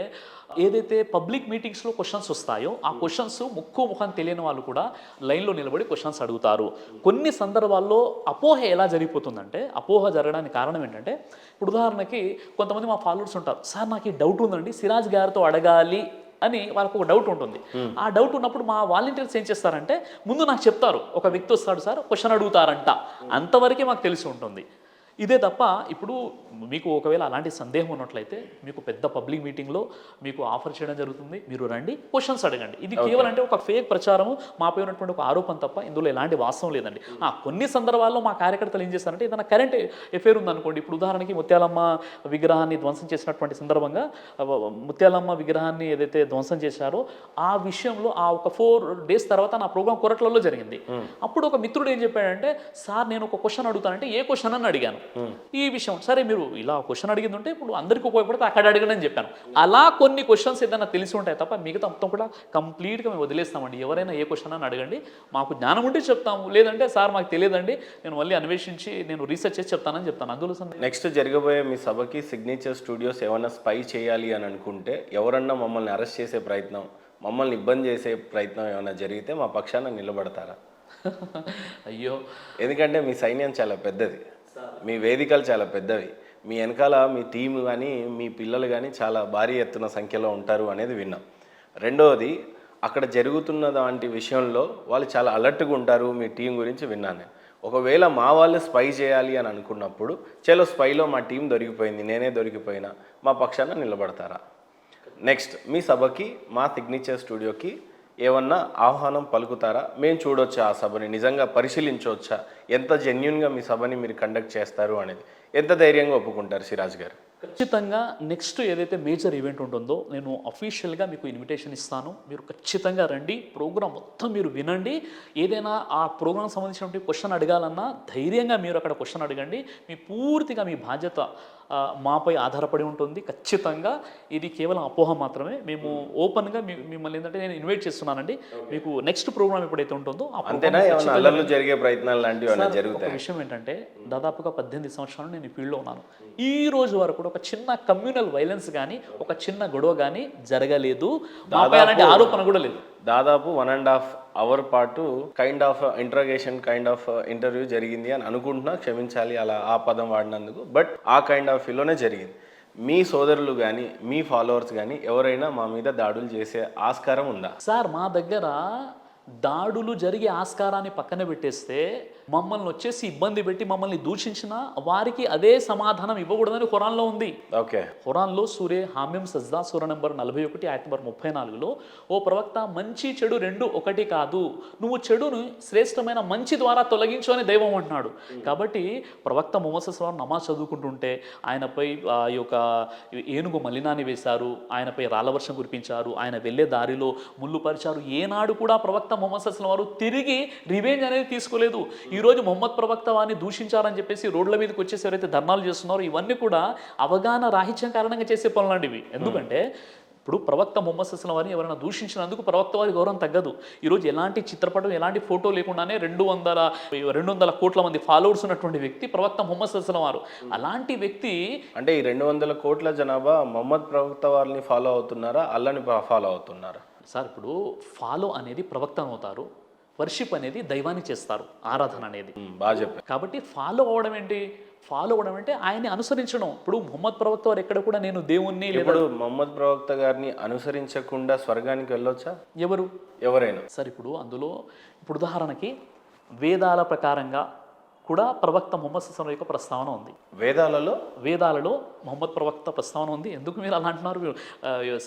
ఏదైతే పబ్లిక్ మీటింగ్స్లో క్వశ్చన్స్ వస్తాయో ఆ క్వశ్చన్స్ ముఖం తెలియని వాళ్ళు కూడా లైన్లో నిలబడి క్వశ్చన్స్ అడుగుతారు. కొన్ని సందర్భాల్లో అపోహ ఎలా జరిగిపోతుందంటే, అపోహ జరగడానికి కారణం ఏంటంటే, ఇప్పుడు ఉదాహరణకి కొంతమంది మా ఫాలోవర్స్ ఉంటారు, సార్ నాకు ఈ డౌట్ ఉందండి, సిరాజ్ గారితో అడగాలి అని వాళ్ళకు ఒక డౌట్ ఉంటుంది. ఆ డౌట్ ఉన్నప్పుడు మా వాలంటీర్స్ ఏం చేస్తారంటే, ముందు నాకు చెప్తారు, ఒక వ్యక్తి వస్తాడు సార్ క్వశ్చన్ అడుగుతారంట, అంతవరకే మాకు తెలిసి ఉంటుంది. ఇదే తప్ప ఇప్పుడు మీకు ఒకవేళ అలాంటి సందేహం ఉన్నట్లయితే, మీకు పెద్ద పబ్లిక్ మీటింగ్లో మీకు ఆఫర్ చేయడం జరుగుతుంది, మీరు రండి, క్వశ్చన్స్ అడగండి. ఇది కేవలం అంటే ఒక ఫేక్ ప్రచారము, మాపై ఉన్నటువంటి ఒక ఆరోపణ తప్ప ఇందులో ఎలాంటి వాస్తవం లేదండి. కొన్ని సందర్భాల్లో మా కార్యకర్తలు ఏం చేస్తారంటే, ఏదైనా కరెంట్ ఎఫైర్ ఉందనుకోండి, ఇప్పుడు ఉదాహరణకి ముత్యాలమ్మ విగ్రహాన్ని ధ్వంసం చేసినటువంటి సందర్భంగా, ముత్యాలమ్మ విగ్రహాన్ని ఏదైతే ధ్వంసం చేశారో ఆ విషయంలో ఆ ఒక 4 days తర్వాత నా ప్రోగ్రామ్ కొరట్లలో జరిగింది. అప్పుడు ఒక మిత్రుడు ఏం చెప్పాడంటే, సార్ నేను ఒక క్వశ్చన్ అడుగుతానంటే ఏ క్వశ్చన్ అని అడిగాను. ఈ విషయం సరే, మీరు ఇలా క్వశ్చన్ అడిగింది ఉంటే ఇప్పుడు అందరికీ ఉపయోగపడితే అక్కడ అడగండి అని చెప్పాను. అలా కొన్ని క్వశ్చన్స్ ఏదైనా తెలిసి ఉంటాయి తప్ప మిగతా మొత్తం కూడా కంప్లీట్గా మేము వదిలేస్తామండి. ఎవరైనా ఏ క్వశ్చన్ అని అడగండి, మాకు జ్ఞానం ఉంటే చెప్తాము, లేదంటే సార్ మాకు తెలియదండి, నేను మళ్ళీ అన్వేషించి నేను రీసెర్చ్ చేసి చెప్తానని చెప్తాను. అందులో నెక్స్ట్ జరగబోయే మీ సభకి సిగ్నేచర్ స్టూడియోస్ ఏమన్నా స్పై చేయాలి అని అనుకుంటే, ఎవరన్నా మమ్మల్ని అరెస్ట్ చేసే ప్రయత్నం, మమ్మల్ని ఇబ్బంది చేసే ప్రయత్నం ఏమైనా జరిగితే మా పక్షాన నిలబడతారా? అయ్యో, ఎందుకంటే మీ సైన్యం చాలా పెద్దది, మీ వేదికలు చాలా పెద్దవి, మీ వెనకాల మీ టీం కానీ మీ పిల్లలు కానీ చాలా భారీ ఎత్తున సంఖ్యలో ఉంటారు అనేది విన్నాం. రెండవది, అక్కడ జరుగుతున్న వంటి విషయంలో వాళ్ళు చాలా అలర్ట్గా ఉంటారు, మీ టీం గురించి విన్నాను. ఒకవేళ మా వాళ్ళు స్పై చేయాలి అని అనుకున్నప్పుడు, చలో స్పైలో మా టీం దొరికిపోయింది, నేనే దొరికిపోయినా, మా పక్షాన నిలబడతారా? నెక్స్ట్, మీ సభకి మా సిగ్నేచర్ స్టూడియోకి ఏమన్నా ఆహ్వానం పలుకుతారా? మేము చూడొచ్చా ఆ సభని, నిజంగా పరిశీలించవచ్చా, ఎంత జెన్యున్గా మీ సభని మీరు కండక్ట్ చేస్తారు అనేది ఎంత ధైర్యంగా ఒప్పుకుంటారు సిరాజ్ గారు? ఖచ్చితంగా నెక్స్ట్ ఏదైతే మేజర్ ఈవెంట్ ఉంటుందో నేను అఫీషియల్గా మీకు ఇన్విటేషన్ ఇస్తాను. మీరు ఖచ్చితంగా రండి, ప్రోగ్రామ్ మొత్తం మీరు వినండి. ఏదైనా ఆ ప్రోగ్రామ్ సంబంధించినటువంటి క్వశ్చన్ అడగాలన్నా ధైర్యంగా మీరు అక్కడ క్వశ్చన్ అడగండి. మీ పూర్తిగా మీ బాధ్యత మాపై ఆధారపడి ఉంటుంది. ఖచ్చితంగా ఇది కేవలం అపోహ మాత్రమే. మేము ఓపెన్గా మిమ్మల్ని ఏంటంటే నేను ఇన్వైట్ చేస్తున్నానండి. మీకు నెక్స్ట్ ప్రోగ్రామ్ ఎప్పుడైతే ఉంటుందో జరిగే ప్రయత్నాలు లాంటివి జరుగుతాయి. విషయం ఏంటంటే, దాదాపుగా 18 సంవత్సరాలు నేను ఈ ఫీల్డ్లో ఉన్నాను. ఈ రోజు వరకు ఒక చిన్న కమ్యూనల్ వైలెన్స్ కానీ, ఒక చిన్న గొడవ కానీ జరగలేదు. మాపై అలాంటి ఆరోపణ కూడా లేదు. దాదాపు 1.5 hour పాటు kind of interrogation, kind of interview జరిగింది అని అనుకుంటున్నా, క్షమించాలి అలా ఆ పదం వాడినందుకు. బట్ ఆ కైండ్ ఆఫ్ ఫీల్లోనే జరిగింది. మీ సోదరులు కానీ మీ ఫాలోవర్స్ కానీ ఎవరైనా మా మీద దాడులు చేసే ఆస్కారం ఉందా? సార్, మా దగ్గర దాడులు జరిగే ఆస్కారాన్ని పక్కన పెట్టేస్తే, మమ్మల్ని వచ్చేసి ఇబ్బంది పెట్టి మమ్మల్ని దూషించిన వారికి అదే సమాధానం ఇవ్వకూడదని ఖురాన్లో ఉంది. ఓకే, ఖురాన్లో సూరే హామీం సజ్దా సూర నెంబర్ 41 ఆయత్ నెంబర్ 34లో, ఓ ప్రవక్త, మంచి చెడు రెండు ఒకటి కాదు, నువ్వు చెడును శ్రేష్టమైన మంచి ద్వారా తొలగించు అని దైవం అంటున్నాడు. కాబట్టి ప్రవక్త ముహమ్మద్ సల్లల్లాహు అలైహి వసల్లం నమాజ్ చదువుకుంటుంటే ఆయనపై ఈ యొక్క ఏనుగు మలినాన్ని వేశారు, ఆయనపై రాళ్ళ వర్షం కురిపించారు, ఆయన వెళ్ళే దారిలో ముళ్ళు పరిచారు. ఏనాడు కూడా ప్రవక్త ముహమ్మద్ సల్లల్లాహు అలైహి వసల్లం వారు తిరిగి రివెంజ్ అనేది తీసుకోలేదు. ఈరోజు మొహమ్మద్ ప్రవక్త వారిని దూషించారని చెప్పేసి రోడ్ల మీదకి వచ్చేసి ఎవరైతే ధర్నాలు చేస్తున్నారో, ఇవన్నీ కూడా అవగాహన రాహిత్యం కారణంగా చేసే పనులాంటివి. ఎందుకంటే ఇప్పుడు ప్రవక్త ముహమ్మద్ సల్లల్లాహు అలైహి వసల్లం వారిని ఎవరైనా దూషించినందుకు ప్రవక్త వారి గౌరవం తగ్గదు. ఈరోజు ఎలాంటి చిత్రపటం, ఎలాంటి ఫోటో లేకుండానే 200 కోట్ల మంది ఫాలోవర్స్ ఉన్నటువంటి వ్యక్తి ప్రవక్త ముహమ్మద్ సల్లల్లాహు అలైహి వసల్లం వారు. అలాంటి వ్యక్తి, అంటే ఈ 200 కోట్ల జనాభా మొహమ్మద్ ప్రవక్త వారిని ఫాలో అవుతున్నారా, అల్లాని ఫాలో అవుతున్నారా? సార్ ఇప్పుడు ఫాలో అనేది ప్రవక్త అవుతారు, వర్షిప్ అనేది దైవాన్ని చేస్తారు, ఆరాధన అనేది. బాగా చెప్పారు. కాబట్టి ఫాలో అవ్వడం ఏంటి? ఫాలో అవ్వడం అంటే ఆయన్ని అనుసరించడం. ఇప్పుడు ముహమ్మద్ ప్రవక్త వారు ఎక్కడ కూడా నేను దేవుణ్ణి లేదా ఇప్పుడు మొహమ్మద్ ప్రవక్త గారిని అనుసరించకుండా స్వర్గానికి వెళ్ళొచ్చా ఎవరు ఎవరైనా? సార్ ఇప్పుడు అందులో ఇప్పుడు ఉదాహరణకి వేదాల ప్రకారంగా కూడా ప్రవక్త ముహమ్మద్ సల్లం యొక్క ప్రస్తావన ఉంది. వేదాలలో ముహమ్మద్ ప్రవక్త ప్రస్తావన ఉంది. ఎందుకు మీరు అలా అంటున్నారు?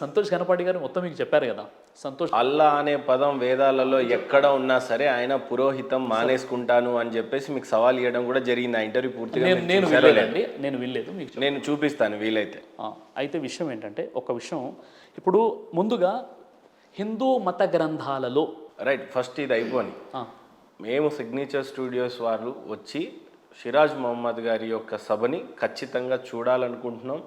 సంతోష్ ఘనపాటి గారు మొత్తం మీకు చెప్పారు కదా. సంతోష్ అల్లా అనే పదం వేదాలలో ఎక్కడ ఉన్నా సరే ఆయన పురోహితం మానేసుకుంటాను అని చెప్పేసి మీకు సవాల్ ఇవ్వడం కూడా జరిగింది. ఆ ఇంటర్వ్యూ పూర్తిగా నేను వినలేదండి, నేను వినలేదు. మీకు నేను చూపిస్తాను వీలైతే. అయితే విషయం ఏంటంటే, ఒక విషయం ఇప్పుడు ముందుగా హిందూ మత గ్రంథాలలో రైట్, ఫస్ట్ ఇది అయిపోని మేము సిగ్నేచర్ స్టూడియోస్ వాళ్ళు వచ్చి సిరాజ్ మహమ్మద్ గారి యొక్క సభని ఖచ్చితంగా చూడాలనుకుంటున్నాం.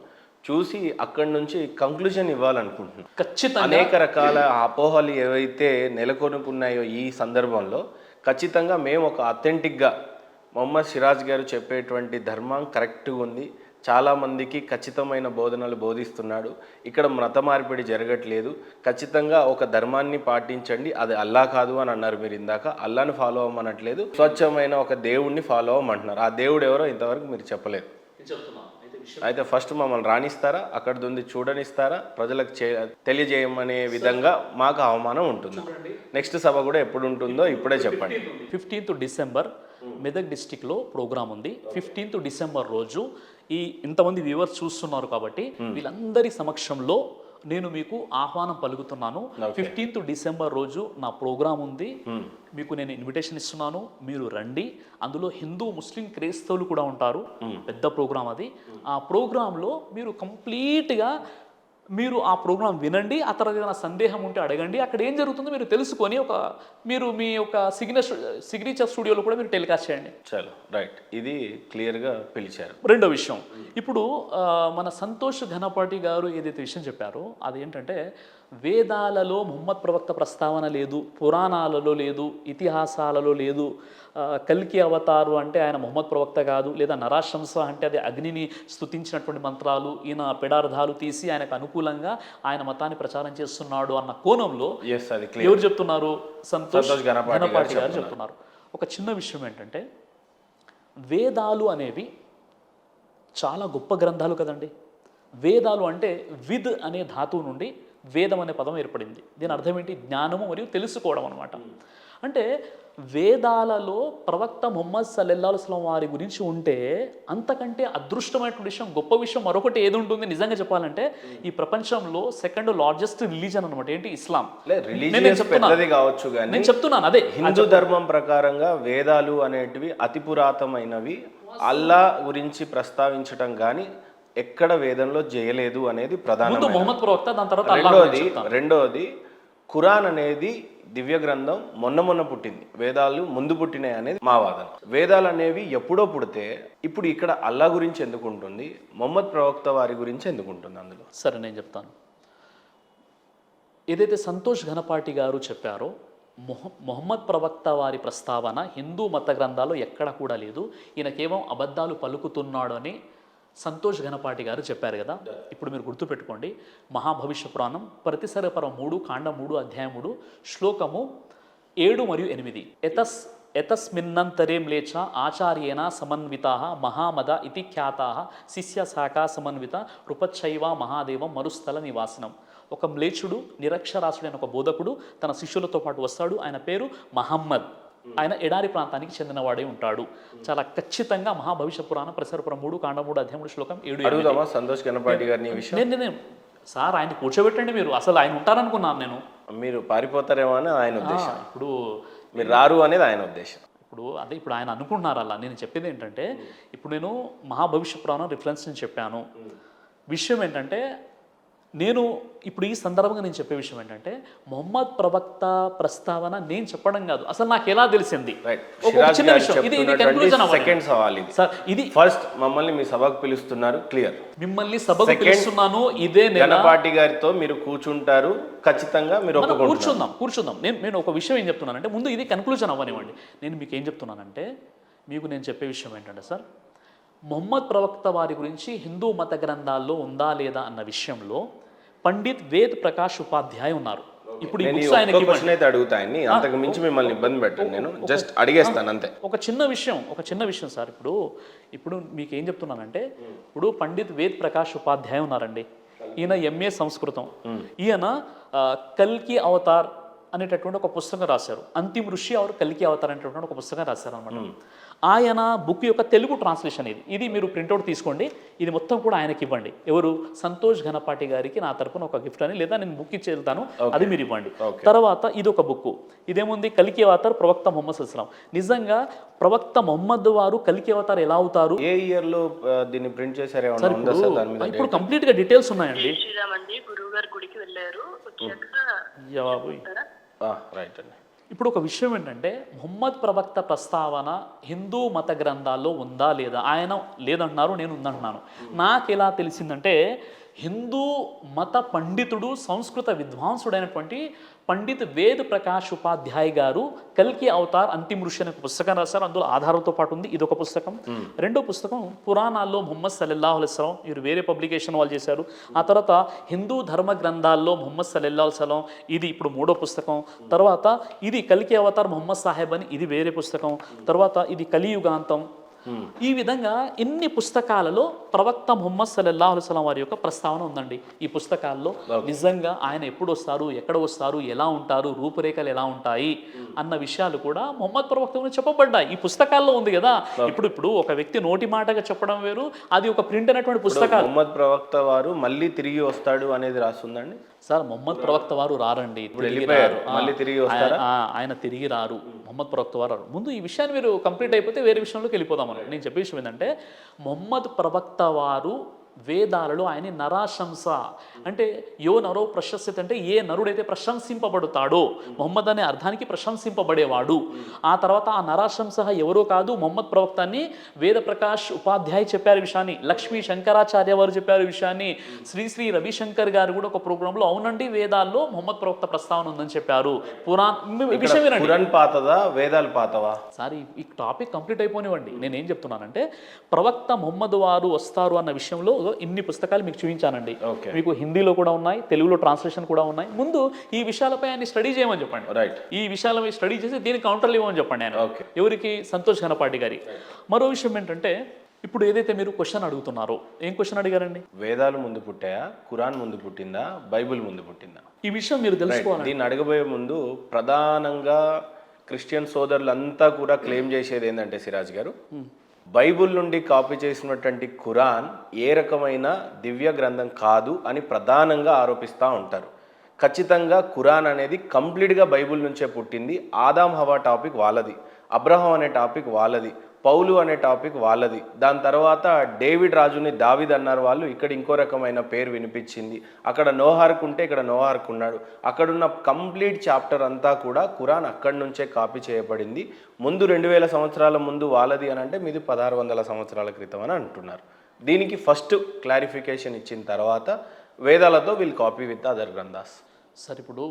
చూసి అక్కడి నుంచి కంక్లూజన్ ఇవ్వాలనుకుంటున్నాం. ఖచ్చితంగా అనేక రకాల అపోహలు ఏవైతే నెలకొనుకున్నాయో ఈ సందర్భంలో ఖచ్చితంగా మేము ఒక అథెంటిక్గా మొహమ్మద్ సిరాజ్ గారు చెప్పేటువంటి ధర్మం కరెక్ట్గా ఉంది, చాలామందికి ఖచ్చితమైన బోధనలు బోధిస్తున్నాడు, ఇక్కడ మత మార్పిడి జరగట్లేదు, ఖచ్చితంగా ఒక ధర్మాన్ని పాటించండి, అది అల్లా కాదు అని అన్నారు మీరు ఇందాక. అల్లాని ఫాలో అవ్వమనట్లేదు, స్వచ్ఛమైన ఒక దేవుణ్ణి ఫాలో అవ్వమంటున్నారు. ఆ దేవుడు ఎవరో ఇంతవరకు మీరు చెప్పలేదు. అయితే ఫస్ట్ మమ్మల్ని రాణిస్తారా, అక్కడ ఉంది చూడనిస్తారా, ప్రజలకు తెలియజేయమనే విధంగా మాకు అవమానం ఉంటుంది. నెక్స్ట్ సభ కూడా ఎప్పుడు ఉంటుందో ఇప్పుడే చెప్పండి. 15th డిసెంబర్ మెదక్ డిస్టిక్లో ప్రోగ్రామ్ ఉంది. 15th డిసెంబర్ రోజు ఇంతమంది వ్యూవర్స్ చూస్తున్నారు కాబట్టి వీళ్ళందరి సమక్షంలో నేను మీకు ఆహ్వానం పలుకుతున్నాను. 15th డిసెంబర్ రోజు నా ప్రోగ్రాం ఉంది, మీకు నేను ఇన్విటేషన్ ఇస్తున్నాను, మీరు రండి. అందులో హిందూ ముస్లిం క్రైస్తవులు కూడా ఉంటారు, పెద్ద ప్రోగ్రాం అది. ఆ ప్రోగ్రాంలో మీరు కంప్లీట్గా మీరు ఆ ప్రోగ్రాం వినండి. ఆ తర్వాత ఏదైనా సందేహం ఉంటే అడగండి. అక్కడ ఏం జరుగుతుందో మీరు తెలుసుకొని మీరు మీ యొక్క సిగ్నేచర్ స్టూడియోలో కూడా మీరు టెలికాస్ట్ చేయండి. చలో రైట్, ఇది క్లియర్గా పిలిచారు. రెండో విషయం, ఇప్పుడు మన సంతోష్ ఘనపాటి గారు ఏదైతే విషయం చెప్పారో అదేంటంటే, వేదాలలో ముహమ్మద్ ప్రవక్త ప్రస్తావన లేదు, పురాణాలలో లేదు, ఇతిహాసాలలో లేదు. కల్కి అవతారు అంటే ఆయన ముహమ్మద్ ప్రవక్త కాదు, లేదా నరాశంస అంటే అది అగ్నిని స్తుతించినటువంటి మంత్రాలు, ఈయన పెడార్థాలు తీసి ఆయనకు అనుకూలంగా ఆయన మతాన్ని ప్రచారం చేస్తున్నాడు అన్న కోణంలో ఎవరు చెప్తున్నారు? సంతోష్ ఘనపాటి గారు చెప్తున్నారు. ఒక చిన్న విషయం ఏంటంటే, వేదాలు అనేవి చాలా గొప్ప గ్రంథాలు కదండి. వేదాలు అంటే విద్ అనే ధాతువు నుండి వేదం అనే పదం ఏర్పడింది. దీని అర్థం ఏంటి? జ్ఞానము మరియు తెలుసుకోవడం అనమాట. అంటే వేదాలలో ప్రవక్త ముహమ్మద్ సల్లల్లాహు అలైహి వసల్లం వారి గురించి ఉంటే అంతకంటే అదృష్టమైనటువంటి విషయం, గొప్ప విషయం మరొకటి ఏది ఉంటుంది? నిజంగా చెప్పాలంటే ఈ ప్రపంచంలో సెకండ్ లార్జెస్ట్ రిలీజన్ అనమాట. ఏంటి? ఇస్లాం. కావచ్చు, నేను చెప్తున్నాను అదే. హిందూ ధర్మం ప్రకారంగా వేదాలు అనేటివి అతి పురాతనమైనవి, అల్లా గురించి ప్రస్తావించటం కానీ ఎక్కడ వేదంలో చేయలేదు అనేది ప్రధాన. ముహమ్మద్ ప్రవక్త, దాని తర్వాత రెండోది ఖురాన్ అనేది దివ్య గ్రంథం మొన్న పుట్టింది, వేదాలు ముందు పుట్టినాయి అనేది మా వాదన. వేదాలు అనేవి ఎప్పుడో పుడితే ఇప్పుడు ఇక్కడ అల్లా గురించి ఎందుకు ఉంటుంది, మొహమ్మద్ ప్రవక్త వారి గురించి ఎందుకు ఉంటుంది అందులో? సరే నేను చెప్తాను. ఏదైతే సంతోష్ ఘనపాటి గారు చెప్పారో మొహమ్మద్ ప్రవక్త వారి ప్రస్తావన హిందూ మత గ్రంథాల్లో ఎక్కడ కూడా లేదు, ఈయన కేవలం అబద్ధాలు పలుకుతున్నాడు అని సంతోష్ ఘనపాటి గారు చెప్పారు కదా. ఇప్పుడు మీరు గుర్తుపెట్టుకోండి, మహాభవిష్య పురాణం ప్రతిసరపరం 3 కాండం 3 అధ్యాయం 3 శ్లోకము 7 మరియు 8. ఎతస్మిన్నంతరేం లేచ ఆచార్యేన సమన్వితా మహామద ఇతి ఖ్యాతా శిష్య శాఖా సమన్విత రూపచ్చైవ మహాదేవం మరుస్థల నివాసనం. ఒక మ్లేచ్చుడు నిరక్షరాసుడైన ఒక బోధకుడు తన శిష్యులతో పాటు వస్తాడు. ఆయన పేరు మహమ్మద్. ఆయన ఎడారి ప్రాంతానికి చెందినవాడే ఉంటాడు. చాలా ఖచ్చితంగా మహాభవిష్య పురాణం ప్రసరపురం 3 కాండం 3 అధ్యాయం 3 శ్లోకం 7. సంతోష్ ఘనపాటి గారిని నేను సార్ ఆయన కూర్చోబెట్టండి, మీరు అసలు ఆయన ఉంటారనుకున్నాను నేను. మీరు పారిపోతారేమో అని ఆయన ఉద్దేశం, ఇప్పుడు మీరు రారు అనేది ఆయన ఉద్దేశం. ఇప్పుడు ఆయన అనుకుంటున్నారు అలా. నేను చెప్పేది ఏంటంటే, ఇప్పుడు నేను మహాభవిష్య పురాణం రిఫరెన్స్ నేను చెప్పాను. విషయం ఏంటంటే, నేను ఇప్పుడు ఈ సందర్భంగా నేను చెప్పే విషయం ఏంటంటే, మొహమ్మద్ ప్రవక్త ప్రస్తావన నేను చెప్పడం కాదు, అసలు నాకు ఎలా తెలిసింది. ఫస్ట్ మమ్మల్ని మీ సభకు పిలుస్తున్నారు, క్లియర్. మిమ్మల్ని సభకు పిలుస్తున్నాను, ఇదే ఘనపాటి గారితో మీరు కూర్చుంటారు, ఖచ్చితంగా మీరు కూర్చుందాం. నేను ఒక విషయం ఏం చెప్తున్నానంటే, ముందు ఇది కన్క్లూజన్ అవ్వనివ్వండి. నేను మీకు ఏం చెప్తున్నానంటే, మీకు నేను చెప్పే విషయం ఏంటంటే సార్, మొహమ్మద్ ప్రవక్త వారి గురించి హిందూ మత గ్రంథాల్లో ఉందా లేదా అన్న విషయంలో పండిత్ వేద్ ప్రకాష్ ఉపాధ్యాయ ఉన్నారు. ఇప్పుడు ఈ నేను ఈ బుక్స్ ఒక్క ఆయనకి ఇవ్వండి. క్వశ్చన్ అయితే అడుగుతాయని, అంతకు మించి మిమ్మల్ని ఇబ్బంది పెట్టాను, నేను జస్ట్ అడిగేస్తాను అంతే. ఒక చిన్న విషయం సార్. ఇప్పుడు మీకు ఏం చెప్తున్నానంటే, ఇప్పుడు పండిత్ వేద్ ప్రకాష్ ఉపాధ్యాయ ఉన్నారండి. ఈయన ఎంఏ సంస్కృతం. ఈయన కల్కి అవతార్ అనేటటువంటి ఒక పుస్తకం రాశారు. అంతిమ ఋషి ఆరు కల్కి అవతార్ అనేటటువంటి ఒక పుస్తకం రాశారు అనమాట. ఆయన బుక్ యొక్క తెలుగు ట్రాన్స్లేషన్ ఇది మీరు ప్రింట్అవుట్ తీసుకోండి. ఇది మొత్తం కూడా ఆయనకి ఇవ్వండి. ఎవరు? సంతోష్ ఘనపాటి గారికి నా తరపున ఒక గిఫ్ట్ అని, లేదా నేను బుక్ ఇచ్చి వెళ్తాను, అది మీరు ఇవ్వండి. తర్వాత ఇది ఒక బుక్. ఇదేముంది? కల్కి అవతార్ ప్రవక్త మొహమ్మద్ సల్లాం. నిజంగా ప్రవక్త మొహమ్మద్ వారు కల్కి అవతార్ ఎలా అవుతారు? ఏ ఇయర్ లో దీన్ని ప్రింట్ చేశారు ఏమన్నా ఉందా సార్ దాని మీద? ఇప్పుడు కంప్లీట్ గా డీటెయిల్స్ ఉన్నాయండి. శ్రీరామండి గురువు గారి గుడికి వెళ్ళారు, వచ్చాక రైట్ అండి. ఇప్పుడు ఒక విషయం ఏంటంటే, ముహమ్మద్ ప్రవక్త ప్రస్తావన హిందూ మత గ్రంథాల్లో ఉందా లేదా? ఆయన లేదంటున్నారు, నేను ఉందంటున్నాను. నాకు ఎలా తెలిసిందంటే, హిందూ మత పండితుడు, సంస్కృత విద్వాంసుడైనటువంటి పండిత్ వేద్ ప్రకాష్ ఉపాధ్యాయ్ గారు కల్కి అవతార్ అంతిమ ఋషి అనే పుస్తకం రాశారు. అందులో ఆధారంతో పాటు ఉంది. ఇది ఒక పుస్తకం. రెండో పుస్తకం పురాణాల్లో ముహమ్మద్ సల్లల్లాహు అలైహి వసల్లం, ఇవి వేరే పబ్లికేషన్ వాళ్ళు చేశారు. ఆ తర్వాత హిందూ ధర్మ గ్రంథాల్లో ముహమ్మద్ సల్లల్లాహు అలైహి వసల్లం, ఇది ఇప్పుడు మూడో పుస్తకం. తర్వాత ఇది కల్కి అవతార్ ముహమ్మద్ సాహెబ్ అని, ఇది వేరే పుస్తకం. తర్వాత ఇది కలియుగాంతం. ఈ విధంగా ఇన్ని పుస్తకాలలో ప్రవక్త ముహమ్మద్ సల్లల్లాహు అలైహి వసల్లం వారి యొక్క ప్రస్తావన ఉందండి. ఈ పుస్తకాల్లో నిజంగా ఆయన ఎప్పుడు వస్తారు, ఎక్కడ వస్తారు, ఎలా ఉంటారు, రూపురేఖలు ఎలా ఉంటాయి అన్న విషయాలు కూడా ముహమ్మద్ ప్రవక్త గురించి చెప్పబడ్డాయి. ఈ పుస్తకాల్లో ఉంది కదా. ఇప్పుడు ఒక వ్యక్తి నోటి మాటగా చెప్పడం వేరు, అది ఒక ప్రింట్ అయినటువంటి పుస్తకాలు. ముహమ్మద్ ప్రవక్త వారు మళ్ళీ తిరిగి వస్తాడు అనేది రాస్తుందండి సార్. ముహమ్మద్ ప్రవక్త వారు రారండి, మళ్ళీ తిరిగి వస్తారా? ఆయన తిరిగి రారు. ముహమ్మద్ ప్రవక్త వారు రారు. ముందు ఈ విషయాన్ని మీరు కంప్లీట్ అయిపోతే వేరే విషయంలోకి వెళ్ళిపోదాం. నేను చెప్పే విషయం ఏంటంటే, ముహమ్మద్ ప్రవక్త వారు వేదాలలో ఆయన నరాశంస అంటే యో నరో ప్రశస్యత అంటే ఏ నరుడైతే ప్రశంసింపబడతాడో, ముహమ్మద్ అనే అర్థానికి ప్రశంసింపబడేవాడు. ఆ తర్వాత ఆ నరాశంస ఎవరో కాదు, ముహమ్మద్ ప్రవక్తాన్ని వేద ప్రకాష్ ఉపాధ్యాయ్ చెప్పారు విషయాన్ని, లక్ష్మీ శంకరాచార్య వారు చెప్పారు విషయాన్ని, శ్రీ రవిశంకర్ గారు కూడా ఒక ప్రోగ్రాంలో అవునండి వేదాల్లో ముహమ్మద్ ప్రవక్త ప్రస్తావన ఉందని చెప్పారు. పురాణ్ పాతదా వేదాలు పాతవా? సార్ ఈ టాపిక్ కంప్లీట్ అయిపోనివ్వండి. నేనేం చెప్తున్నానంటే, ప్రవక్త ముహమ్మద్ వారు వస్తారు అన్న విషయంలో ఇన్ని పుస్తకాలు మీకు చూపించానండి. మీకు హిందీలో కూడా ఉన్నాయి, తెలుగులో ట్రాన్స్లేషన్ కూడా ఉన్నాయి. ముందు ఈ విషయాలపై ఆయన స్టడీ చేయమని చెప్పండి. రైట్. ఈ విషయాలపై స్టడీ చేసి దీనికి కౌంటర్లు ఇవ్వమని చెప్పండి ఆయన. ఎవరికి? సంతోష్ ఘనపాటి గారి. మరో విషయం ఏంటంటే, ఇప్పుడు ఏదైతే మీరు క్వశ్చన్ అడుగుతున్నారో, ఏం క్వశ్చన్ అడిగారండి? వేదాలు ముందు పుట్టాయా, ఖురాన్ ముందు పుట్టిందా, బైబిల్ ముందు పుట్టిందా? ఈ విషయం మీరు తెలుసుకోవాలి. దీన్ని అడగబోయే ముందు ప్రధానంగా క్రిస్టియన్ సోదరులంతా కూడా క్లెయిమ్ చేసేది ఏంటంటే, సిరాజ్ గారు, బైబుల్ నుండి కాపీ చేసినటువంటి ఖురాన్ ఏ రకమైన దివ్య గ్రంథం కాదు అని ప్రధానంగా ఆరోపిస్తూ ఉంటారు. ఖచ్చితంగా ఖురాన్ అనేది కంప్లీట్గా బైబుల్ నుంచే పుట్టింది. ఆదాం హవా టాపిక్ వాళ్ళది, అబ్రహం అనే టాపిక్ వాళ్ళది, పౌలు అనే టాపిక్ వాళ్ళది. దాని తర్వాత డేవిడ్ రాజుని దావిద్ అన్నారు వాళ్ళు, ఇక్కడ ఇంకో రకమైన పేరు వినిపించింది. అక్కడ నోహార్కు ఉంటే ఇక్కడ నోహార్కు ఉన్నాడు. అక్కడున్న కంప్లీట్ చాప్టర్ అంతా కూడా ఖురాన్ అక్కడి నుంచే కాపీ చేయబడింది. ముందు 2000 సంవత్సరాల ముందు వాళ్ళది అని అంటే మీది 1600 సంవత్సరాల క్రితం అని అంటున్నారు. దీనికి ఫస్ట్ క్లారిఫికేషన్ ఇచ్చిన తర్వాత వేదాలతో వీళ్ళు కాపీ విత్ అదర్ గ్రంథాస్. సార్, ఇప్పుడు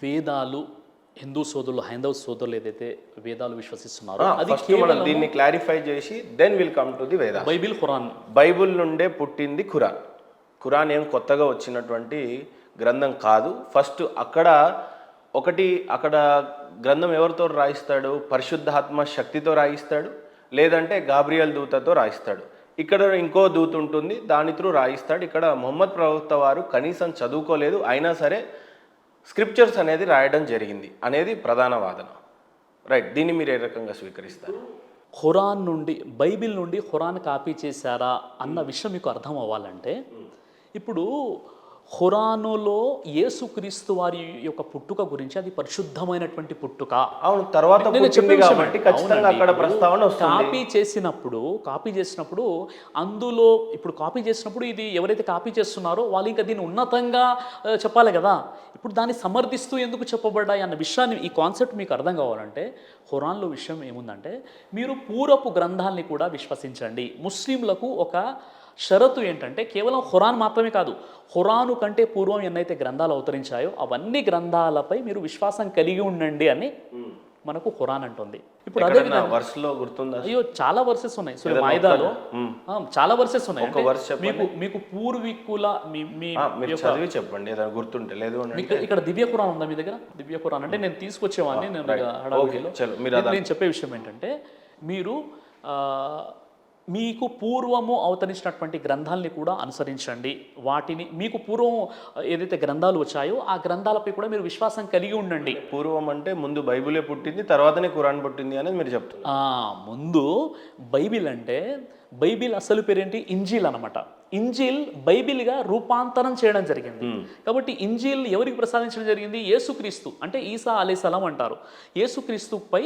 వేదాలు హిందూ సోదరులు, హైందవ సోదరులు ఏదైతే వేదాలు విశ్వసిస్తున్నారో అది మనం దీన్ని క్లారిఫై చేసి దెన్ విల్ కమ్ ది వేద. బైబిల్, ఖురాన్. బైబిల్ నుండే పుట్టింది ఖురాన్. ఖురాన్ ఏం కొత్తగా వచ్చినటువంటి గ్రంథం కాదు. ఫస్ట్ అక్కడ గ్రంథం ఎవరితో రాయిస్తాడు? పరిశుద్ధాత్మ శక్తితో రాయిస్తాడు, లేదంటే గాబ్రియల్ దూతతో రాయిస్తాడు. ఇక్కడ ఇంకో దూత ఉంటుంది, దాని త్రూ రాయిస్తాడు. ఇక్కడ ముహమ్మద్ ప్రవక్త వారు కనీసం చదువుకోలేదు, అయినా సరే స్క్రిప్చర్స్ అనేది రాయడం జరిగింది అనేది ప్రధాన వాదన. రైట్. దీన్ని మీరు ఏ రకంగా స్వీకరిస్తారు? ఖురాన్ నుండి, బైబిల్ నుండి ఖురాన్ కాపీ చేశారా అన్న విషయం మీకు అర్థం అవ్వాలంటే, ఇప్పుడు ఖురానులో యేసుక్రీస్తు వారి యొక్క పుట్టుక గురించి, అది పరిశుద్ధమైనటువంటి పుట్టుక. అవును, తర్వాత పుట్టింది కాబట్టి ఖచ్చితంగా అక్కడ ప్రస్తావన వస్తుంది. కాపీ చేసినప్పుడు అందులో ఇప్పుడు కాపీ చేసినప్పుడు ఇది ఎవరైతే కాపీ చేస్తున్నారో వాళ్ళు ఇంకా దీన్ని ఉన్నతంగా చెప్పాలి కదా. ఇప్పుడు దాన్ని సమర్థిస్తూ ఎందుకు చెప్పబడ్డాయి అన్న విషయాన్ని, ఈ కాన్సెప్ట్ మీకు అర్థం కావాలంటే, ఖురాన్లో విషయం ఏముందంటే, మీరు పూర్వపు గ్రంథాలని కూడా విశ్వసించండి. ముస్లింలకు ఒక షరతు ఏంటంటే, కేవలం ఖురాన్ మాత్రమే కాదు, ఖురాను కంటే పూర్వం ఎన్నైతే గ్రంథాలు అవతరించాయో అవన్నీ గ్రంథాలపై మీరు విశ్వాసం కలిగి ఉండండి అని మనకు ఖురాన్ అంటుంది. ఇప్పుడు అదే విధంగా వర్స్లో గుర్తుందా? అయ్యో చాలా వర్సెస్ ఉన్నాయి సూర్య మాయిదాలో, చాలా వర్సెస్ ఉన్నాయి. ఒక వర్స్ చెప్పండి. మీకు పూర్వీకుల మీరు చదివి చెప్పండి ఏదైనా గుర్తుంటే. లేదు మీకు ఇక్కడ దివ్య ఖురాన్ ఉందా మీ దగ్గర? దివ్య ఖురాన్ అంటే నేను తీసుకొచ్చేవాడిని, నేను హడావిడిలో. నేను చెప్పే విషయం ఏంటంటే మీరు మీకు పూర్వము అవతరించినటువంటి గ్రంథాలని కూడా అనుసరించండి. వాటిని మీకు పూర్వం ఏదైతే గ్రంథాలు వచ్చాయో ఆ గ్రంథాలపై కూడా మీరు విశ్వాసం కలిగి ఉండండి. పూర్వం అంటే ముందు బైబిలే పుట్టింది, తర్వాతనే ఖురాన్ పుట్టింది అనేది మీరు చెప్తున్నారు. ముందు బైబిల్ అంటే బైబిల్ అసలు పేరేంటి? ఇంజీల్ అనమాట. ఇంజీల్ బైబిల్గా రూపాంతరం చేయడం జరిగింది. కాబట్టి ఇంజీల్ ఎవరికి ప్రసాదించడం జరిగింది? యేసుక్రీస్తు అంటే ఈసా అలైహిస్సలాం అంటారు. యేసుక్రీస్తుపై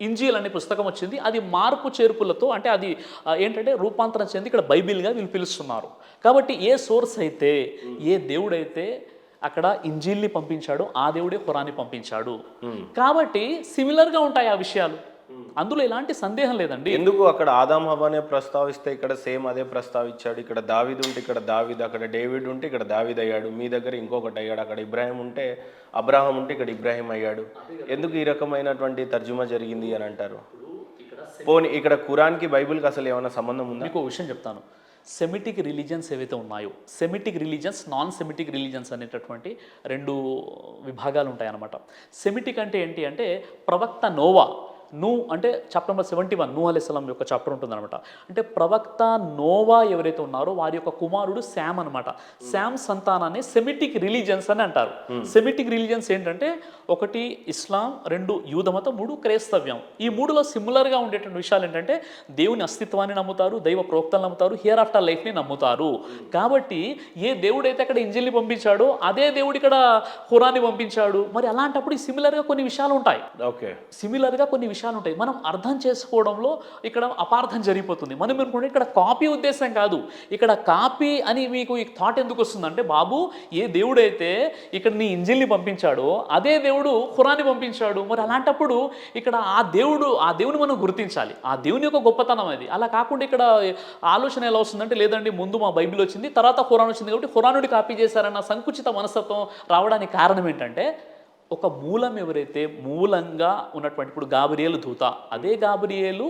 ఇంజీల్ అనే పుస్తకం వచ్చింది. అది మార్పు చేర్పులతో అంటే అది ఏంటంటే రూపాంతరం చెంది ఇక్కడ బైబిల్గా వీళ్ళు పిలుస్తున్నారు. కాబట్టి ఏ సోర్స్ అయితే, ఏ దేవుడైతే అక్కడ ఇంజీల్ని పంపించాడు, ఆ దేవుడే ఖురాన్ని పంపించాడు. కాబట్టి సిమిలర్గా ఉంటాయి ఆ విషయాలు, అందులో ఎలాంటి సందేహం లేదండి. ఎందుకు అక్కడ ఆదాం హవ్వనే ప్రస్తావిస్తే ఇక్కడ సేమ్ అదే ప్రస్తావించాడు? ఇక్కడ దావీదు ఉంటే ఇక్కడ దావీద్, అక్కడ డేవిడ్ ఉంటే ఇక్కడ దావీద్ అయ్యాడు, మీ దగ్గర ఇంకొకటి అయ్యాడు. అక్కడ ఇబ్రాహిం ఉంటే అబ్రాహం ఉంటే ఇక్కడ ఇబ్రాహిం అయ్యాడు. ఎందుకు ఈ రకమైనటువంటి తర్జుమా జరిగింది అని అంటారు? పోనీ ఇక్కడ ఖురాన్కి బైబిల్కి అసలు ఏమైనా సంబంధం ఉందా? మీకు విషయం చెప్తాను. సెమిటిక్ రిలీజియన్స్ ఏవైతే ఉన్నాయో, Semitic religions, non Semitic religions అనేటటువంటి రెండు విభాగాలు ఉంటాయి అన్నమాట. సెమిటిక్ అంటే ఏంటి అంటే ప్రవక్త నోవా, అంటే చాప్టర్ నెంబర్ 71 నూహ్ అలైహిస్సలాం యొక్క చాప్టర్ ఉంటుందన్నమాట. అంటే ప్రవక్త నోవా ఎవరైతే ఉన్నారో వారి యొక్క కుమారుడు శామ్ అనమాట. శామ్ సంతానాన్ని సెమిటిక్ రిలీజియన్స్ అని అంటారు. సెమిటిక్ రిలీజియన్స్ ఏంటంటే 1 ఇస్లాం, 2 యూదమతం, 3 క్రైస్తవ్యం. ఈ 3లో సిమిలర్గా ఉండేటువంటి విషయాలు ఏంటంటే దేవుని అస్తిత్వాన్ని నమ్ముతారు, దైవ ప్రవక్తలు నమ్ముతారు, హియర్ ఆఫ్టర్ లైఫ్ని నమ్ముతారు. కాబట్టి ఏ దేవుడైతే అక్కడ ఇంజిల్ని పంపించాడో అదే దేవుడు ఇక్కడ ఖురాన్ని పంపించాడు. మరి అలాంటప్పుడు ఈ సిమిలర్గా కొన్ని విషయాలు ఉంటాయి. ఓకే, సిమిలర్గా కొన్ని విషయాలు ఉంటాయి. మనం అర్థం చేసుకోవడంలో ఇక్కడ అపార్థం జరిగిపోతుంది. మనం అనుకుంటే ఇక్కడ కాపీ ఉద్దేశం కాదు. ఇక్కడ కాపీ అని మీకు ఈ థాట్ ఎందుకు వస్తుందంటే, బాబు ఏ దేవుడైతే ఇక్కడ నీ ఇంజిల్ని పంపించాడో అదే దేవుడు ఖురాన్ని పంపించాడు. మరి అలాంటప్పుడు ఇక్కడ ఆ దేవుని మనం గుర్తించాలి. ఆ దేవుని యొక్క గొప్పతనం అది. అలా కాకుండా ఇక్కడ ఆలోచన ఎలా వస్తుందంటే, లేదండి ముందు మా బైబిల్ వచ్చింది, తర్వాత ఖురాన్ వచ్చింది కాబట్టి ఖురానుడి కాపీ చేశారన్న సంకుచిత మనస్తత్వం రావడానికి కారణం ఏంటంటే, ఒక మూలం ఎవరైతే మూలంగా ఉన్నటువంటి, ఇప్పుడు గాబ్రియేలు దూత, అదే గాబ్రియేలు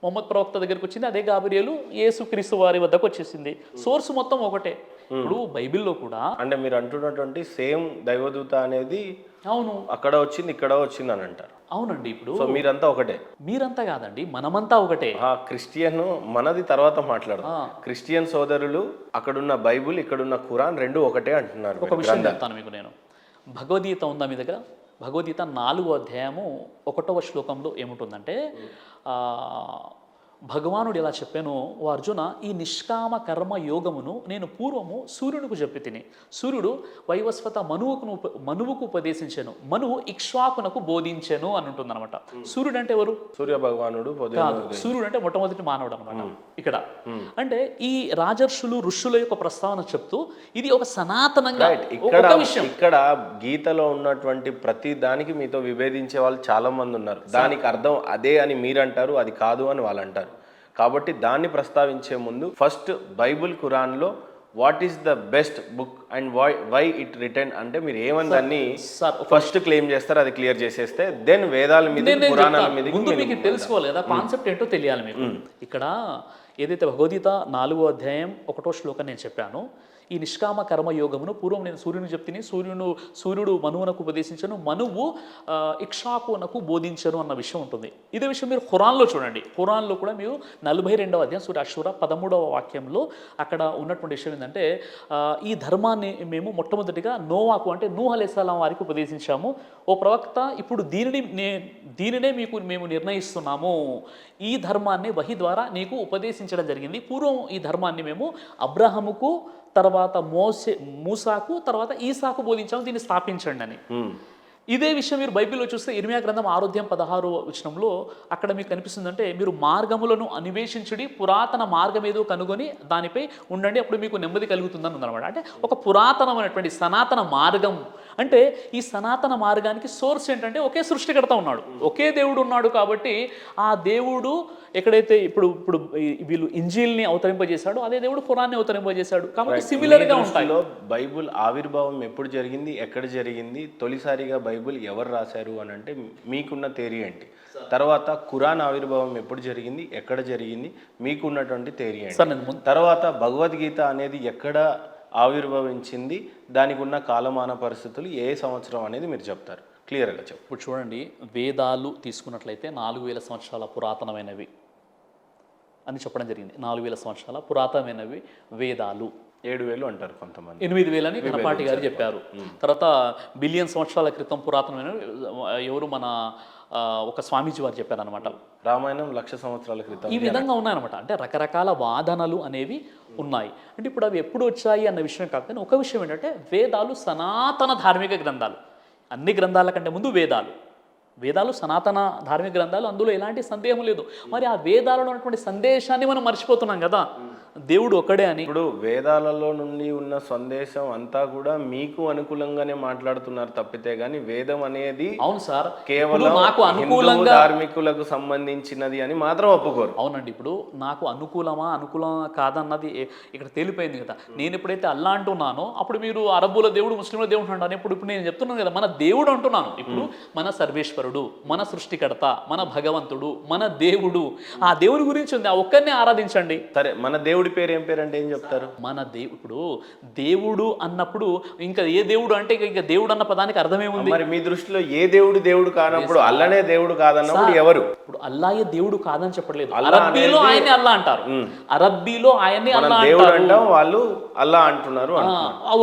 మొహమ్మద్ ప్రవక్త దగ్గరికి వచ్చింది, అదే గాబ్రియేలు యేసుక్రీస్తు వారి వద్దకు వచ్చేసింది. సోర్స్ మొత్తం ఒకటే. ఇప్పుడు బైబిల్లో కూడా అంటే మీరు అంటున్నటువంటి సేమ్ దైవదూత అనేది అవును అక్కడ వచ్చింది ఇక్కడ వచ్చింది అని అంటారు. అవునండి. ఇప్పుడు సో మీరంతా ఒకటే? మీరంతా కాదండి, మనమంతా ఒకటే. క్రిస్టియన్ మనది తర్వాత మాట్లాడదాం. క్రిస్టియన్ సోదరులు అక్కడున్న బైబుల్ ఇక్కడున్న ఖురాన్ రెండు ఒకటే అంటున్నారు. ఒక విషయం చెప్తాను మీకు నేను. భగవద్గీత ఉందా మీ దగ్గర? భగవద్గీత 4వ అధ్యాయము 1వ శ్లోకంలో ఏముంటుందంటే, భగవానుడు ఎలా చెప్పాను, ఓ అర్జున, ఈ నిష్కామ కర్మ యోగమును నేను పూర్వము సూర్యునికి చెప్పి తిని, సూర్యుడు వైవస్వత మనువుకు ఉపదేశించాను, మనువు ఇక్ష్వాకునకు బోధించాను అని ఉంటుంది అనమాట. సూర్యుడు అంటే ఎవరు? సూర్య భగవానుడు కాదు. సూర్యుడు అంటే మొట్టమొదటి మానవుడు అనమాట. ఇక్కడ అంటే ఈ రాజర్షులు ఋషుల యొక్క ప్రస్తావన చెప్తూ ఇది ఒక సనాతనంగా విషయం. ఇక్కడ గీతలో ఉన్నటువంటి ప్రతి దానికి మీతో విభేదించే వాళ్ళు చాలా మంది ఉన్నారు. దానికి అర్థం అదే అని మీరు అంటారు, అది కాదు అని వాళ్ళు అంటారు. కాబట్టి దాన్ని ప్రస్తావించే ముందు ఫస్ట్ బైబుల్ ఖురాన్లో what is the best book and why it return అంటే మీరు ఏమని దాన్ని ఫస్ట్ క్లెయిమ్ చేస్తారు, అది క్లియర్ చేసేస్తే దెన్ వేదాల మీద పురాణాల మీద ముందు మీకు తెలుసుకోవాలి కదా, కాన్సెప్ట్ ఏంటో తెలియాలి మీకు. ఇక్కడ ఏదైతే భగవద్గీత 4వ అధ్యాయం 1వ శ్లోకం నేను చెప్పాను, ఈ నిష్కామ కర్మ యోగమును పూర్వం నేను సూర్యుని చెప్తిని, సూర్యుడు మనువునకు ఉపదేశించను, మనువు ఇక్ష్వాకునకు బోధించను అన్న విషయం ఉంటుంది. ఇదే విషయం మీరు ఖురాన్లో చూడండి. ఖురాన్లో కూడా మీరు 42వ అధ్యాయం సూర అషూరా 13వ వాక్యంలో అక్కడ ఉన్నటువంటి విషయం ఏంటంటే, ఈ ధర్మాన్ని మేము మొట్టమొదటిగా నోవాకు అంటే నూహ్ అలైహిస్సలాం వారికి ఉపదేశించాము. ఓ ప్రవక్త, ఇప్పుడు దీనినే మేము నిర్ణయిస్తున్నాము. ఈ ధర్మాన్ని వహీ ద్వారా నీకు ఉపదేశించడం జరిగింది. పూర్వం ఈ ధర్మాన్ని మేము అబ్రాహముకు, తర్వాత మూసాకు, తర్వాత ఈసాకు బోధించాము, దీన్ని స్థాపించండి అని. ఇదే విషయం మీరు బైబిల్లో చూస్తే ఇర్మియా గ్రంథం 6వ వచనంలో అక్కడ మీకు కనిపిస్తుందంటే, మీరు మార్గములను అన్వేషించుడి, పురాతన మార్గం ఏదో కనుగొని దానిపై ఉండండి, అప్పుడు మీకు నెమ్మది కలుగుతుందని ఉందన్నమాట. అంటే ఒక పురాతనమైనటువంటి సనాతన మార్గం. అంటే ఈ సనాతన మార్గానికి సోర్స్ ఏంటంటే ఒకే సృష్టికర్త ఉన్నాడు, ఒకే దేవుడు ఉన్నాడు. కాబట్టి ఆ దేవుడు ఎక్కడైతే ఇప్పుడు ఇప్పుడు వీళ్ళు ఇంజీల్ని అవతరింపజేశాడో అదే దేవుడు ఖురాన్ని అవతరింపజేశాడు. కాబట్టి సిమిలర్గా ఉంటాయి. బైబుల్ ఆవిర్భావం ఎప్పుడు జరిగింది, ఎక్కడ జరిగింది, తొలిసారిగా బైబుల్ ఎవరు రాశారు అని అంటే మీకున్న థియరీ ఏంటి? తర్వాత ఖురాన్ ఆవిర్భావం ఎప్పుడు జరిగింది, ఎక్కడ జరిగింది, మీకున్నటువంటి థియరీ ఏంటి? తర్వాత భగవద్గీత అనేది ఎక్కడ ఆవిర్భవించింది, దానికి ఉన్న కాలమాన పరిస్థితులు ఏ సంవత్సరం అనేది మీరు చెప్తారు క్లియర్గా చెప్పు. ఇప్పుడు చూడండి, వేదాలు తీసుకున్నట్లయితే 4000 సంవత్సరాల పురాతనమైనవి అని చెప్పడం జరిగింది. 4000 సంవత్సరాల పురాతనమైనవి వేదాలు. 7000 అంటారు కొంతమంది, 8000 అని ఘనపాటి గారు చెప్పారు. తర్వాత బిలియన్ సంవత్సరాల క్రితం పురాతనమైన ఎవరు మన ఒక స్వామీజీ వారు చెప్పారనమాట. రామాయణం 1,00,000 సంవత్సరాల క్రితం. ఈ విధంగా ఉన్నాయన్నమాట. అంటే రకరకాల వాదనలు అనేవి ఉన్నాయి. అంటే ఇప్పుడు అవి ఎప్పుడు వచ్చాయి అన్న విషయం కాకపోతే ఒక విషయం ఏంటంటే వేదాలు సనాతన ధార్మిక గ్రంథాలు. అన్ని గ్రంథాల కంటే ముందు వేదాలు సనాతన ధార్మిక గ్రంథాలు, అందులో ఎలాంటి సందేహం లేదు. మరి ఆ వేదాలలో ఉన్నటువంటి సందేశాన్ని మనం మర్చిపోతున్నాం కదా, దేవుడు ఒక్కడే అని. ఇప్పుడు వేదాలలో నుండి ఉన్న సందేశం అంతా కూడా మీకు అనుకూలంగానే మాట్లాడుతున్నారు తప్పితే గానీ వేదం అనేది అవును సార్ కేవలం నాకు అనుకూలంగా ధార్మికులకు సంబంధించినది అని మాత్రం ఒప్పుకోరు. అవునండి, ఇప్పుడు నాకు అనుకూలం కాదన్నది ఇక్కడ తేలిపోయింది కదా. నేను ఎప్పుడైతే అల్లా అంటున్నానో అప్పుడు మీరు అరబ్బుల దేవుడు, ముస్లింల దేవుడు అంటాను. ఇప్పుడు నేను చెప్తున్నాను కదా, మన దేవుడు అంటున్నాను. ఇప్పుడు మన సర్వేశ్వరుడు, మన సృష్టికర్త, మన భగవంతుడు, మన దేవుడు, ఆ దేవుడి గురించి ఉంది, ఆ ఒక్కరినే ఆరాధించండి. సరే, మన దేవుడి పేరు ఏం పేరు అంటే ఏం చెప్తారు? మన ఇప్పుడు దేవుడు అన్నప్పుడు ఇంకా ఏ దేవుడు అంటే ఇంకా దేవుడు అన్న పదానికి అర్థమేముంది? మరి మీ దృష్టిలో ఏ దేవుడు కానప్పుడు అల్లనే దేవుడు కాదన్నప్పుడు ఎవరు? ఇప్పుడు అల్లాయే దేవుడు కాదని చెప్పట్లేదు. అరబ్బీలో ఆయన్ని అల్లా అంటారు, అరబ్బీలో ఆయన్ని అల్లా దేవుడు అంటాం, వాళ్ళు అల్లా అంటున్నారు.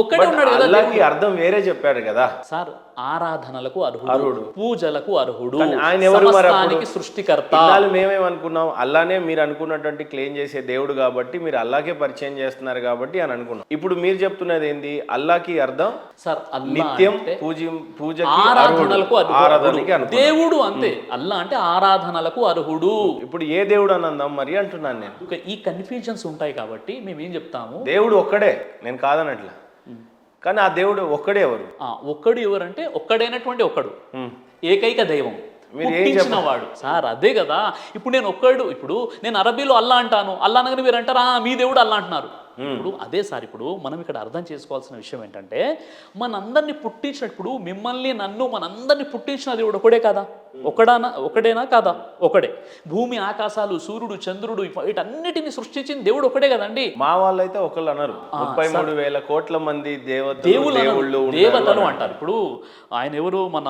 ఒక్కడే ఉన్నాడు కదా. అల్లాకి అర్థం వేరే చెప్పాడు కదా సార్. ఆరాధనలకు అర్హుడు, పూజలకు అర్హుడు, ఆయన ఎవరు? సమస్తానికి సృష్టికర్త. మేమేమనుకున్నాం, అల్లానే మీరు అనుకున్నటువంటి క్లెయిమ్ చేసే దేవుడు కాబట్టి మీరు అల్లాకే పరిచయం చేస్తున్నారు కాబట్టి అని అనుకున్నాం. ఇప్పుడు మీరు చెప్తున్నది ఏంది? అల్లాకి అర్థం సార్ నిత్యం పూజకి ఆరాధనలకు ఆరాధనకి దేవుడు, అంతే. అల్లా అంటే ఆరాధనలకు అర్హుడు. ఇప్పుడు ఏ దేవుడు అని అందాం మరి అంటున్నాను నేను. ఈ కన్ఫ్యూజన్స్ ఉంటాయి కాబట్టి మేము ఏం చెప్తాము, దేవుడు ఒక్కడే, నేను కాదనట్లా, కానీ ఆ దేవుడు ఒక్కడే. ఎవరు ఒక్కడు? ఎవరంటే ఒక్కడైనటువంటి ఒక్కడు, ఏకైక దైవం, పుట్టించిన వాడు. సార్ అదే కదా. ఇప్పుడు నేను ఒక్కడు, ఇప్పుడు నేను అరబీలో అల్లా అంటాను, అల్లా అనగానే మీరు అంటారా మీ దేవుడు అల్లా అంటున్నారు. ఇప్పుడు అదే సార్, ఇప్పుడు మనం ఇక్కడ అర్థం చేసుకోవాల్సిన విషయం ఏంటంటే మనందరినీ పుట్టించినప్పుడు మిమ్మల్ని నన్ను మనందరినీ పుట్టించిన దేవుడు ఒకడే కదా, ఒకడేనా కాదా? ఒకడే. భూమి ఆకాశాలు, సూర్యుడు, చంద్రుడు, వీటన్నిటిని సృష్టించిన దేవుడు ఒకడే కదండి. మా వాళ్ళైతే ఒకళ్ళు అన్నారు, 33,000 కోట్ల మంది దేవతలు అంటారు. ఇప్పుడు ఆయన ఎవరు, మన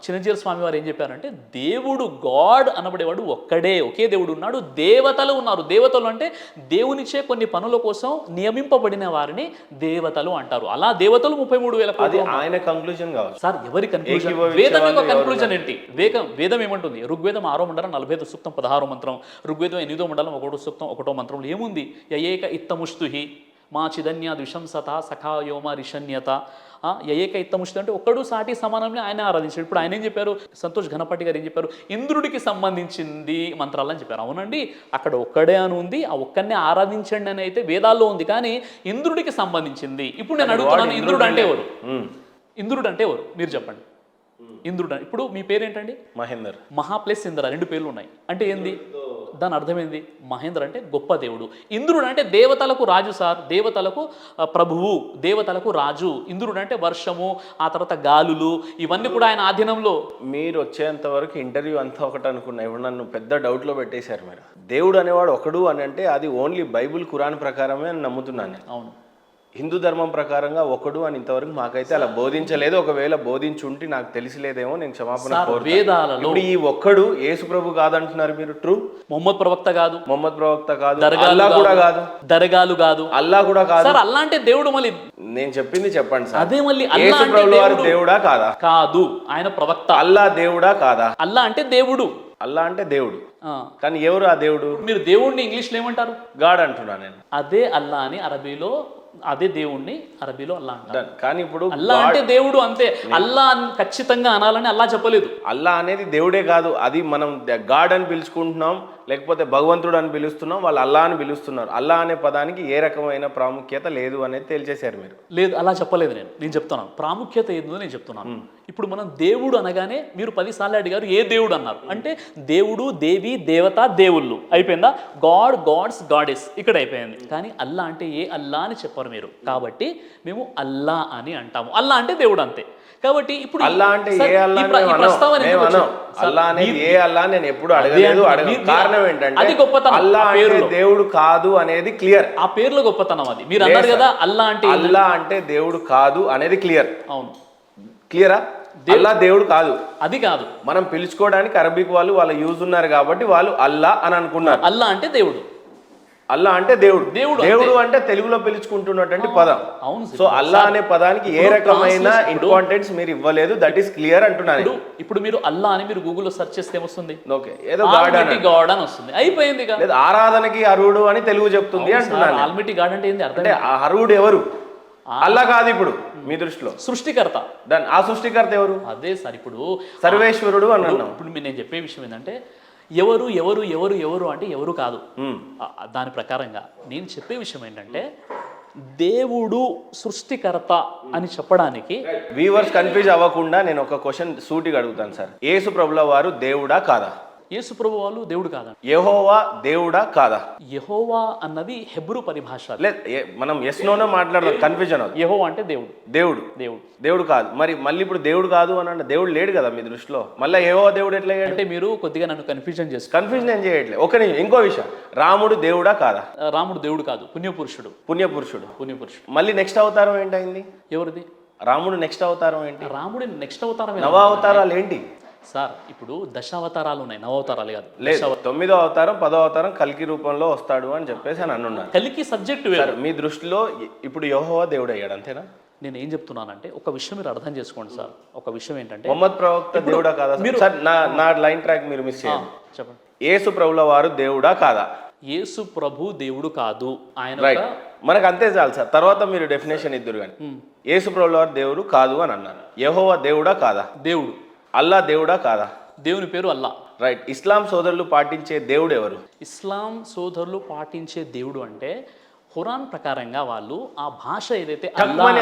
చిరంజీవి స్వామి వారు ఏం చెప్పారంటే దేవుడు, గాడ్ అనబడేవాడు ఒక్కడే, ఒకే దేవుడు ఉన్నాడు, దేవతలు ఉన్నారు. దేవతలు అంటే దేవునిచ్చే కొన్ని పనుల కోసం నియమింపబడిన వారిని దేవతలు అంటారు. అలా దేవతలు 33,000 కోట్లు. ఆయన కంక్లూజన్ కావాలి సార్. ఎవరి కన్క్లూజన్? వేదం యొక్క కన్క్లూజన్ ఏంటి? వేదం ఏమంటుంది? ఋగ్వేదం 6వ మండలం 40వ సూక్తం 16వ మంత్రం, ఋగ్వేదం 8వ మండలం 1వ సూక్తం 1వ మంత్రంలో ఏముంది? యయేక ఇత్తముష్తుహి మా చిదన్య ద్విషంసత సఖాయోమ రిషన్యత. యయేక ఇత్తముష్తు అంటే ఒక్కడు సాటి సమానంగా ఆయన ఆరాధించాడు. ఇప్పుడు ఆయన ఏం చెప్పారు? సంతోష్ ఘనపాటి గారు ఏం చెప్పారు? ఇంద్రుడికి సంబంధించింది మంత్రాలని చెప్పారు. అవునండి, అక్కడ ఒక్కడే అని ఉంది, ఆ ఒక్కడినే ఆరాధించండి అని అయితే వేదాల్లో ఉంది, కానీ ఇంద్రుడికి సంబంధించింది. ఇప్పుడు నేను అడుగుతున్నాను, ఇంద్రుడు అంటే ఎవరు? ఇంద్రుడు అంటే ఎవరు మీరు చెప్పండి. ఇంద్రుడు ఇప్పుడు మీ పేరేంటండి? మహేందర్. మహా ప్లస్ ఇంద్ర 2 పేర్లు ఉన్నాయి అంటే ఏంది? దాని అర్థమైంది. మహేంద్ర అంటే గొప్ప దేవుడు, ఇంద్రుడు అంటే దేవతలకు రాజు సార్, దేవతలకు ప్రభువు, దేవతలకు రాజు. ఇంద్రుడు అంటే వర్షము, ఆ తర్వాత గాలులు, ఇవన్నీ కూడా ఆయన ఆధీనంలో. మీరు వచ్చేంత వరకు ఇంటర్వ్యూ అంతా ఒకటి అనుకున్నా, ఇప్పుడు నన్ను పెద్ద డౌట్లో పెట్టేశారు మీరు. దేవుడు అనేవాడు ఒకడు అని అంటే అది ఓన్లీ బైబుల్ ఖురాన్ ప్రకారమే అని నమ్ముతున్నాను. అవును, హిందూ ధర్మం ప్రకారంగా ఒకడు అని ఇంతవరకు మాకైతే అలా బోధించలేదు. ఒకవేళ బోధించుంటే నాకు తెలిసిలేదేమో, నేను క్షమాపణ కోరుతాను. ఇప్పుడు ఈ ఒక్కడు యేసు ప్రభు కాదంటున్నారు మీరు. ట్రూ. మొహమ్మద్ ప్రవక్త కాదు, మొహమ్మద్ ప్రవక్త కాదు, అల్లా కూడా కాదు, దర్గాలు కాదు, అల్లా కూడా కాదు సార్. అల్లా అంటే దేవుడు. మళ్ళీ నేను చెప్పింది చెప్పండి సార్. అదే మళ్ళీ యేసు ప్రభు వారు దేవుడా కాదా? కాదు, ఆయన ప్రవక్త. అల్లా దేవుడా కాదా? అల్లా అంటే దేవుడు. అల్లా అంటే దేవుడు, కానీ ఎవరు ఆ దేవుడు? మీరు దేవుడిని ఇంగ్లీష్లో ఏమంటారు? గాడ్ అంటున్నా నేను. అదే అల్లా అని అరబీలో అదే దేవుణ్ణి అరబీలో అల్లా అంటారు. Done. కానీ ఇప్పుడు అల్లా అంటే దేవుడు అంతే. అల్లా అని ఖచ్చితంగా అనాలని అల్లా చెప్పలేదు. అల్లా అనేది దేవుడే కాదు, అది మనం గాడ్ అని పిలుచుకుంటున్నాం, లేకపోతే భగవంతుడు అని పిలుస్తున్నాం, వాళ్ళు అల్లా అని పిలుస్తున్నారు. అల్లా అనే పదానికి ఏ రకమైన ప్రాముఖ్యత లేదు అనేది తేల్చేశారు మీరు. లేదు, అలా చెప్పలేదు. నేను చెప్తున్నాను ప్రాముఖ్యత ఏందో నేను చెప్తున్నాను. ఇప్పుడు మనం దేవుడు అనగానే మీరు 10 సార్లు అడిగారు ఏ దేవుడు అన్నారు. అంటే దేవుడు, దేవి, దేవత, దేవుళ్ళు అయిపోయిందా? గాడ్, గాడ్స్, గాడెస్ ఇక్కడ అయిపోయింది. కానీ అల్లా అంటే ఏ అల్లా అని చెప్పారు మీరు. కాబట్టి మేము అల్లా అని అంటాము. అల్లా అంటే దేవుడు అంతే. కాబట్టి ఇప్పుడు అల్లా అంటే సార్, ఏ అల్లా ఈ ప్రస్తావన ఎందుకు వచ్చింది? అల్లా అనేది ఏ అల్లా నేను ఎప్పుడు అడగలేదు. కారణం ఏంటంటే అది గొప్పతనం. అల్లా అంటే దేవుడు కాదు అనేది క్లియర్. ఆ పేర్లో గొప్పతనం అది. మీరు అన్నారు కదా అల్లా అంటే అల్లా అంటే దేవుడు కాదు అనేది క్లియర్. అవును, క్లియరా? అల్లా దేవుడు కాదు, అది కాదు. మనం పిలుచుకోవడానికి అరబిక్ వాళ్ళు వాళ్ళ యూజ్ ఉన్నారు కాబట్టి వాళ్ళు అల్లా అని అనుకున్నారు. అల్లా అంటే దేవుడు, అల్లా అంటే దేవుడు. దేవుడు దేవుడు అంటే తెలుగులో పిలుచుకుంటున్నటువంటి పదం. అవును. సో అల్లా అనే పదానికి ఏ రకమైన ఇంపార్టెన్స్ మీరు ఇవ్వలేదు. దట్ ఈస్ క్లియర్ అంటున్నాను. ఇప్పుడు మీరు అల్లా అని మీరు గూగుల్లో సెర్చ్ చేస్తే ఏమొస్తుంది? ఓకే, ఏదో గాడ్ అని వస్తుంది. అయిపోయింది. లేదు, ఆరాధనకి అర్హుడు అని తెలుగు చెప్తుంది అంటున్నాను. ఆల్మిటీ గాడ్ అంటే ఏంది అర్థం? అంటే ఆ అర్హుడు ఎవరు? అల్లా కాదు ఇప్పుడు మీ దృష్టిలో. సృష్టికర్త. దాని ఆ సృష్టికర్త ఎవరు? అదే సార్. ఇప్పుడు సర్వేశ్వరుడు అన్నాను. ఇప్పుడు నేను చెప్పే విషయం ఏంటంటే ఎవరు ఎవరు ఎవరు ఎవరు అంటే ఎవరు కాదు. దాని ప్రకారంగా నేను చెప్పే విషయం ఏంటంటే దేవుడు సృష్టికర్త అని చెప్పడానికి వ్యూవర్స్ కన్ఫ్యూజ్ అవ్వకుండా నేను ఒక క్వశ్చన్ సూటిగా అడుగుతాను సార్. యేసు ప్రభుల వారు దేవుడా కాదా? యేసు ప్రభు వాళ్ళు దేవుడు కాదా? యెహోవా దేవుడా కాదా? యెహోవా అన్నది హెబ్రూ పరిభాష. లేదు, మనం ఎస్ నోనో మాట్లాడదాం, కన్ఫ్యూజన్ అవుతుంది. యెహోవా అంటే దేవుడు. దేవుడు దేవుడు దేవుడు కాదు. మరి మళ్ళీ ఇప్పుడు దేవుడు కాదు అని అంటే దేవుడు లేడు కదా మీ దృష్టిలో. మళ్ళీ యెహోవా దేవుడు ఎట్లా అయ్యాడు? అంటే మీరు కొద్దిగా నన్ను కన్ఫ్యూజన్ చేస్తారు. కన్ఫ్యూజన్ ఏం చేయట్లేదు. ఒక నిమిషం, ఇంకో విషయం, రాముడు దేవుడా కాదా? రాముడు దేవుడు కాదు, పుణ్యపురుషుడు. పుణ్యపురుషుడు. మళ్ళీ నెక్స్ట్ అవతారం ఏంటైంది ఎవరిది? రాముడు నెక్స్ట్ అవతారం ఏంటి? రాముడి నెక్స్ట్ అవతారం నవ అవతారాలు ఏంటి సార్? ఇప్పుడు దశావతారాలు ఉన్నాయి, నవవతారాలు కాదు. లేదు, 9వ అవతారం 10వ అవతారం కల్కి రూపంలో వస్తాడు అని చెప్పేసి అని అన్నాను. కలికి సబ్జెక్ట్ వేరు. మీ దృష్టిలో ఇప్పుడు యెహోవా దేవుడు అయ్యాడు అంతేనా? నేను ఏం చెప్తున్నానంటే ఒక విషయం మీరు అర్థం చేసుకోండి సార్. ఒక విషయం ఏంటంటే మొహమ్మద్ ప్రవక్త దేవుడా కాదా? సార్ నా లైన్ ట్రాక్ మీరు మిస్ చేయండి. చెప్పండి. యేసు ప్రభుల వారు దేవుడా కాదా? యేసు ప్రభు దేవుడు కాదు. ఆయన రైట్, మనకు అంతే చాలు సార్. తర్వాత మీరు డెఫినేషన్ ఇద్దరు కానీ యేసు ప్రభుల వారు దేవుడు కాదు అని అన్నారు. యెహోవా దేవుడా కాదా? దేవుడు. అల్లా దేవుడా కాదా? దేవుని పేరు అల్లా. రైట్. ఇస్లాం సోదరులు పాటించే దేవుడు ఎవరు? ఇస్లాం సోదరులు పాటించే దేవుడు అంటే ఖురాన్ ప్రకారంగా వాళ్ళు ఆ భాష ఏదైతే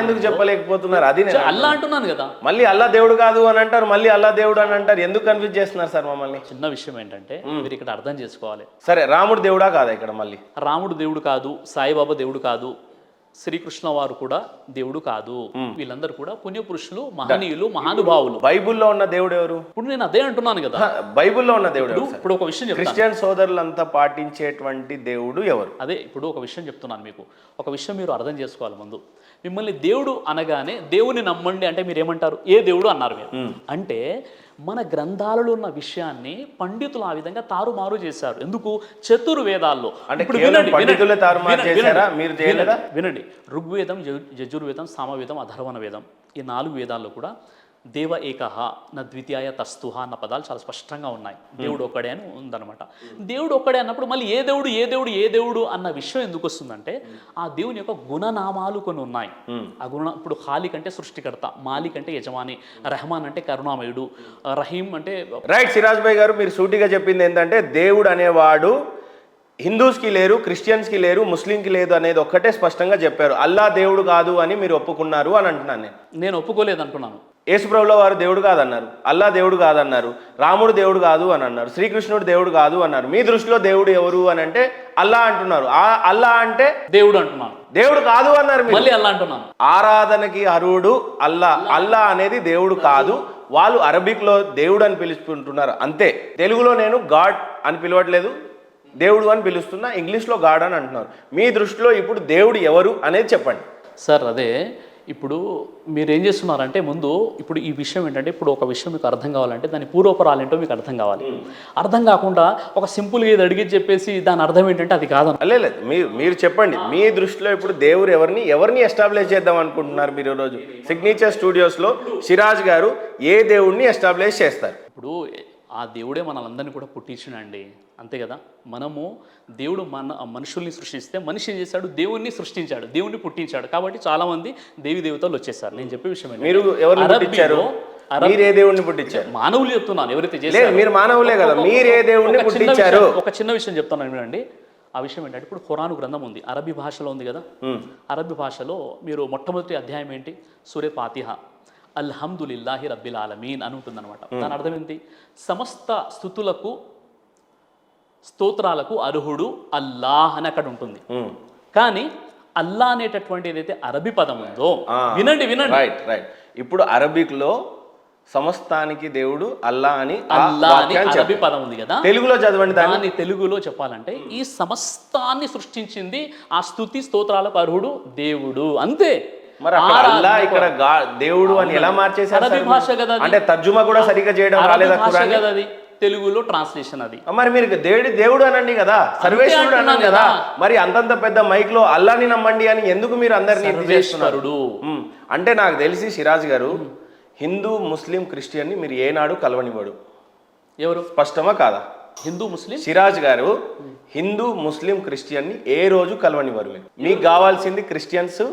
ఎందుకు చెప్పలేకపోతున్నారు? అది అల్లా అంటున్నాను కదా. మళ్ళీ అల్లా దేవుడు కాదు అని అంటారు, మళ్ళీ అల్లా దేవుడు అని అంటారు. ఎందుకు కన్ఫ్యూజ్ చేస్తున్నారు సార్ మమ్మల్ని? చిన్న విషయం ఏంటంటే మీరు ఇక్కడ అర్థం చేసుకోవాలి. సరే, రాముడు దేవుడా కాదా? ఇక్కడ మళ్ళీ రాముడు దేవుడు కాదు, సాయిబాబా దేవుడు కాదు, శ్రీకృష్ణ వారు కూడా దేవుడు కాదు. వీళ్ళందరూ కూడా పుణ్యపురుషులు, మహనీయులు, మహానుభావులు. బైబుల్లో ఉన్న దేవుడు ఎవరు? ఇప్పుడు నేను అదే అంటున్నాను కదా. బైబుల్లో ఉన్న దేవుడు ఇప్పుడు ఒక విషయం చెప్తాను. క్రిస్టియన్ సోదరులంతా పాటించేటువంటి దేవుడు ఎవరు? అదే ఇప్పుడు ఒక విషయం చెప్తున్నాను మీకు. ఒక విషయం మీరు అర్థం చేసుకోవాలి. ముందు మిమ్మల్ని దేవుడు అనగానే దేవుని నమ్మండి అంటే మీరు ఏమంటారు? ఏ దేవుడు అన్నారు మీరు. అంటే మన గ్రంథాలలో ఉన్న విషయాన్ని పండితులు ఆ విధంగా తారుమారు చేశారు. ఎందుకు? చతుర్వేదాల్లో. ఇప్పుడు వినండి, ఋగ్వేదం, యజుర్వేదం, సామవేదం, అథర్వణ వేదం, ఈ 4 వేదాల్లో కూడా దేవ ఏకహ నా ద్వితీయ తస్తుహ అన్న పదాలు చాలా స్పష్టంగా ఉన్నాయి. దేవుడు ఒక్కడే అని ఉందన్నమాట. దేవుడు ఒక్కడే అన్నప్పుడు మళ్ళీ ఏ దేవుడు ఏ దేవుడు ఏ దేవుడు అన్న విషయం ఎందుకు వస్తుందంటే ఆ దేవుని యొక్క గుణనామాలు కొన్ని ఉన్నాయి. ఆ గుణ ఇప్పుడు ఖాలిక్ అంటే సృష్టికర్త, మాలిక్ అంటే యజమాని, రెహమాన్ అంటే కరుణామయుడు, రహీం అంటే రైట్. సిరాజ్ భాయ్ గారు, మీరు సూటిగా చెప్పింది ఏంటంటే దేవుడు అనేవాడు హిందూస్కి లేరు, క్రిస్టియన్స్కి లేరు, ముస్లింకి లేదు అనేది ఒక్కటే స్పష్టంగా చెప్పారు. అల్లా దేవుడు కాదు అని మీరు ఒప్పుకున్నారు అని అంటున్నాను. నేను ఒప్పుకోలేదు అంటున్నాను. యేసుప్రభుల వారు దేవుడు కాదన్నారు, అల్లా దేవుడు కాదన్నారు, రాముడు దేవుడు కాదు అని అన్నారు, శ్రీకృష్ణుడు దేవుడు కాదు అన్నారు. మీ దృష్టిలో దేవుడు ఎవరు అని అంటే అల్లా అంటున్నారు. అల్లా అంటే దేవుడు అంటున్నాను. దేవుడు కాదు అన్నారు, మళ్ళీ అల్లా అంటున్నాను. ఆరాధనకి అర్హుడు అల్లా. అల్లా అనేది దేవుడు కాదు. వాళ్ళు అరబిక్లో దేవుడు అని పిలుచుకుంటున్నారు అంతే. తెలుగులో నేను గాడ్ అని పిలవట్లేదు, దేవుడు అని పిలుస్తున్నా. ఇంగ్లీష్లో గాడ్ అని అంటున్నారు. మీ దృష్టిలో ఇప్పుడు దేవుడు ఎవరు అనేది చెప్పండి సార్. అదే ఇప్పుడు మీరు ఏం చేస్తున్నారంటే ముందు ఇప్పుడు ఈ విషయం ఏంటంటే ఇప్పుడు ఒక విషయం మీకు అర్థం కావాలంటే దాని పూర్వపరాలు ఏంటో మీకు అర్థం కావాలి. అర్థం కాకుండా ఒక సింపుల్గా ఇది అడిగి చెప్పేసి దాని అర్థం ఏంటంటే అది కాదని లేదు. మీరు చెప్పండి, మీ దృష్టిలో ఇప్పుడు దేవుడు ఎవరిని ఎస్టాబ్లిష్ చేద్దాం అనుకుంటున్నారు మీరు? ఈరోజు సిగ్నేచర్ స్టూడియోస్లో సిరాజ్ గారు ఏ దేవుడిని ఎస్టాబ్లిష్ చేస్తారు? ఇప్పుడు ఆ దేవుడే మనల్ని కూడా పుట్టించినండి, అంతే కదా. మనము దేవుడు మనుషుల్ని సృష్టిస్తే మనిషి ఏం చేశాడు, దేవుణ్ణి సృష్టించాడు, దేవుణ్ణి పుట్టించాడు. కాబట్టి చాలామంది దేవి దేవతలు వచ్చేసారు. నేను చెప్పే విషయం ఏంటంటే, మీరు ఎవరిని పుట్టించారు? మీరు ఏ దేవుణ్ణి పుట్టించారు? మానవులు చెప్తున్నాను, ఎవరైతే లేదు చేశారో. మీరు మానవులే కదా, మీరు ఏ దేవుణ్ణి పుట్టించారు? ఒక చిన్న విషయం చెప్తాను వినండి. ఆ విషయం ఏంటంటే, ఇప్పుడు ఖురాను గ్రంథం ఉంది, అరబీ భాషలో ఉంది కదా. అరబీ భాషలో మీరు మొట్టమొదటి అధ్యాయం ఏంటి, సూరే ఫాతిహా, అల్హమ్దులిల్లాహి రబ్బిల్ ఆలమీన్ అని ఉంటుంది అనమాట. దాని అర్థం ఏంటి, సమస్త స్తుతులకు స్తోత్రాలకు అర్హుడు అల్లాహ్ అని అక్కడ ఉంటుంది. కానీ అల్లా అనేటటువంటి ఏదైతే అరబీ పదం ఉందో, వినండి రైట్ రైట్. ఇప్పుడు అరబిక్ లో సమస్తానికి దేవుడు అల్లా అని అరబీ పదం ఉంది కదా, తెలుగులో చదవండి. దాన్ని తెలుగులో చెప్పాలంటే, ఈ సమస్తాన్ని సృష్టించింది ఆ స్తుతి స్తోత్రాలకు అర్హుడు దేవుడు, అంతే. మరి అల్లా ఇక్కడ దేవుడు అని ఎలా మార్చేశారు? అరబీ భాష కదా, అంటే తర్జుమా కూడా సరిగ్గా చేయడం రాలేదా ఖురాన్? కదా అది తెలుగులో ట్రాన్స్లేషన్ అది. మరి మీరు దేవుడు అనండి కదా, సర్వేశ్వరుడు అనండి కదా. మరి అంతంత పెద్ద మైక్ లో అల్లాని నమ్మండి అని ఎందుకు మీరు అందరినీ చేస్తున్నారు? అంటే నాకు తెలిసి సిరాజ్ గారు హిందూ ముస్లిం క్రిస్టియన్ని మీరు ఏనాడు కలవనివ్వడు. ఎవరు? స్పష్టమా కాదా? హిందూ ముస్లిం సిరాజ్ గారు హిందూ ముస్లిం క్రిస్టియన్ని ఏ రోజు కలవనివ్వరు. మీకు కావాల్సింది క్రిస్టియన్స్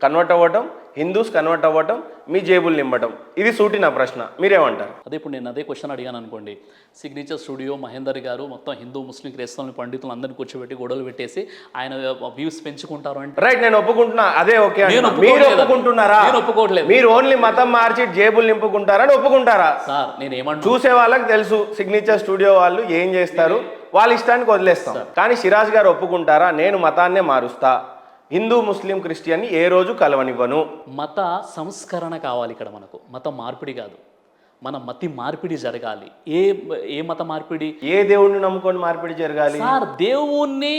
కన్వర్ట్ అవ్వటం, హిందూస్ కన్వర్ట్ అవ్వటం, మీ జేబులు నింపటం. ఇది సూటి నా ప్రశ్న, మీరేమంటారు? అదే ఇప్పుడు నేను అదే క్వశ్చన్ అడిగాను అనుకోండి. సిగ్నేచర్ స్టూడియో మహేందర్ గారు మొత్తం హిందూ ముస్లిం క్రైస్తవులను పండితులు అందరినీ కూర్చోబెట్టి గొడవలు పెట్టేసి ఆయన వ్యూస్ పెంచుకుంటారు అంటే రైట్, నేను ఒప్పుకుంటున్నా, అదే ఓకే. మీరు ఒప్పుకుంటున్నారా? నేను ఒప్పుకోవట్లేదు. మీరు ఓన్లీ మతం మార్చి జేబులు నింపుకుంటారని ఒప్పుకుంటారా? సార్ నేను ఏమంటా, చూసే వాళ్ళకి తెలుసు సిగ్నేచర్ స్టూడియో వాళ్ళు ఏం చేస్తారు, వాళ్ళ ఇష్టానికి వదిలేస్తాం. కానీ సిరాజ్ గారు ఒప్పుకుంటారా, నేను మతాన్నే మారుస్తా, హిందూ ముస్లిం క్రిస్టియన్ని ఏ రోజు కలవనివ్వను? మత సంస్కరణ కావాలి ఇక్కడ మనకు, మత మార్పిడి కాదు, మన మతి మార్పిడి జరగాలి. ఏ మత మార్పిడి? ఏ దేవుణ్ణి నమ్ముకొని మార్పిడి జరగాలి? సార్ దేవుణ్ణి,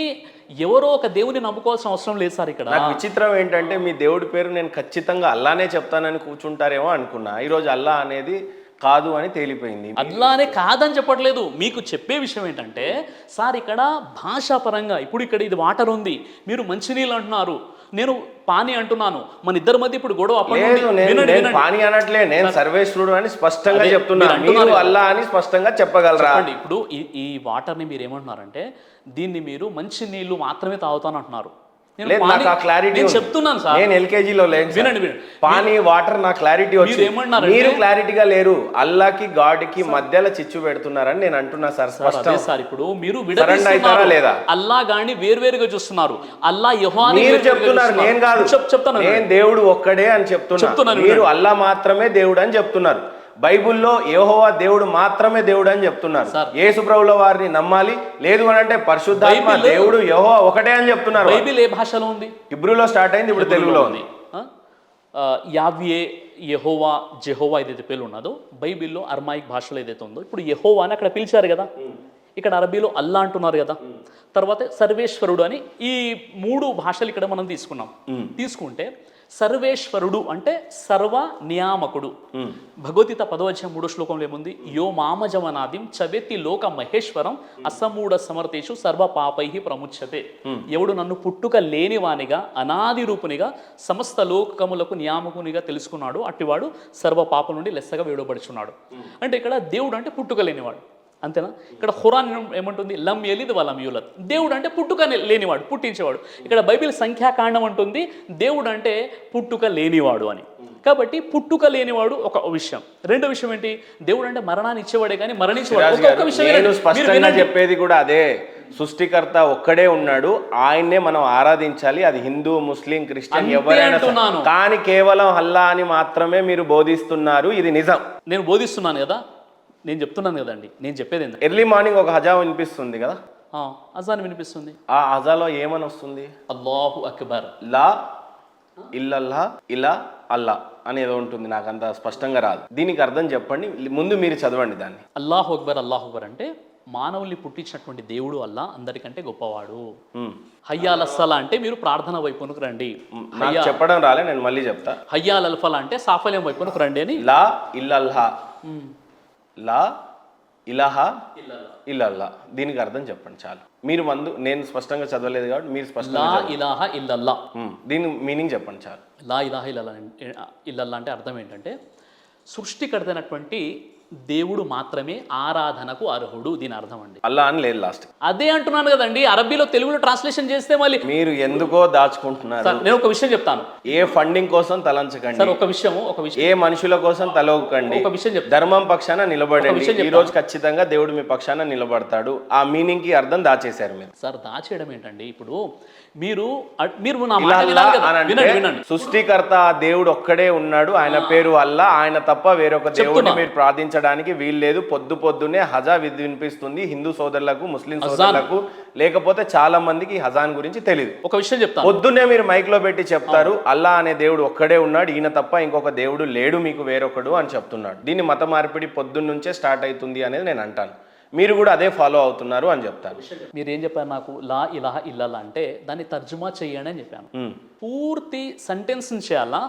ఎవరో ఒక దేవుని నమ్ముకోవాల్సిన అవసరం లేదు సార్. ఇక్కడ నాకు విచిత్రం ఏంటంటే, మీ దేవుడి పేరు నేను ఖచ్చితంగా అల్లానే చెప్తానని కూర్చుంటారేమో అనుకున్నా. ఈరోజు అల్లా అనేది కాదు అని తేలిపోయింది. అట్లానే కాదని చెప్పట్లేదు, మీకు చెప్పే విషయం ఏంటంటే, సార్ ఇక్కడ భాషాపరంగా ఇప్పుడు ఇక్కడ ఇది వాటర్ ఉంది, మీరు మంచినీళ్ళు అంటున్నారు, నేను పానీ అంటున్నాను, మన ఇద్దరి మధ్య ఇప్పుడు గొడవ. పానీ అనట్లే, నేను సర్వేశ్వరుడు అని స్పష్టంగా చెప్తున్నాను, మీరు అల్లా అని స్పష్టంగా చెప్పగలరా? ఇప్పుడు ఈ వాటర్ని మీరు ఏమంటున్నారంటే, దీన్ని మీరు మంచి నీళ్లు మాత్రమే తాగుతాను అంటున్నారు. చెప్తున్నాను సార్, నేను ఎల్కేజీలో వినండి, పానీ వాటర్ నా క్లారిటీ వచ్చి మీరు క్లారిటీగా లేరు, అల్లాకి గాడ్కి మధ్యలో చిచ్చు పెడుతున్నారని నేను అంటున్నా సార్. సార్ ఇప్పుడు మీరు లేదా అల్లా గాని వేరువేరుగా చూస్తున్నారు, అల్లా యెహోవా మీరు చెప్తున్నారు, నేను కాదు చెప్తాను, నేను దేవుడు ఒక్కడే అని చెప్తున్నా, మీరు అల్లా మాత్రమే దేవుడు అని చెప్తున్నారు. బైబుల్లో యెహోవా దేవుడు మాత్రమే దేవుడు అని చెప్తున్నారు. యేసు ప్రభుల వారిని నమ్మాలి, లేదు అని అంటే పరిశుద్ధాత్మ దేవుడు యెహోవా ఒకటే అని చెప్తున్నారు. బైబిల్ ఏ భాషలో ఉంది? హిబ్రూలో స్టార్ట్ అయింది, ఇప్పుడు తెలుగులో ఉంది. యావ్యే, యెహోవా, జెహోవా ఏదైతే పేర్లు ఉన్నదో బైబిల్లో అర్మాయిక్ భాషలో ఏదైతే ఉందో, ఇప్పుడు యెహోవా అని అక్కడ పిలిచారు కదా, ఇక్కడ అరబీలో అల్లా అంటున్నారు కదా, తర్వాత సర్వేశ్వరుడు అని ఈ 3 భాషలు ఇక్కడ మనం తీసుకున్నాం. తీసుకుంటే సర్వేశ్వరుడు అంటే సర్వ నియామకుడు. భగవద్గీత 10వ అధ్యాయం 3వ శ్లోకంలో ఏముంది? యో మామజమనాదిం చవేతి లోక మహేశ్వరం అసమూఢ సమర్థేషు సర్వ పాపై ప్రముచ్యతే. ఎవడు నన్ను పుట్టుక లేనివానిగా అనాది రూపునిగా సమస్త లోకములకు నియామకునిగా తెలుసుకున్నాడు, అట్టివాడు సర్వ పాపం నుండి లెస్సగా వేడబడుచున్నాడు. అంటే ఇక్కడ దేవుడు అంటే పుట్టుక లేనివాడు, అంతేనా? ఇక్కడ ఖురాన్ ఏమంటుంది? లం యలిద్ వలం యూలద్. దేవుడు అంటే పుట్టుక లేనివాడు, పుట్టించేవాడు. ఇక్కడ బైబిల్ సంఖ్యాకాండం అంటుంది దేవుడు అంటే పుట్టుక లేనివాడు అని. కాబట్టి పుట్టుక లేనివాడు ఒక విషయం. రెండో విషయం ఏంటి? దేవుడు అంటే మరణాన్ని ఇచ్చేవాడే కానీ మరణించేవాడు. స్పష్టంగా చెప్పేది కూడా అదే, సృష్టికర్త ఒక్కడే ఉన్నాడు, ఆయన్నే మనం ఆరాధించాలి. అది హిందూ ముస్లిం క్రిస్టియన్ ఎవరైనా, కానీ కేవలం అల్లా అని మాత్రమే మీరు బోధిస్తున్నారు. ఇది నిజం. నేను బోధిస్తున్నాను కదా, నేను చెప్తున్నాను కదండి. నేను చెప్పేది ఏంటంటే, ఎర్లీ మార్నింగ్ ఒక హజా వినిపిస్తుంది కదా, అజాన్ వినిపిస్తుంది. ఆ హజాలో ఏమని వస్తుంది? అల్లాహు అక్బర్, లా ఇల్లల్లా ఇలా అల్లా అనేదో ఉంటుంది, నాకు అంత స్పష్టంగా రాదు. దీనికి అర్థం చెప్పండి, ముందు మీరు చదవండి దాన్ని. అల్లాహు అక్బర్, అల్లాహు అక్బర్ అంటే మానవుల్ని పుట్టించినటువంటి దేవుడు అల్లా అందరికంటే గొప్పవాడు. హయ్యాల్ అస్సలా అంటే మీరు ప్రార్థన వైపునకు రండి. చెప్పడం రాలే, నేను మళ్ళీ చెప్తా. హయ్యాల్ అల్ఫలా అంటే సాఫల్యం వైపునకు రండి అని. లా ఇల్లల్హా, లా ఇలహా ఇల్లల్లా, దీనికి అర్థం చెప్పండి చాలు. మీరు నేను స్పష్టంగా చదవలేదు కాబట్టి మీరు స్పష్టంగా లా ఇలాహా ఇల్లల్లా, దీని మీనింగ్ చెప్పండి చాలు. లా ఇలాహా ఇల్లల్లా అంటే అర్థం ఏంటంటే, సృష్టికర్తైనటువంటి దేవుడు మాత్రమే ఆరాధనకు అర్హుడు, దీని అర్థం అండి. అల్లా అని లేదు లాస్ట్. అదే అంటున్నాను కదండి, అరబీలో తెలుగులో ట్రాన్స్లేషన్ చేస్తే మళ్ళీ మీరు ఎందుకో దాచుకుంటున్నారు. సార్ నేను ఒక విషయం చెప్తాను, ఏ ఫండింగ్ కోసం తలంచకండి, సార్ ఒక విషయం ఏ మనుషుల కోసం తలవకండి, ఒక విషయం చెప్తాను, ధర్మం పక్షాన నిలబడండి. విషయం ఈ రోజు ఖచ్చితంగా దేవుడు మీ పక్షాన నిలబడతాడు. ఆ మీనింగ్ కి అర్థం దాచేశారు మీరు. సార్ దాచేయడం ఏంటండి, ఇప్పుడు మీరు మీరు నా ఇలా మాట అల్లా వినాలి కదా. అని అంటే వినండి వినండి, సృష్టికర్త ఆ దేవుడు ఒక్కడే ఉన్నాడు, ఆయన పేరు అల్లా, ఆయన తప్ప వేరొక దేవుడిని మీరు ప్రార్థించడానికి వీల్లేదు. పొద్దున్నే హజా వినిపిస్తుంది హిందూ సోదరులకు, ముస్లిం సోదరులకు, లేకపోతే చాలా మందికి హజాన్ గురించి తెలియదు. ఒక విషయం చెప్తాను, పొద్దున్నే మీరు మైక్ లో పెట్టి చెప్తారు అల్లా అనే దేవుడు ఒక్కడే ఉన్నాడు, ఈయన తప్ప ఇంకొక దేవుడు లేడు మీకు వేరొకడు అని చెప్తున్నాడు. దీన్ని మత మార్పిడి పొద్దున్నుంచే స్టార్ట్ అవుతుంది అనేది నేను అంటాను. మీరు కూడా అదే ఫాలో అవుతున్నారు అని చెప్తాను. మీరు ఏం చెప్పారు నాకు, లా ఇలాహ ఇల్లల్లా అంటే దాన్ని తర్జుమా చేయండి అని చెప్పాను. పూర్తి సెంటెన్స్ చేయాలా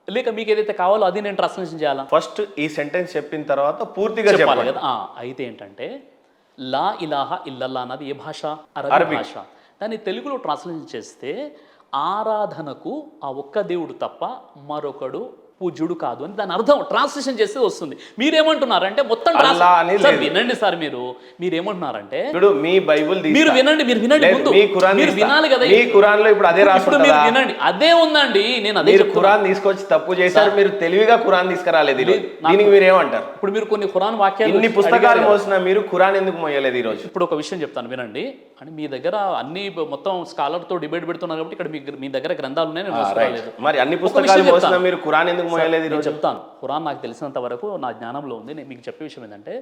లేక మీకు ఏదైతే కావాలో అది నేను ట్రాన్స్లేషన్ చేయాలా? ఫస్ట్ ఈ సెంటెన్స్ చెప్పిన తర్వాత పూర్తిగా చెప్పాలి చెప్పాలి కదా. అయితే ఏంటంటే లా ఇలాహ ఇల్లల్లా అన్నది ఏ భాష? అరబీ భాష. దాన్ని తెలుగులో ట్రాన్స్లేషన్ చేస్తే ఆరాధనకు ఆ ఒక్క దేవుడు తప్ప మరొకడు పూజ్యుడు కాదు అని దాని అర్థం ట్రాన్స్లేషన్ చేస్తే వస్తుంది. మీరేమంటున్నారంటే మొత్తం సార్ వినండి సార్, మీరేమంటున్నారంటే ఇప్పుడు మీ బైబిల్ మీరు వినండి ముందు మీరు వినాలి కదా. మీ ఖురాన్ లో ఇప్పుడు అదే రాసి మీరు వినండి, అదే ఉందండి. నేను అదే ఖురాన్ తీసుకొచ్చి తప్పు చేశారు, మీరు తెలివిగా ఖురాన్ తీసుకురాలేదు. దీనికి మీరు ఏమంటారు? ఇప్పుడు మీరు కొన్ని ఖురాన్ వాక్యాలు, ఇన్ని పుస్తకాలు మోసిన మీరు ఖురాన్ ఎందుకు మోయలేదు ఈ రోజు? ఇప్పుడు ఒక విషయం చెప్తాను వినండి. అని మీ దగ్గర అన్ని మొత్తం స్కాలర్ తో డిబేట్ పెడుతున్నారు కాబట్టి ఇక్కడ మీ దగ్గర గ్రంథాలు ఉన్నాయి, నేను రాసుకోలేదు. మరి అన్ని పుస్తకాలు మోసిన మీరు ఖురాన్ ఎందుకు మోయలేదు? నేను చెప్తాను, ఖురాన్ నాకు తెలిసినంత వరకు నా జ్ఞానంలో ఉంది. నేను మీకు చెప్పే విషయం ఏంటంటే,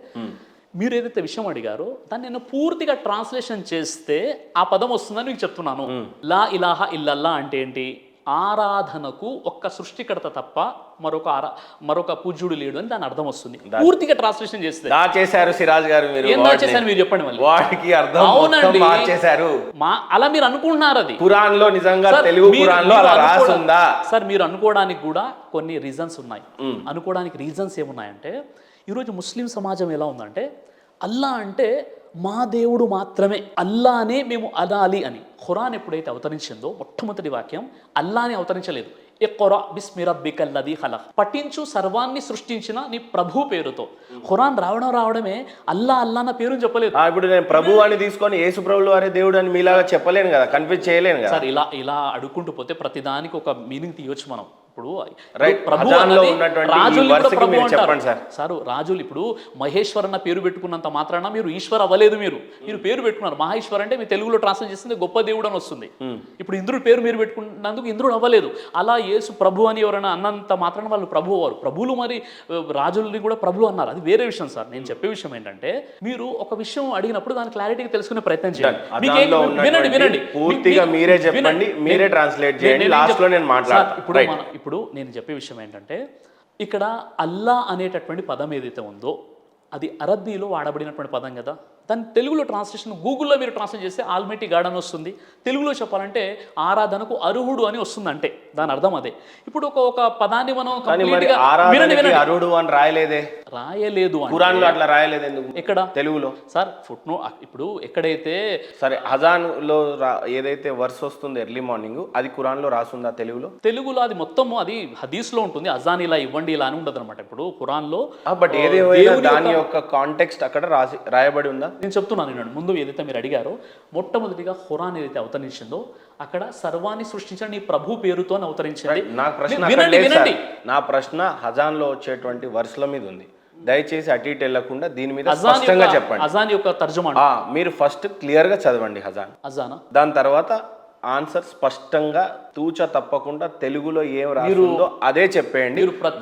మీరు ఏదైతే విషయం అడిగారో దాన్ని నేను పూర్తిగా ట్రాన్స్లేషన్ చేస్తే ఆ పదం వస్తుందని మీకు చెప్తున్నాను. లా ఇలాహ ఇల్లల్లా అంటే ఏంటి? ఆరాధనకు ఒక్క సృష్టికర్త తప్ప మరొక పూజ్యుడు లేడు అని దాని అర్థం వస్తుంది పూర్తిగా ట్రాన్స్లేషన్ చేస్తే. చేశారు సిరాజ్ గారు, మీరు ఏం చేశారు మీరు చెప్పండి మళ్ళీ. వాటికి అర్థం మొత్తం మార్చేశారు. అలా మీరు అనుకుంటున్నారు, అది ఖురాన్ లో నిజంగా తెలుగు ఖురాన్ లో అలా రాసుందా? సార్ మీరు అనుకోవడానికి కూడా కొన్ని రీజన్స్ ఉన్నాయి. అనుకోవడానికి రీజన్స్ ఏమున్నాయంటే, ఈరోజు ముస్లిం సమాజం ఎలా ఉందంటే, అల్లా అంటే మా దేవుడు మాత్రమే, అల్లానే మేము అనాలి అని. ఖురాన్ ఎప్పుడైతే అవతరించిందో మొట్టమొదటి వాక్యం అల్లాని అవతరించలేదు. ఇఖ్రా బిస్మి రబ్బికల్లదీ ఖలక్, పఠించు సర్వాన్ని సృష్టించిన నీ ప్రభు పేరుతో. ఖురాన్ రావడమే అల్లా అన్న పేరు చెప్పలేదు. ఇప్పుడు నేను ప్రభు అని తీసుకొని యేసు ప్రభువు వారే దేవుడు అని మీలాగా చెప్పలేను కదా, కన్ఫ్యూజ్ చేయలేను కదా. సార్ ఇలా అడుక్కుంటూ పోతే ప్రతిదానికి ఒక మీనింగ్ తీయొచ్చు మనం. ఇప్పుడు సార్ రాజులు ఇప్పుడు మహేశ్వర్ అన్న పేరు పెట్టుకున్నంత మాత్రాన మీరు ఈశ్వర్ అవ్వలేదు. మీరు పేరు పెట్టుకున్నారు మహేశ్వర్ అంటే మీ తెలుగులో ట్రాన్స్లేట్ చేస్తుంది గొప్ప దేవుడు అని వస్తుంది. ఇప్పుడు ఇంద్రుడు పేరు మీరు పెట్టుకున్నందుకు ఇంద్రుడు అవ్వలేదు. అలా యేసు ప్రభు అని ఎవరైనా అన్నంత మాత్రాన వాళ్ళు ప్రభు అవ్వరు. ప్రభువులు మరి రాజుల్ని కూడా ప్రభు అన్నారు, అది వేరే విషయం. సార్ నేను చెప్పే విషయం ఏంటంటే, మీరు ఒక విషయం అడిగినప్పుడు దాని క్లారిటీగా తెలుసుకునే ప్రయత్నం చేయండి. వినండి పూర్తిగా మీరే చెప్పండి, మీరే ట్రాన్స్లేట్ చేయండి, లాస్ట్ లో నేను మాట్లాడతాను. ఇప్పుడు నేను చెప్పే విషయం ఏంటంటే, ఇక్కడ అల్లా అనేటటువంటి పదం ఏదైతే ఉందో అది అరబ్బీలో వాడబడినటువంటి పదం కదా. దాని తెలుగులో ట్రాన్స్లేషన్ గూగుల్లో మీరు ట్రాన్స్లేట్ చేస్తే ఆల్మైటీ గాడ్ అని వస్తుంది. తెలుగులో చెప్పాలంటే ఆరాధనకు అర్హుడు అని వస్తుంది. అంటే దాని అర్థం అదే. ఇప్పుడు ఒక పదాన్ని మనం అర్హుడు అని రాయలేదు ఖురాన్లో అట్లా రాయలేదు ఎందుకు? ఎక్కడ? తెలుగులో సార్ ఫుట్నో ఇప్పుడు ఎక్కడైతే సరే అజాన్ లో ఏదైతే వర్స్ వస్తుంది ఎర్లీ మార్నింగ్, అది ఖురాన్ లో రాసుందా తెలుగులో? అది మొత్తం అది హదీస్ లో ఉంటుంది. అజాన్ ఇలా ఇవ్వండి ఇలా అని ఉండదు అనమాట. ఇప్పుడు ఖురాన్ లో బట్ ఏదేమైనా దాని యొక్క కాంటెక్స్ట్ అక్కడ రాయబడి ఉందా? నేను చెప్తున్నాను. ముందు ఏదైతే మీరు అడిగారో, మొట్టమొదటిగా ఖురాన్ ఏదైతే అవతరించిందో అక్కడ సర్వాన్ని సృష్టించిన నీ ప్రభు పేరుతో అవతరించింది. నా ప్రశ్న హజాన్ లో వచ్చేటువంటి వర్స్ల మీద ఉంది. దయచేసి అటు ఇటు వెళ్లకుండా దీని మీద స్పష్టంగా చెప్పండి. అజాన్ యొక్క తర్జుమా మీరు ఫస్ట్ క్లియర్ గా చదవండి అజానా. దాని తర్వాత ఆన్సర్ స్పష్టంగా తూచ తప్పకుండా తెలుగులో ఏం రాస్తుందో అదే చెప్పేయండి,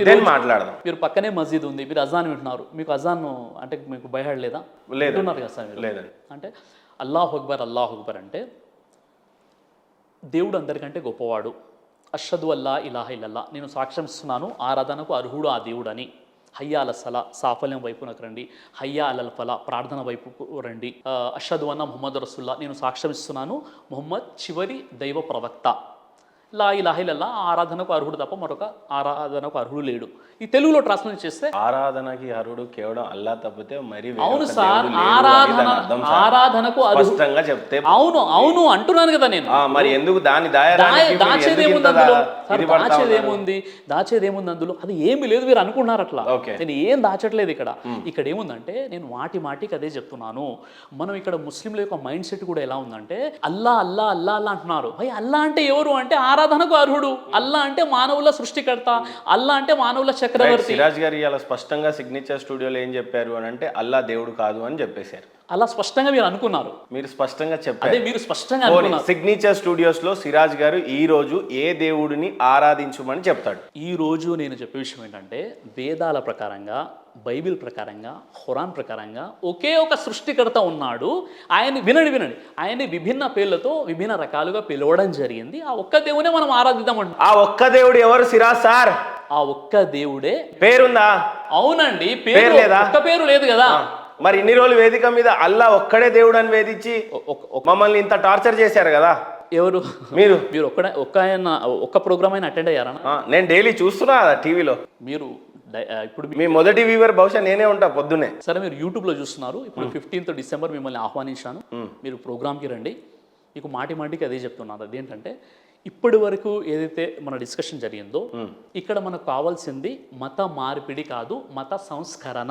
మీరు మాట్లాడదాం. మీరు పక్కనే మస్జిద్ ఉంది, మీరు అజాన్ వింటున్నారు, మీకు అజాన్ అంటే మీకు భయపడ లేదా? లేదన్నారు కదా సార్. లేదండి. అంటే అల్లాహు అక్బర్ అంటే దేవుడు అందరికంటే గొప్పవాడు. అష్హదు అల్లా ఇలాహ ఇల్లల్లా, నేను సాక్ష్యం ఇస్తున్నాను ఆరాధనకు అర్హుడు ఆ దేవుడని. హయ్యా అల సలా, సాఫల్యం వైపునకు రండి. హయ్యా అలల్ ఫలా, ప్రార్థన వైపుకు రండి. అష్హదు అన్న ముహమ్మద్ రసూల్లా, నేను సాక్ష్యం ఇస్తున్నాను ముహమ్మద్ చివరి దైవ ప్రవక్త. లా ఇలాహ ఇల్లల్లా ఆరాధనకు అర్హుడు తప్ప మరొక ఆరాధనకు అర్హుడు లేడు. ఈ తెలుగులో ట్రాన్స్లేట్ చేస్తే ఆరాధనకి అర్హుడు కేవలం అల్లా తప్పితే మరి వేరొక అవును దేవుడు సార్, లేడు అని ఆరాధన దాని అర్థం సార్. ఆరాధనకు స్పష్టంగా చెప్తే అవును అవును అంటున్నాను కదా నేను. మరి ఎందుకు దాన్ని దాయడానికి మీరు దాచేది ఎందుకు ఏముంది ఇంత అందులో? ఇది పడతా దాచేది ఉన్నారు? ఏముంది? దాచేది ఏముంది అందులో? అది ఏమి లేదు, మీరు అనుకున్నారు అట్లా. ఓకే. నేను ఏం దాచట్లేదు ఇక్కడ. ఇక్కడ ఏముందంటే నేను మాటికి అదే చెప్తున్నాను. మనం ఇక్కడ ముస్లింల యొక్క మైండ్ సెట్ కూడా ఎలా ఉందంటే అల్లా అల్లా అల్లా అల్లా అంటున్నారు. భయ్ అల్లా అంటే ఎవరు అంటే ఆరాధనకు అర్హుడు, అల్లా అంటే మానవుల సృష్టికర్త, అల్లా అంటే మానవుల చక్రవర్తి. సిరాజ్ గారు ఇలా స్పష్టంగా సిగ్నేచర్ స్టూడియోలో ఏం చెప్పారు అని అంటే అల్లా దేవుడు కాదు అని చెప్పేశారు. అలా స్పష్టంగా మీరు అనుకున్నారు. మీరు స్పష్టంగా అదే చెప్పారు. మీరు స్పష్టంగా అనుకున్నారు. సిగ్నేచర్ స్టూడియోస్ లో సిరాజ్ గారు ఈ రోజు ఏ దేవుడిని ఆరాధించమని చెప్తాడు? ఈ రోజు నేను చెప్పే విషయం ఏంటంటే వేదాల ప్రకారంగా, బైబిల్ ప్రకారంగా, ఖురాన్ ప్రకారంగా ఒకే ఒక సృష్టికర్త ఉన్నాడు. ఆయన వినండి, ఆయన్ని విభిన్న పేర్లతో విభిన్న రకాలుగా పిలవడం జరిగింది. ఆ ఒక్క దేవునే మనం ఆరాధిద్దామంటున్నాం. ఆ ఒక్క దేవుడు ఎవరు సిరాజ్ సార్? ఆ ఒక్క దేవుడే. పేరుందా? అవునండి, పేరు లేదా? ఒక్క పేరు లేదు కదా. మరి ఇన్ని రోజులు వేదిక మీద అల్లా ఒక్కడే దేవుడు అని వేధించి మమ్మల్ని ఇంత టార్చర్ చేశారు కదా. ఎవరు? మీరు ఒక్క ప్రోగ్రామ్ అయినా అటెండ్ అయ్యారా? నేను డైలీ చూస్తున్నా టీవీలో. మీరు ఇప్పుడు మీ మొదటి వ్యూవర్ బహుశా నేనే ఉంటా పొద్దున్నే. సరే, మీరు యూట్యూబ్లో చూస్తున్నారు. ఇప్పుడు 15th డిసెంబర్ మిమ్మల్ని ఆహ్వానించాను. మీరు ప్రోగ్రామ్కి రండి. మీకు మాటికి అదే చెప్తున్నాను. అదేంటంటే ఇప్పటి వరకు ఏదైతే మన డిస్కషన్ జరిగిందో ఇక్కడ మనకు కావాల్సింది మత మార్పిడి కాదు, మత సంస్కరణ.